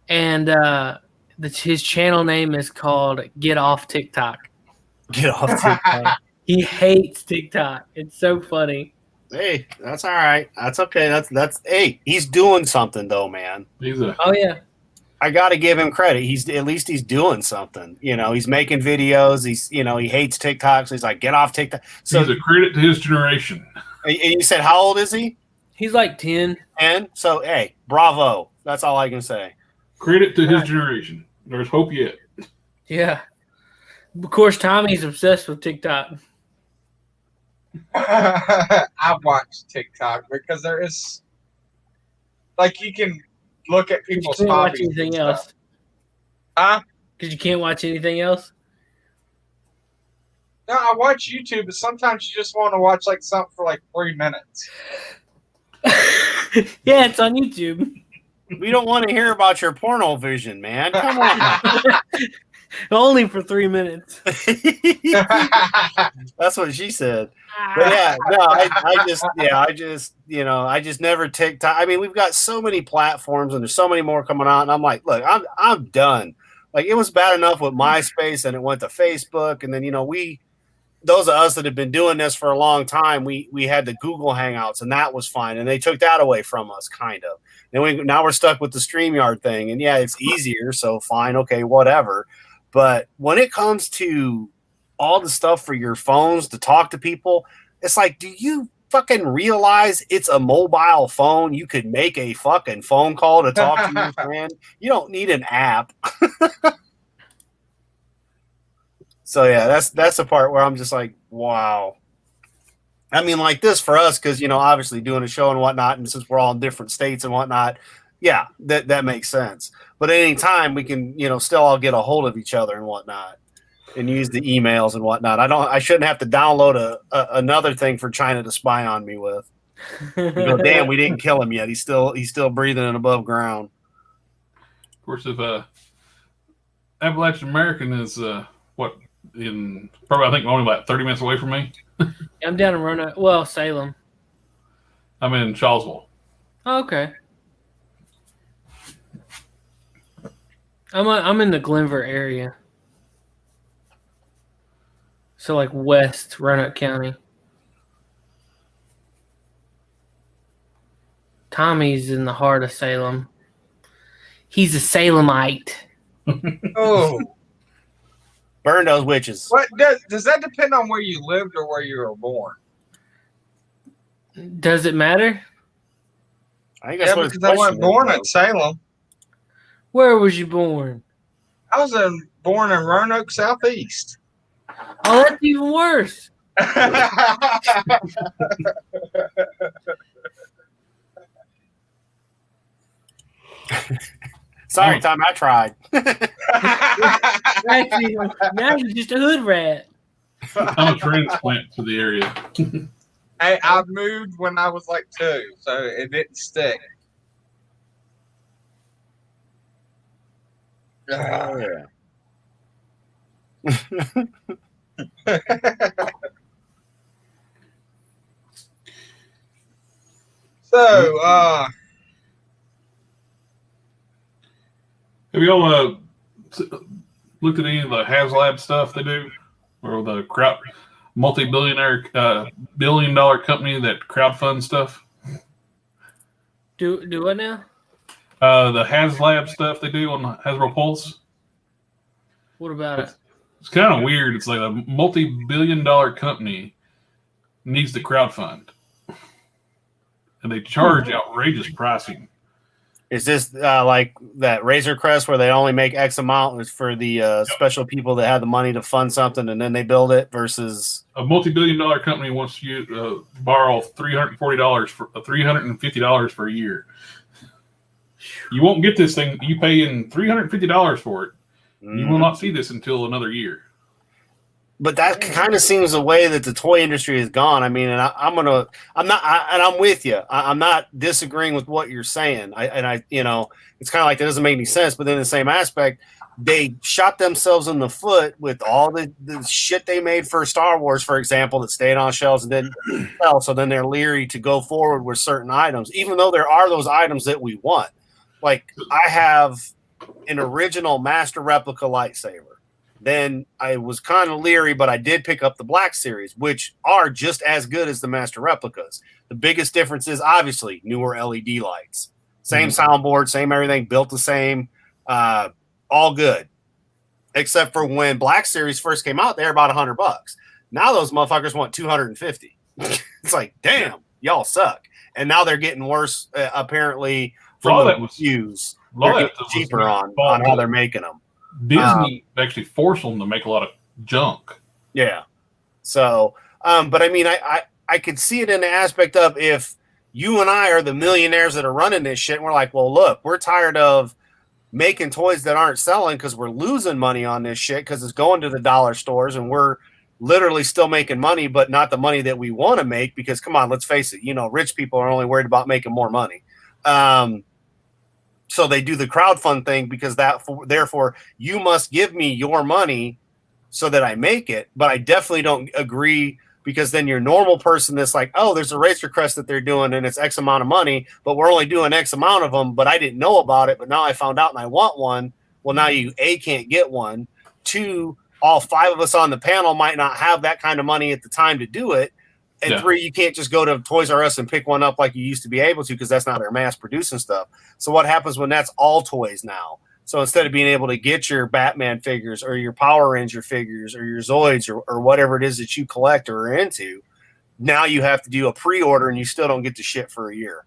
Speaker 2: and his channel name is called Get Off TikTok.
Speaker 7: Get off TikTok.
Speaker 2: He hates TikTok. It's so funny.
Speaker 7: Hey, that's all right. That's okay. That's hey, he's doing something though, man.
Speaker 2: Oh yeah.
Speaker 7: I got to give him credit. He's doing something. You know, he's making videos. He hates TikTok. So he's like, get off TikTok. So
Speaker 4: he's a credit to his generation.
Speaker 7: And you said, how old is he?
Speaker 2: He's like 10.
Speaker 7: 10. So hey, bravo. That's all I can say.
Speaker 4: Credit to his generation. There's hope yet.
Speaker 2: Yeah. Of course, Tommy's obsessed with TikTok.
Speaker 1: I watch TikTok because there is, like, you can look at people's
Speaker 2: You can't watch
Speaker 1: hobbies.
Speaker 2: anything else.
Speaker 1: Huh?
Speaker 2: Because you can't watch anything else?
Speaker 1: No, I watch YouTube, but sometimes you just want to watch like something for like 3 minutes.
Speaker 2: Yeah, it's on YouTube.
Speaker 7: We don't want to hear about your porno vision, man. Come on.
Speaker 2: Only for 3 minutes.
Speaker 7: That's what she said. But yeah, no, I just never TikTok. I mean, we've got so many platforms and there's so many more coming out. And I'm like, look, I'm done. Like, it was bad enough with MySpace and it went to Facebook. And then, you know, those of us that have been doing this for a long time, we had the Google Hangouts and that was fine. And they took that away from us, kind of. And now we're stuck with the StreamYard thing. And yeah, it's easier. So fine. Okay, whatever. But when it comes to all the stuff for your phones to talk to people, it's like, do you fucking realize it's a mobile phone? You could make a fucking phone call to talk to your friend. You don't need an app. So yeah, that's the part where I'm just like, wow. I mean, like this for us, because, you know, obviously doing a show and whatnot, and since we're all in different states and whatnot, yeah, that makes sense. But at any time we can, you know, still all get a hold of each other and whatnot, and use the emails and whatnot. I shouldn't have to download another thing for China to spy on me with. You go, damn, we didn't kill him yet. He's still breathing and above ground.
Speaker 4: Of course, if Appalachian American is probably I think only about 30 minutes away from me.
Speaker 2: I'm down in Roanoke. Well, Salem.
Speaker 4: I'm in Charlesville.
Speaker 2: Oh, okay. I'm in the Glenver area. So like West Roanoke County. Tommy's in the heart of Salem. He's a Salemite.
Speaker 1: Oh.
Speaker 7: Burn those witches.
Speaker 1: What does that depend on where you lived or where you were born?
Speaker 2: Does it matter?
Speaker 7: I think that's what
Speaker 1: because I wasn't born at Salem.
Speaker 2: Where was you born?
Speaker 1: I was born in Roanoke, Southeast.
Speaker 2: Oh, that's even worse.
Speaker 7: Sorry, Tom, I tried.
Speaker 2: Actually, now you're just a hood rat.
Speaker 4: I'm a transplant to the area.
Speaker 1: I moved when I was like 2, so it didn't stick.
Speaker 7: Yeah.
Speaker 1: So,
Speaker 4: Have you all looked at any of the HasLab stuff they do, or the crowd multi-billionaire billion-dollar company that crowdfund stuff?
Speaker 2: Do what now?
Speaker 4: The HasLab stuff they do on Hasbro Pulse.
Speaker 2: What about it?
Speaker 4: It's kind of weird. It's like a multi-billion-dollar company needs to crowdfund, and they charge outrageous pricing.
Speaker 7: Is this like that Razor Crest where they only make X amount for the special people that have the money to fund something and then they build it versus
Speaker 4: a multi-billion-dollar company wants you to borrow $340 for $350 for a year. You won't get this thing. You pay in $350 for it. You will not see this until another year.
Speaker 7: But that kind of seems the way that the toy industry has gone. I mean, and I'm with you. I'm not disagreeing with what you're saying. It's kind of like that doesn't make any sense. But then in the same aspect, they shot themselves in the foot with all the shit they made for Star Wars, for example, that stayed on shelves and didn't sell. So then they're leery to go forward with certain items, even though there are those items that we want. Like I have an original Master Replica lightsaber. Then I was kind of leery, but I did pick up the Black Series, which are just as good as the Master Replicas. The biggest difference is obviously newer LED lights. Same soundboard, same everything, built the same, all good. Except for when Black Series first came out, they were about $100. Now those motherfuckers want $250. It's like, damn, y'all suck. And now they're getting worse, apparently, from the reviews. They're getting cheaper on how they're making them.
Speaker 4: Disney actually forced them to make a lot of junk.
Speaker 7: Yeah. So, but I mean, I could see it in the aspect of if you and I are the millionaires that are running this shit, and we're like, well, look, we're tired of making toys that aren't selling because we're losing money on this shit because it's going to the dollar stores and we're literally still making money, but not the money that we want to make because, come on, let's face it, rich people are only worried about making more money. So they do the crowdfund thing because therefore you must give me your money so that I make it. But I definitely don't agree because then your normal person that's like, oh, there's a Razor Crest that they're doing and it's X amount of money, but we're only doing X amount of them. But I didn't know about it. But now I found out and I want one. Well, now you can't get one. 2, all 5 of us on the panel might not have that kind of money at the time to do it. And 3, you can't just go to Toys R Us and pick one up like you used to be able to because that's not their mass producing stuff. So what happens when that's all toys now? So instead of being able to get your Batman figures or your Power Ranger figures or your Zoids or whatever it is that you collect or are into, now you have to do a pre-order and you still don't get the shit for a year.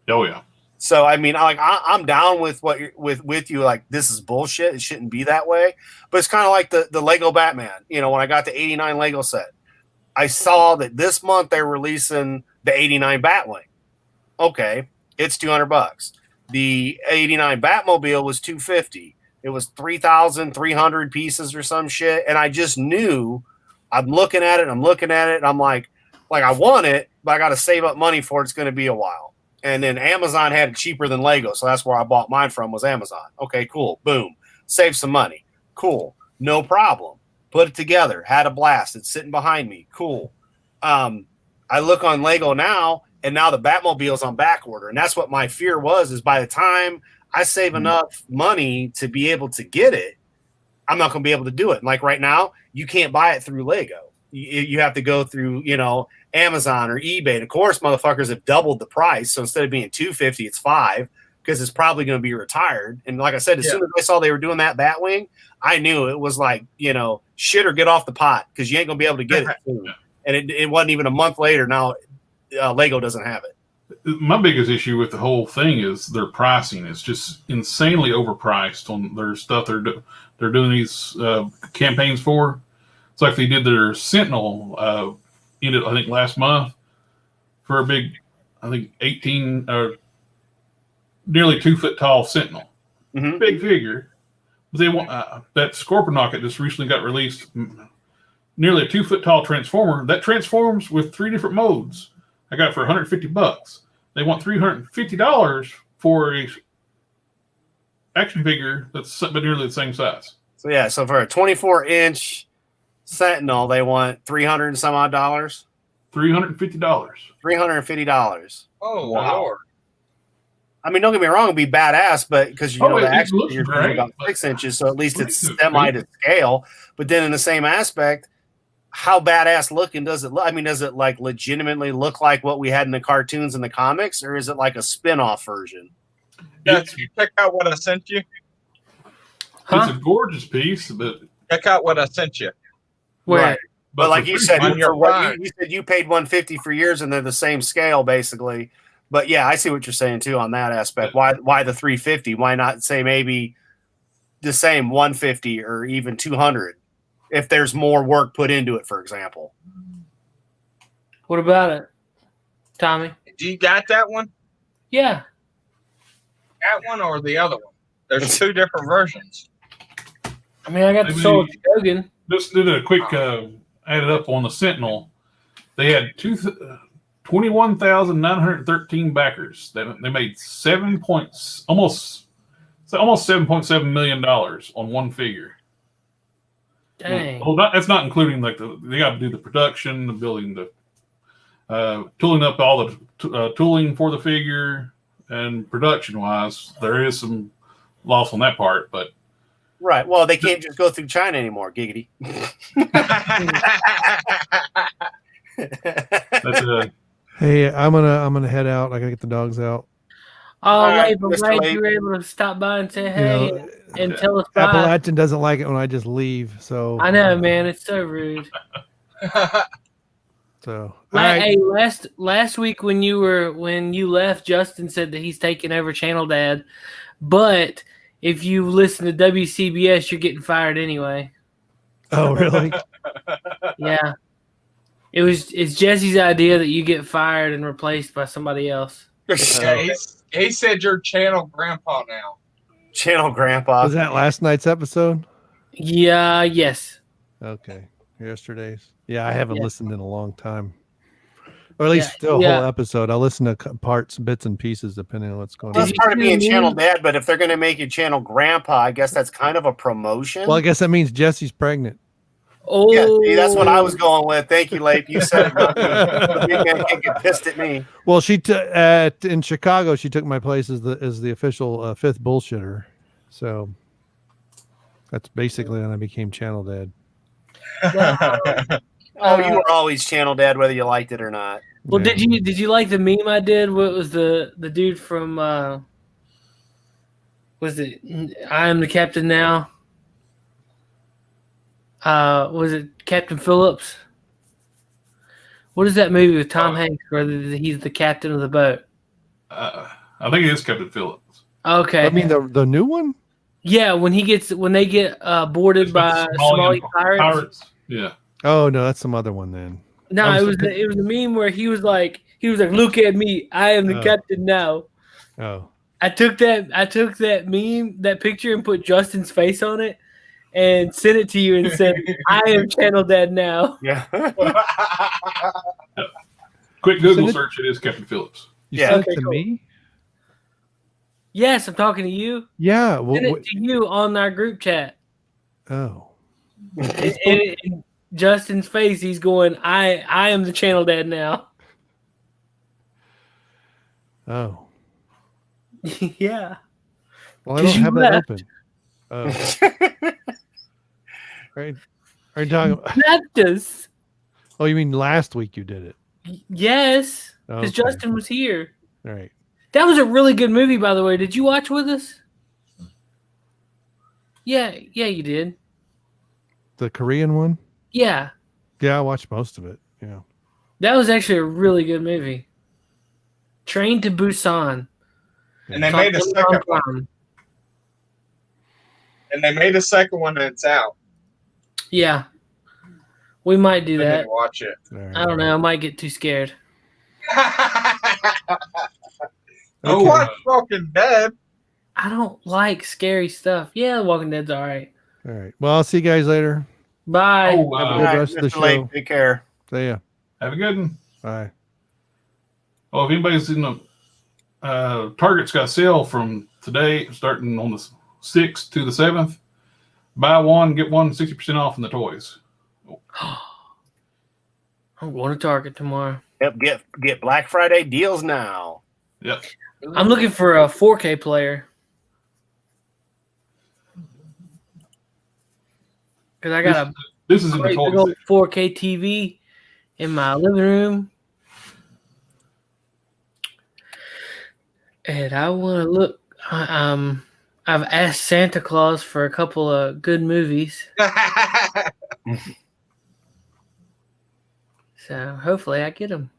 Speaker 4: Oh, yeah.
Speaker 7: So, I mean, I'm down with what with you. Like, this is bullshit. It shouldn't be that way. But it's kind of like the Lego Batman. When I got the 89 Lego set, I saw that this month they're releasing the 89 Batwing. Okay, it's $200. The 89 Batmobile was $250. It was 3,300 pieces or some shit, and I just knew. I'm looking at it. And I'm like I want it, but I got to save up money for it. It's going to be a while. And then Amazon had it cheaper than Lego, so that's where I bought mine from. Was Amazon. Okay, cool. Boom, save some money. Cool, no problem. Put it together, had a blast. It's sitting behind me. Cool. I look on Lego now, and now the Batmobile's on back order. And that's what my fear was, is by the time I save enough money to be able to get it, I'm not going to be able to do it. And like right now, you can't buy it through Lego. You have to go through, Amazon or eBay. And of course, motherfuckers have doubled the price. So instead of being $250, it's $5 because it's probably going to be retired. And like I said, as soon as I saw they were doing that Batwing, I knew it was like, shit or get off the pot because you ain't going to be able to get it soon. And it wasn't even a month later. Now Lego doesn't have it.
Speaker 4: My biggest issue with the whole thing is their pricing. It's just insanely overpriced on their stuff they're doing these campaigns for. It's like they did their Sentinel ended, I think, last month for a big, I think, 18 or nearly 2 foot tall Sentinel. Big figure. But they want that Scorponok that just recently got released nearly a 2-foot tall transformer that transforms with 3 different modes. I got it for $150. They want $350 for a action figure that's nearly the same size.
Speaker 7: So yeah, so for a 24-inch Sentinel, they want $300 and some odd dollars.
Speaker 4: $350.
Speaker 7: $350.
Speaker 1: Oh,
Speaker 7: Wow.
Speaker 1: Lord.
Speaker 7: I mean, don't get me wrong, it'd be badass, but because you know the
Speaker 4: it
Speaker 7: action
Speaker 4: looks
Speaker 7: figure is
Speaker 4: great,
Speaker 7: about
Speaker 4: but
Speaker 7: 6 inches, so at least
Speaker 4: what
Speaker 7: it's
Speaker 4: is it,
Speaker 7: semi
Speaker 4: dude?
Speaker 7: to scale. But then in the same aspect, how badass looking does it look? I mean, does it like legitimately look like what we had in the cartoons and the comics, or is it like a spin-off version?
Speaker 1: Did you check out what I sent you?
Speaker 2: Huh?
Speaker 4: It's a gorgeous piece, but
Speaker 1: Check out what I sent you.
Speaker 2: Where?
Speaker 7: Right. But like
Speaker 4: for
Speaker 7: you said,
Speaker 1: on your
Speaker 7: for what
Speaker 1: phone.
Speaker 7: you said you paid $150 for years, and they're the same scale basically. But yeah, I see what you're saying too on that aspect. Why the $350? Why not say maybe the same $150 or even $200 if there's more work put into it, for example?
Speaker 2: What about it, Tommy?
Speaker 1: Do you got that one?
Speaker 2: Yeah.
Speaker 1: That one or the other one? There's 2 different versions.
Speaker 2: I mean, I got the
Speaker 4: Maybe-
Speaker 2: Soul of Shogun.
Speaker 4: just did a quick added up on the Sentinel. They had 21,913 backers. They made almost $7.7 million on one figure.
Speaker 2: Dang.
Speaker 4: Well, that's not including like they got to do the production, the building, the tooling up all the tooling for the figure, and production wise, there is some loss on that part. But
Speaker 7: Right. Well, they can't just go through China anymore. Giggity.
Speaker 4: that's
Speaker 5: Hey, I'm gonna head out. I gotta get the dogs out.
Speaker 2: Oh,
Speaker 7: All right,
Speaker 2: wait, but
Speaker 7: Mr.
Speaker 2: glad
Speaker 7: Lake.
Speaker 2: you were able to stop by and say
Speaker 5: You
Speaker 2: hey
Speaker 5: know,
Speaker 2: and tell us bye.
Speaker 5: Appalachian doesn't like it when I just leave. So
Speaker 2: I know, man. It's so rude.
Speaker 5: So all right.
Speaker 2: Hey, last week when you left, Justin said that he's taking over Channel Dad, but if you listen to WCBS, you're getting fired anyway.
Speaker 5: Oh, really?
Speaker 2: Yeah, it's Jesse's idea that you get fired and replaced by somebody else.
Speaker 1: Yeah, he said you're channel grandpa now.
Speaker 7: Channel Grandpa.
Speaker 5: Was that last night's episode?
Speaker 2: Yeah, yes.
Speaker 5: Okay, yesterday's. Yeah, I haven't
Speaker 2: Yeah.
Speaker 5: listened in a long time, or at least
Speaker 2: Yeah,
Speaker 5: the
Speaker 2: yeah.
Speaker 5: whole episode. I'll listen to parts, bits, and pieces depending on what's going
Speaker 7: Well,
Speaker 5: on.
Speaker 7: that's part of
Speaker 2: you see
Speaker 7: being
Speaker 2: the
Speaker 7: Channel
Speaker 2: meme?
Speaker 7: Dad, but if they're going to make you Channel Grandpa, I guess that's kind of a promotion.
Speaker 5: Well, I guess that means Jesse's pregnant.
Speaker 2: Oh,
Speaker 7: Yeah, see, that's what I was going with. Thank you, Leif. You said it. Not me. The big man can't get pissed at me.
Speaker 5: Well, in Chicago, she took my place as the official fifth bullshitter. So that's basically when I became Channel Dad.
Speaker 7: Oh, you were always Channel Dad, whether you liked it or not.
Speaker 2: Well,
Speaker 5: Yeah.
Speaker 2: did you like the meme I did? What was the dude from? Was it I Am the Captain Now? Was it Captain Phillips? What is that movie with Tom Hanks where he's the captain of the boat?
Speaker 4: I think it is Captain Phillips.
Speaker 2: Okay.
Speaker 5: I mean the new one.
Speaker 2: Yeah, when they get boarded by Somali pirates.
Speaker 4: Yeah.
Speaker 5: Oh no, that's some other one then.
Speaker 2: No,
Speaker 5: I
Speaker 2: it
Speaker 5: was
Speaker 2: was a meme where he was like, look at me, I am the
Speaker 5: Oh.
Speaker 2: captain now.
Speaker 5: Oh,
Speaker 2: I took that meme, that picture, and put Justin's face on it, and sent it to you and said, "I am Channel Dad now."
Speaker 7: Yeah.
Speaker 4: Quick Google
Speaker 5: Send it-
Speaker 4: search. It is Captain Phillips.
Speaker 5: you
Speaker 7: Yeah.
Speaker 5: sent
Speaker 2: Okay,
Speaker 5: it to
Speaker 2: cool.
Speaker 5: me?
Speaker 2: Yes, I'm talking to you.
Speaker 5: Yeah.
Speaker 2: Sent it to you on our group chat.
Speaker 5: Oh,
Speaker 2: And in Justin's face, he's going, "I am the Channel Dad now."
Speaker 5: oh.
Speaker 2: Yeah.
Speaker 5: Well, I
Speaker 2: 'Cause
Speaker 5: don't
Speaker 2: you
Speaker 5: have that
Speaker 2: left.
Speaker 5: open. Oh. Right. Are you talking about?
Speaker 2: Left us.
Speaker 5: Oh, you mean last week you did it?
Speaker 2: Yes, because
Speaker 5: Okay.
Speaker 2: Justin was here.
Speaker 5: All right.
Speaker 2: That was a really good movie, by the way. Did you watch with us? Yeah, you did.
Speaker 5: The Korean one?
Speaker 2: Yeah,
Speaker 5: Yeah, I watched most of it. Yeah.
Speaker 2: that was actually a really good movie. Train to Busan.
Speaker 1: And they made a second one. And they made a second one and it's out.
Speaker 2: Yeah, we might do
Speaker 1: I
Speaker 2: that.
Speaker 1: didn't watch it.
Speaker 5: All right.
Speaker 2: I don't know. I might get too scared.
Speaker 1: Oh, what fucking dead?
Speaker 2: I don't like scary stuff. Yeah, The Walking Dead's all right.
Speaker 5: All right. Well, I'll see you guys later.
Speaker 2: Bye.
Speaker 4: Oh,
Speaker 5: Have a
Speaker 7: All
Speaker 5: good
Speaker 7: right,
Speaker 5: rest of the
Speaker 7: Mr. Lake,
Speaker 5: show.
Speaker 7: take care.
Speaker 5: See ya.
Speaker 4: have a good one.
Speaker 5: Bye.
Speaker 4: Oh, if anybody's in the Target's got a sale from today, starting on the 6th to the 7th. Buy one, get one 60% off in the toys.
Speaker 2: I'm going to Target tomorrow.
Speaker 7: Yep, get Black Friday deals now.
Speaker 4: Yep.
Speaker 2: I'm looking for a 4K player. Because I got a
Speaker 4: This is in the
Speaker 2: great big
Speaker 4: toys.
Speaker 2: old 4K TV in my living room. And I want to look. I've asked Santa Claus for a couple of good movies. So hopefully I get them.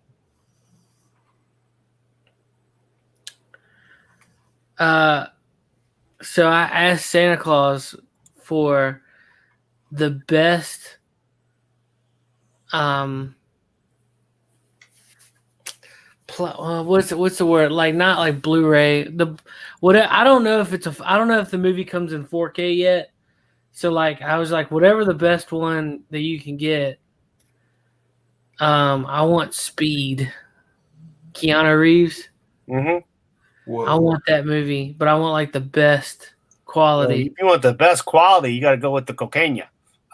Speaker 2: So I asked Santa Claus for the best what's the word, like not like Blu-ray, I don't know if the movie comes in 4K yet, so like I was like, whatever the best one that you can get. I want Speed, Keanu Reeves.
Speaker 7: Mm-hmm.
Speaker 2: I want that movie, but I want like the best quality.
Speaker 7: If you want the best quality, you got to go with the Cocaine.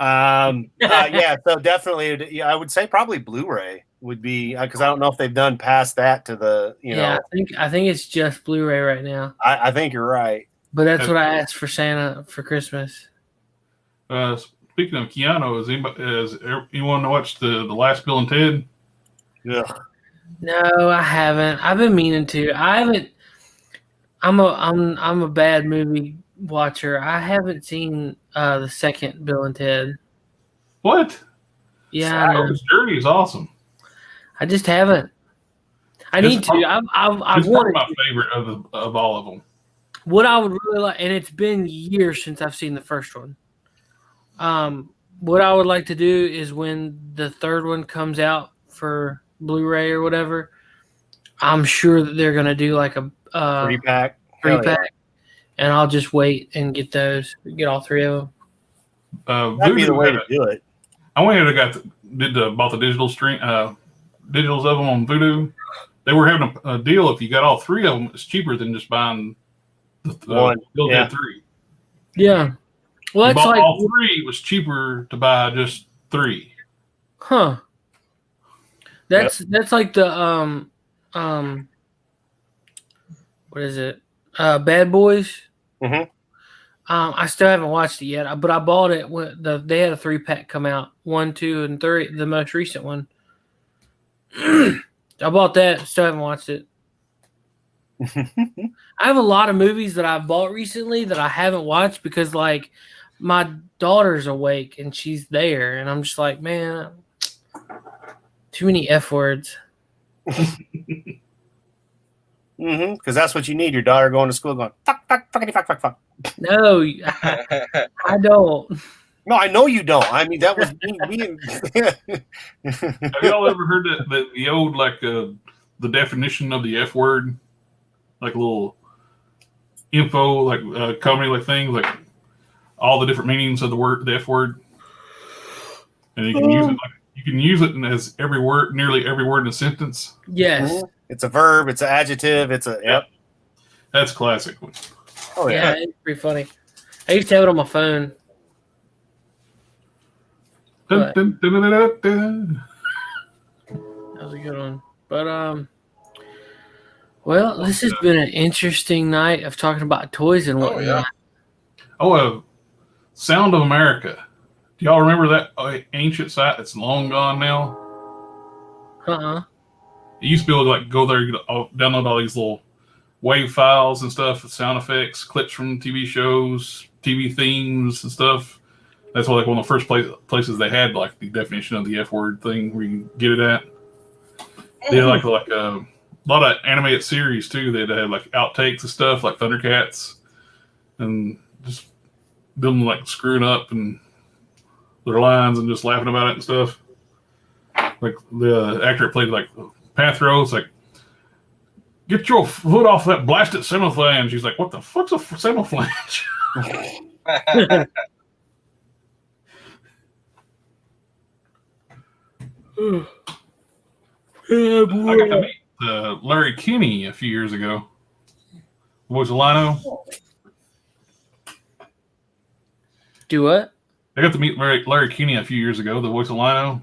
Speaker 7: Yeah, so definitely, yeah, I would say probably Blu-ray would be, because I don't know if they've done past that to the,
Speaker 2: I think it's just Blu-ray right now.
Speaker 7: I think you're right.
Speaker 2: But that's what I asked for Santa for Christmas.
Speaker 4: Speaking of Keanu, has anyone watched the last Bill and Ted?
Speaker 7: Yeah.
Speaker 2: No, I haven't. I've been meaning to. I haven't. I'm a bad movie watcher. I haven't seen the second Bill and Ted.
Speaker 4: What?
Speaker 2: Yeah, I know.
Speaker 4: His journey is awesome.
Speaker 2: I just haven't. I need to. I've
Speaker 4: It's
Speaker 2: wanted
Speaker 4: probably my
Speaker 2: to.
Speaker 4: favorite of all of them.
Speaker 2: What I would really like, and it's been years since I've seen the first one. What I would like to do is when the third one comes out for Blu-ray or whatever, I'm sure that they're gonna do like a
Speaker 7: 3-pack,
Speaker 2: and I'll just wait and get all three of them.
Speaker 7: That'd be the way to do it.
Speaker 4: I went ahead and bought the digital stream digitals of them on Vudu. They were having a deal. If you got all three of them, it's cheaper than just buying the
Speaker 7: One.
Speaker 4: Bill
Speaker 7: Yeah.
Speaker 4: Ted 3.
Speaker 2: Yeah. Well,
Speaker 4: You
Speaker 2: it's
Speaker 4: bought
Speaker 2: like
Speaker 4: all three, it was cheaper to buy just 3.
Speaker 2: Huh. That's like the what is it? Bad Boys.
Speaker 7: Mm-hmm.
Speaker 2: I still haven't watched it yet, but I bought it when they had a 3-pack come out, 1, 2, and 3, the most recent one. I bought that, still haven't watched it. I have a lot of movies that I've bought recently that I haven't watched because like my daughter's awake and she's there, and I'm just like, man, too many F words.
Speaker 7: Mm-hmm. Because that's what you need. Your daughter going to school going, fuck, fuckity, fuck.
Speaker 2: No, I don't.
Speaker 7: No, I know you don't. I mean, that was me.
Speaker 4: Have y'all ever heard the old the definition of the F word, like a little info, like comedy, like things, like all the different meanings of the F word, and you can use it as nearly every word in a sentence.
Speaker 2: Yes,
Speaker 7: it's a verb, it's an adjective, it's a yep.
Speaker 4: That's classic.
Speaker 7: Oh
Speaker 2: yeah, it's pretty funny. I used to have it on my phone. But that was a good one. But well, this has been an interesting night of talking about toys and whatnot.
Speaker 4: Sound of America. Do y'all remember that ancient site that's long gone now? It used to be able to like go there, download all these little wave files and stuff, sound effects, clips from TV shows, TV themes and stuff. That's like one of the first places they had like the definition of the F word thing where you can get it at. They had like a lot of animated series too. They'd have like outtakes and stuff like Thundercats and just them like screwing up and their lines and just laughing about it and stuff. Like the actor that played like Panthro, it's like, get your foot off that blasted semiflange. She's like, what the fuck's a semiflange?
Speaker 2: Yeah,
Speaker 4: I got to meet Larry Kinney a few years ago. Voice of Lino.
Speaker 2: Do what?
Speaker 4: I got to meet Larry Kinney a few years ago, the voice of Lino,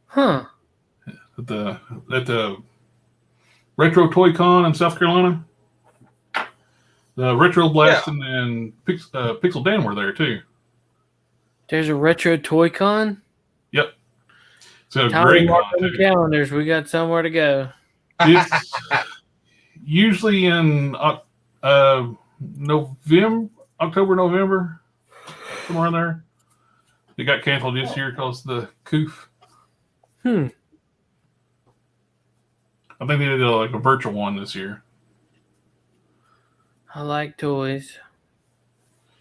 Speaker 2: Huh.
Speaker 4: at the Retro Toy Con in South Carolina. The Retro Blasting and Pixel Dan were there too.
Speaker 2: There's a Retro Toy Con?
Speaker 4: Yep. It's a
Speaker 2: Time
Speaker 4: great
Speaker 2: to mark
Speaker 4: con
Speaker 2: on the
Speaker 4: too.
Speaker 2: calendars. We got somewhere to go.
Speaker 4: It's usually in October, November, somewhere in there. It got canceled this year because the coof.
Speaker 2: Hmm.
Speaker 4: I think they did like a virtual one this year.
Speaker 2: I like toys.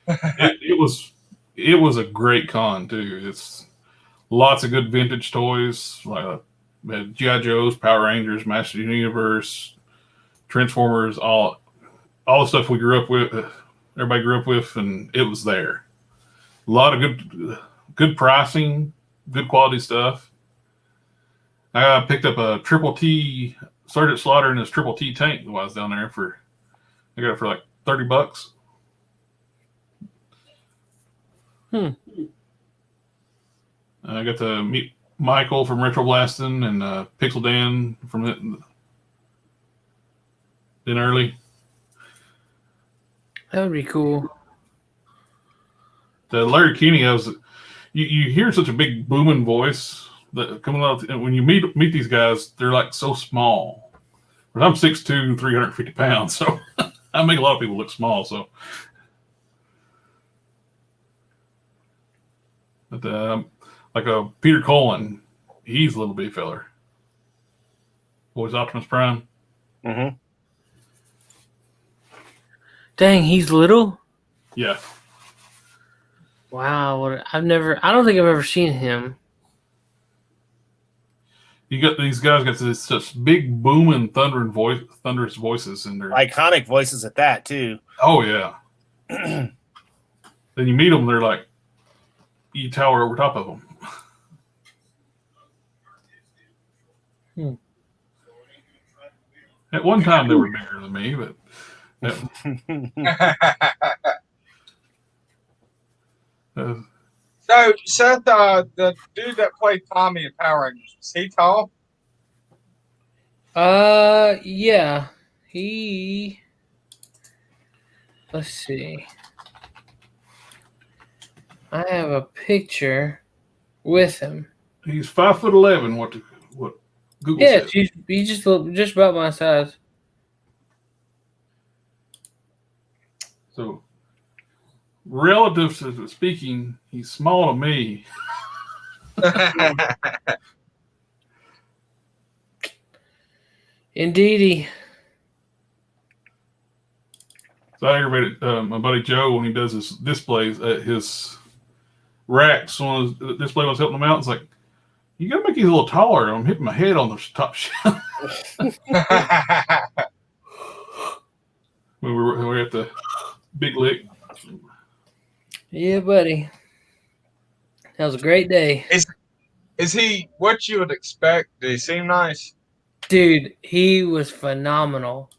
Speaker 4: It was a great con too. It's lots of good vintage toys like G.I. Joes, Power Rangers, Masters of the Universe, Transformers, all the stuff we grew up with. Everybody grew up with, and it was there. A lot of good pricing, good quality stuff. I picked up a Triple T Sergeant Slaughter in his Triple T tank while I was down there I got it for like $30. I got to meet Michael from Retro Blasting and Pixel Dan from then early.
Speaker 2: That would be cool.
Speaker 4: The Larry Kinney, you hear such a big booming voice that coming out, and when you meet these guys, they're like so small. But I'm 6'2", 350 pounds, so I make a lot of people look small. So, but like a Peter Cullen, he's a little bitty feller. Boys Optimus Prime.
Speaker 7: Mm-hmm.
Speaker 2: Dang, he's little?
Speaker 4: Yeah.
Speaker 2: Wow. I don't think I've ever seen him.
Speaker 4: You got these guys got such big booming thunderous voices in their
Speaker 7: Iconic voices at that too.
Speaker 4: Oh yeah. Then you meet them, they're like you tower over top of them. At one time they were bigger than me, but
Speaker 1: So, Seth, the dude that played Tommy in Power Rangers, was he tall?
Speaker 2: Yeah. Let's see. I have a picture with him.
Speaker 4: he's 5'11". What Google
Speaker 2: Yeah,
Speaker 4: says.
Speaker 2: he's just about my size.
Speaker 4: So, relative to speaking, he's small to me.
Speaker 2: Indeedy.
Speaker 4: So I aggravated my buddy Joe when he does his displays at his racks. When the display was helping him out, it's like, you got to make these a little taller. I'm hitting my head on the top shelf. we were at the Big Lick.
Speaker 2: Yeah, buddy. That was a great day.
Speaker 1: Is he what you would expect? Did he seem nice?
Speaker 2: Dude, he was phenomenal.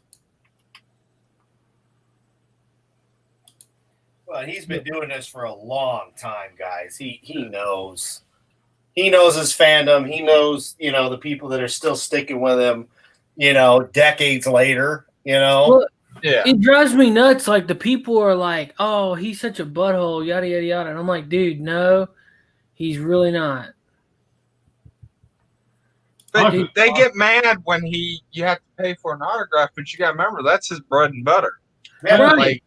Speaker 7: Well, he's been doing this for a long time, guys. He knows. He knows his fandom. He knows, the people that are still sticking with him, decades later,
Speaker 2: Well,
Speaker 1: Yeah.
Speaker 2: it drives me nuts. Like, the people are like, oh, he's such a butthole, yada, yada, yada. And I'm like, dude, no, he's really not.
Speaker 1: But they get mad when you have to pay for an autograph, but you got to remember that's his bread and butter.
Speaker 7: Yeah,
Speaker 2: Right.
Speaker 1: Like,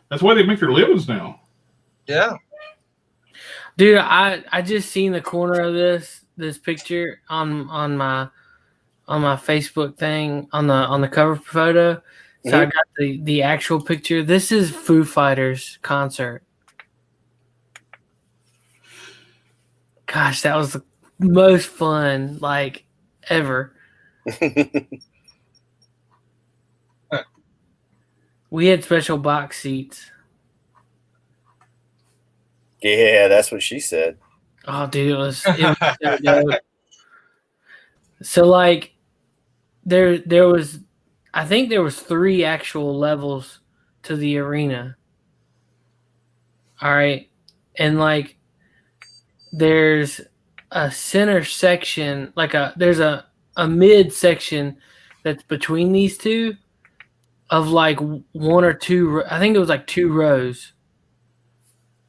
Speaker 4: That's why they make their livings now.
Speaker 1: yeah.
Speaker 2: Dude, I just seen the corner of this picture on my Facebook thing on the cover photo. So I got the actual picture. This is Foo Fighters concert. Gosh, that was the most fun ever. We had special box seats.
Speaker 7: Yeah, that's what she said.
Speaker 2: Oh, dude, it was so dope. So like there was, I think there was 3 actual levels to the arena. All right. And like there's a center section, like there's a mid section that's between these two of like 1 or 2, I think it was like 2 rows,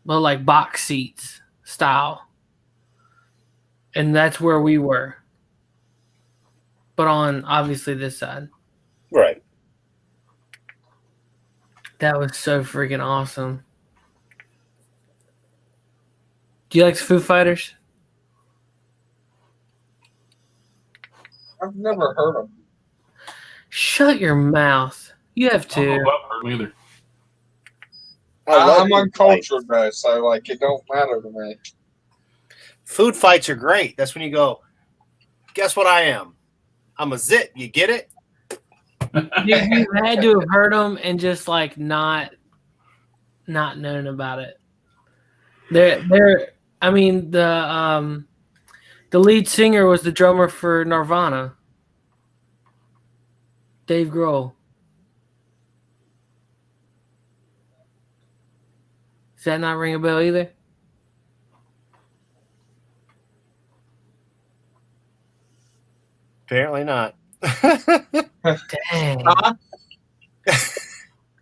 Speaker 2: but like box seats style. And that's where we were. But on obviously this side.
Speaker 7: Right.
Speaker 2: That was so freaking awesome. Do you like Foo Fighters?
Speaker 1: I've never heard of them.
Speaker 2: Shut your mouth. You have
Speaker 4: I don't know
Speaker 2: to.
Speaker 4: about her either.
Speaker 1: I'm uncultured though, so like it don't matter to me.
Speaker 7: Food fights are great. That's when you go, guess what I am? I'm a zit. You get it?
Speaker 2: You had to have heard them and just like not known about it. They're I mean the lead singer was the drummer for Nirvana, Dave Grohl. Does that not ring a bell either?
Speaker 7: Apparently not.
Speaker 2: Dang.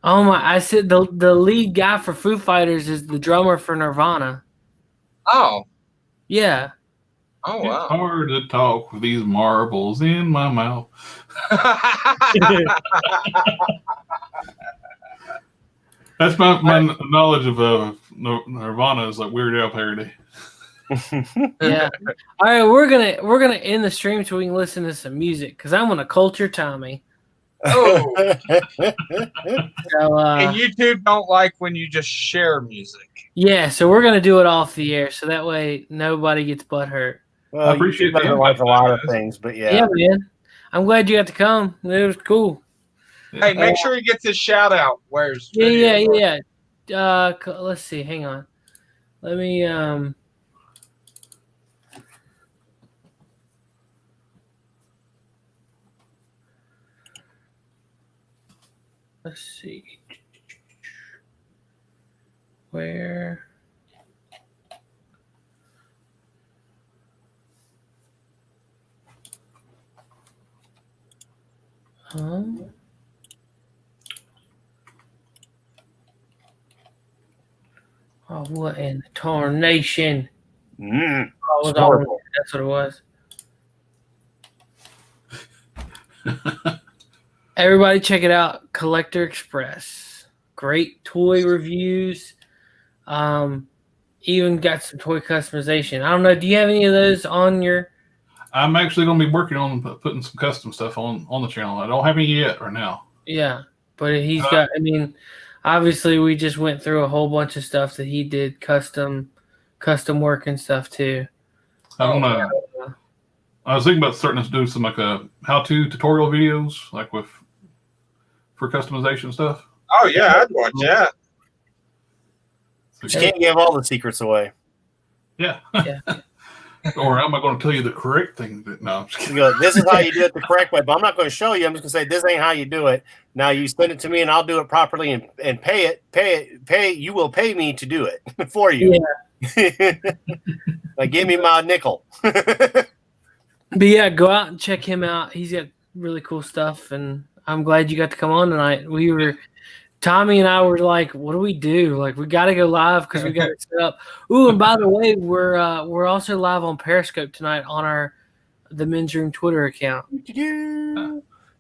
Speaker 2: Oh my! I said the lead guy for Foo Fighters is the drummer for Nirvana.
Speaker 1: Oh.
Speaker 2: Yeah.
Speaker 1: Oh
Speaker 4: It's
Speaker 1: wow.
Speaker 4: hard to talk with these marbles in my mouth. That's my knowledge of Nirvana is like Weird Al parody.
Speaker 2: Yeah. All right, we're gonna end the stream so we can listen to some music because I want to culture Tommy.
Speaker 1: Oh.
Speaker 2: So,
Speaker 1: And YouTube don't like when you just share music.
Speaker 2: yeah, so we're gonna do it off the air so that way nobody gets butt hurt.
Speaker 7: Well,
Speaker 4: I appreciate
Speaker 7: that.
Speaker 4: that.
Speaker 7: Like a lot of things, but
Speaker 2: Yeah, man. I'm glad you got to come. It was cool.
Speaker 1: Hey, make sure he gets his shout out. Where's
Speaker 2: Yeah. Let's see. Hang on. Let me let's see. Where? Oh, what in the tarnation?
Speaker 7: Mm,
Speaker 2: Oh, that's what it was. Everybody check it out. Collector Express. Great toy reviews. Even got some toy customization. I don't know. Do you have any of those on your...
Speaker 4: I'm actually going to be working on putting some custom stuff on the channel. I don't have any yet right now.
Speaker 2: Yeah, but he's got... I mean, obviously we just went through a whole bunch of stuff that he did custom work and stuff too.
Speaker 4: I was thinking about starting to do some like how-to tutorial videos, like for customization stuff.
Speaker 1: Oh yeah, I'd watch that.
Speaker 7: You can't give all the secrets away.
Speaker 4: Yeah.
Speaker 2: Yeah.
Speaker 4: Or am I going to tell you the correct thing? No, I'm just kidding.
Speaker 7: You go, this is how you do it the correct way, but I'm not going to show you. I'm just going to say this ain't how you do it. Now you send it to me, and I'll do it properly and pay. You will pay me to do it for you.
Speaker 2: Yeah.
Speaker 7: Like, give me my nickel.
Speaker 2: But yeah, go out and check him out. He's got really cool stuff, and I'm glad you got to come on tonight. Tommy and I were like, what do we do? Like, we got to go live because we got to set up. Ooh, and by the way, we're also live on Periscope tonight on the Men's Room Twitter account.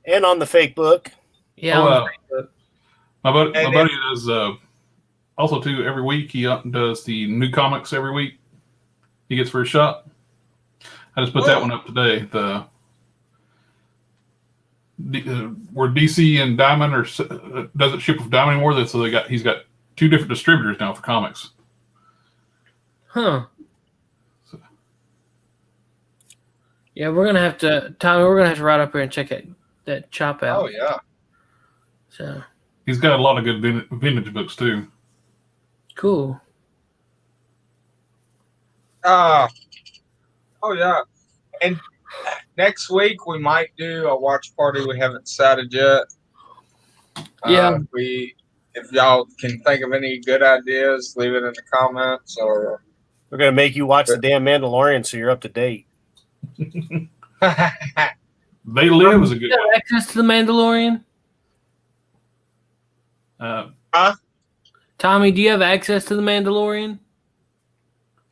Speaker 7: And on the fake book.
Speaker 2: Yeah, on Facebook.
Speaker 4: My buddy does also too. Every week he does the new comics every week. He gets for a shot. I just put that one up today. Where DC and Diamond doesn't ship with Diamond anymore, so he's got 2 different distributors now for comics.
Speaker 2: Huh. Yeah, we're gonna have to, Tommy. We're gonna have to ride up here and check that chop out.
Speaker 1: Oh yeah.
Speaker 2: So
Speaker 4: he's got a lot of good vintage books too.
Speaker 2: Cool.
Speaker 1: Oh yeah. And next week we might do a watch party. We haven't decided yet.
Speaker 2: Yeah.
Speaker 1: If y'all can think of any good ideas, leave it in the comments. Or
Speaker 7: We're gonna make you watch the damn Mandalorian so you're up to date.
Speaker 4: They Live is a
Speaker 2: Do
Speaker 4: good
Speaker 2: you have access to the Mandalorian?
Speaker 4: one.
Speaker 2: Tommy, do you have access to the Mandalorian?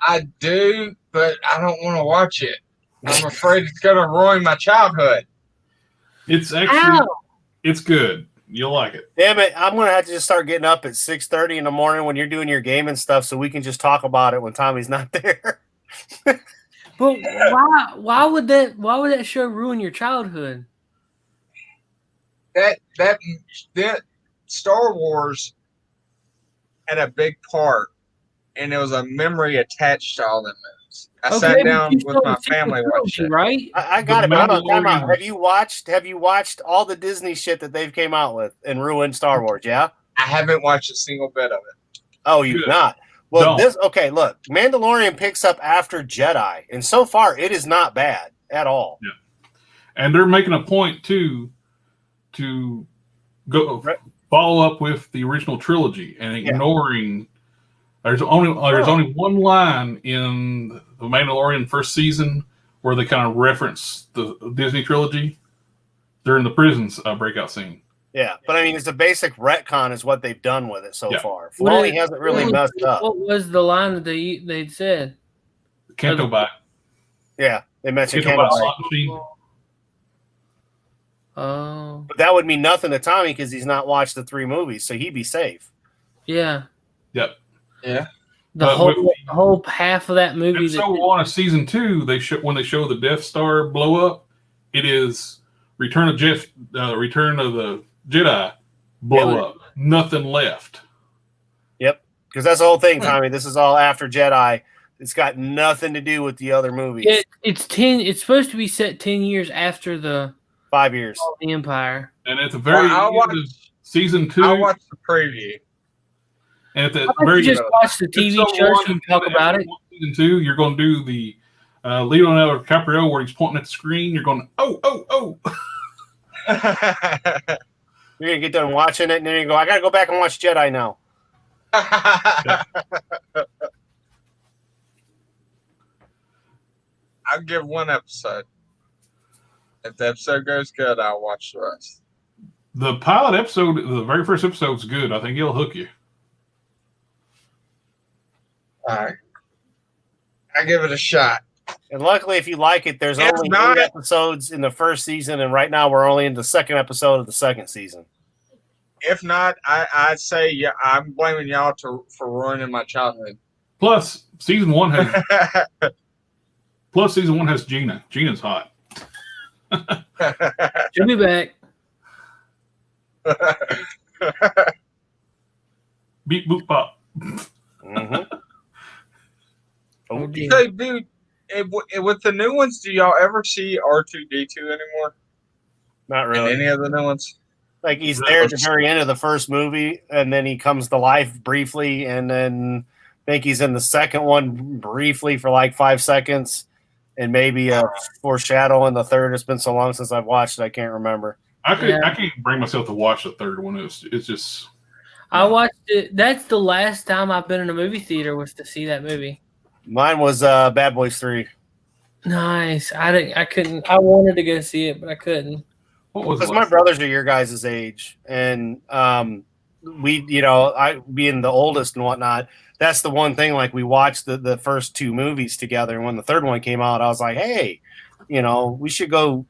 Speaker 1: I do, but I don't want to watch it. I'm afraid it's gonna ruin my childhood.
Speaker 4: It's actually
Speaker 2: How?
Speaker 4: it's good. You'll like it.
Speaker 7: Damn it! I'm gonna have to just start getting up at 6:30 in the morning when you're doing your gaming stuff, so we can just talk about it when Tommy's not there.
Speaker 2: But why would that show ruin your childhood?
Speaker 1: That Star Wars had a big part, and there was a memory attached to all the movies. I sat
Speaker 2: but
Speaker 1: down
Speaker 2: you
Speaker 1: with
Speaker 2: saw
Speaker 1: my
Speaker 2: the sequel
Speaker 1: family watched
Speaker 2: trilogy,
Speaker 1: it.
Speaker 2: right?
Speaker 7: I got
Speaker 4: The
Speaker 7: it. But I'm not, time
Speaker 4: Mandalorian-
Speaker 7: out. Have you watched all the Disney shit that they've came out with and ruined Star Wars? Yeah.
Speaker 1: I haven't watched a single bit of it.
Speaker 7: Oh, you've
Speaker 4: Good.
Speaker 7: not. Well,
Speaker 4: Don't.
Speaker 7: okay. Look, Mandalorian picks up after Jedi, and so far it is not bad at all.
Speaker 4: And they're making a point to go follow up with the original trilogy and ignoring. There's only one line in the Mandalorian first season where they kind of reference the Disney trilogy during the prison's breakout scene.
Speaker 7: Yeah, but I mean, it's a basic retcon is what they've done with it so
Speaker 4: Yeah.
Speaker 7: far. Filoni hasn't really messed up.
Speaker 2: What was the line that they'd said?
Speaker 4: Canto Bite.
Speaker 7: Yeah, they mentioned
Speaker 4: Canto
Speaker 7: Canto
Speaker 4: Bite
Speaker 7: Bite.
Speaker 4: slot machine.
Speaker 2: Oh,
Speaker 7: But that would mean nothing to Tommy because he's not watched the 3 movies, so he'd be safe.
Speaker 2: yeah.
Speaker 4: Yep.
Speaker 1: Yeah.
Speaker 2: The
Speaker 4: But with
Speaker 2: whole half of that movie.
Speaker 4: Episode 1 of season 2, when they show the Death Star blow up, it is Return of the Jedi blow up. Nothing left.
Speaker 7: Yep, because that's the whole thing, Tommy. This is all after Jedi. It's got nothing to do with the other movies.
Speaker 2: It's 10. It's supposed to be set 10 years after the
Speaker 7: 5 years.
Speaker 2: the Empire.
Speaker 4: And at the very
Speaker 1: I'll
Speaker 4: end of season 2,
Speaker 1: I watched the preview.
Speaker 4: and at the
Speaker 2: How about
Speaker 4: very
Speaker 2: you just watch the TV
Speaker 4: episode
Speaker 2: shows
Speaker 4: 1
Speaker 2: and talk about it?
Speaker 4: Season 2, you're going to do the Leonardo DiCaprio where he's pointing at the screen. You're going, oh.
Speaker 7: You're gonna get done watching it, and then you go, I gotta go back and watch Jedi now.
Speaker 1: I'll give one episode. If the episode goes good, I'll watch the rest.
Speaker 4: The pilot episode, the very first episode is good. I think it'll hook you.
Speaker 1: All right. I give it a shot.
Speaker 7: And luckily, if you like it, there's
Speaker 1: If
Speaker 7: only
Speaker 1: not-
Speaker 7: 8 episodes in the first season, and right now we're only in the second episode of the second season.
Speaker 1: If not, I'd say I'm blaming y'all for ruining my childhood.
Speaker 4: Plus, season 1 has Gina. Gina's hot.
Speaker 2: She'll be back.
Speaker 4: Beep boop pop.
Speaker 7: Mm-hmm.
Speaker 2: Oh, dear.
Speaker 1: Hey, dude, with the new ones, do y'all ever see R2D2 anymore?
Speaker 7: Not
Speaker 1: In
Speaker 7: really.
Speaker 1: any of the new ones?
Speaker 7: Like he's there at the very end of the first movie, and then he comes to life briefly, and then I think he's in the second one briefly for like 5 seconds, and maybe a foreshadow in the third. It's been so long since I've watched it, I can't remember.
Speaker 4: I can't bring myself to watch the third one. It's just
Speaker 2: I watched it. That's the last time I've been in a movie theater was to see that movie.
Speaker 7: Mine was Bad Boys 3.
Speaker 2: Nice. I couldn't. I wanted to go see it, but I couldn't.
Speaker 4: what was
Speaker 7: Because
Speaker 4: it?
Speaker 7: my brothers are your guys' age, and we, I being the oldest and whatnot, that's the one thing. Like we watched the first 2 movies together, and when the third one came out, I was like, hey, we should go.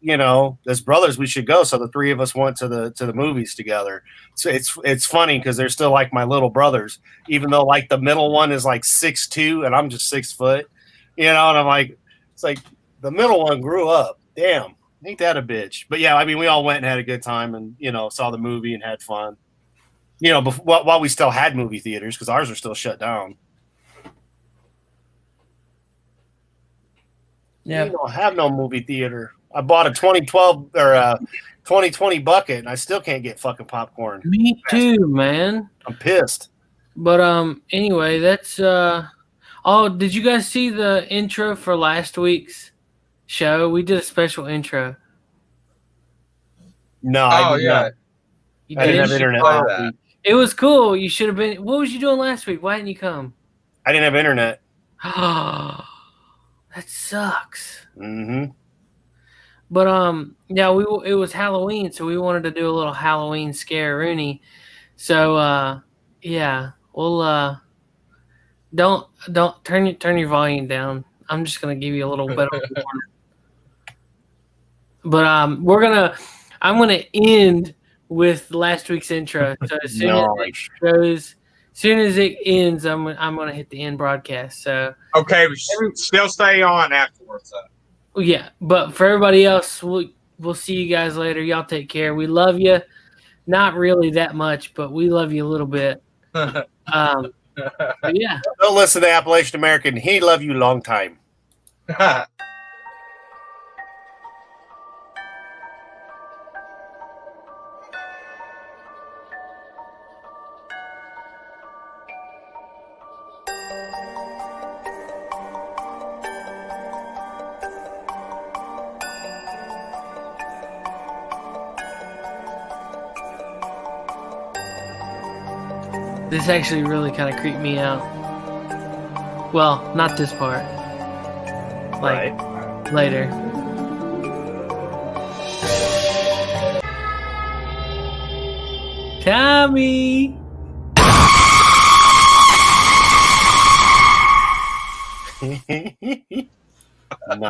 Speaker 7: As brothers, we should go. So the 3 of us went to the movies together. So it's funny because they're still like my little brothers, even though like the middle one is like 6'2" and I'm just 6 foot, and I'm like, it's like the middle one grew up. Damn. Ain't that a bitch? But yeah, I mean, we all went and had a good time, and saw the movie and had fun. While we still had movie theaters, because ours are still shut down.
Speaker 2: Yeah.
Speaker 7: We don't have no movie theater. I bought a 2012 or a 2020 bucket, and I still can't get fucking popcorn.
Speaker 2: Me too, man.
Speaker 7: I'm pissed.
Speaker 2: But anyway, that's oh, did you guys see the intro for last week's show. We did a special intro.
Speaker 7: No, I
Speaker 1: Oh
Speaker 7: did
Speaker 1: yeah.
Speaker 7: not.
Speaker 2: You
Speaker 7: I didn't
Speaker 2: did?
Speaker 7: have internet
Speaker 1: play
Speaker 7: last
Speaker 1: that.
Speaker 7: week.
Speaker 2: It was cool. You should have been. What was you doing last week? Why didn't you come?
Speaker 7: I didn't have internet.
Speaker 2: That sucks.
Speaker 7: Mm-hmm.
Speaker 2: But yeah, it was Halloween, so we wanted to do a little Halloween scare Rooney. So yeah, we'll don't turn your volume down. I'm just gonna give you a little bit of a warning. But I'm gonna end with last week's intro. So as soon as it ends, I'm gonna hit the end broadcast. So
Speaker 1: Okay, still stay on afterwards.
Speaker 2: yeah, but for everybody else, we'll see you guys later. Y'all take care. We love you. Not really that much, but we love you a little bit. But yeah.
Speaker 7: Don't listen to Appalachian American. He love you long time.
Speaker 2: This actually really kind of creeped me out. Well, not this part. Like later. Tommy.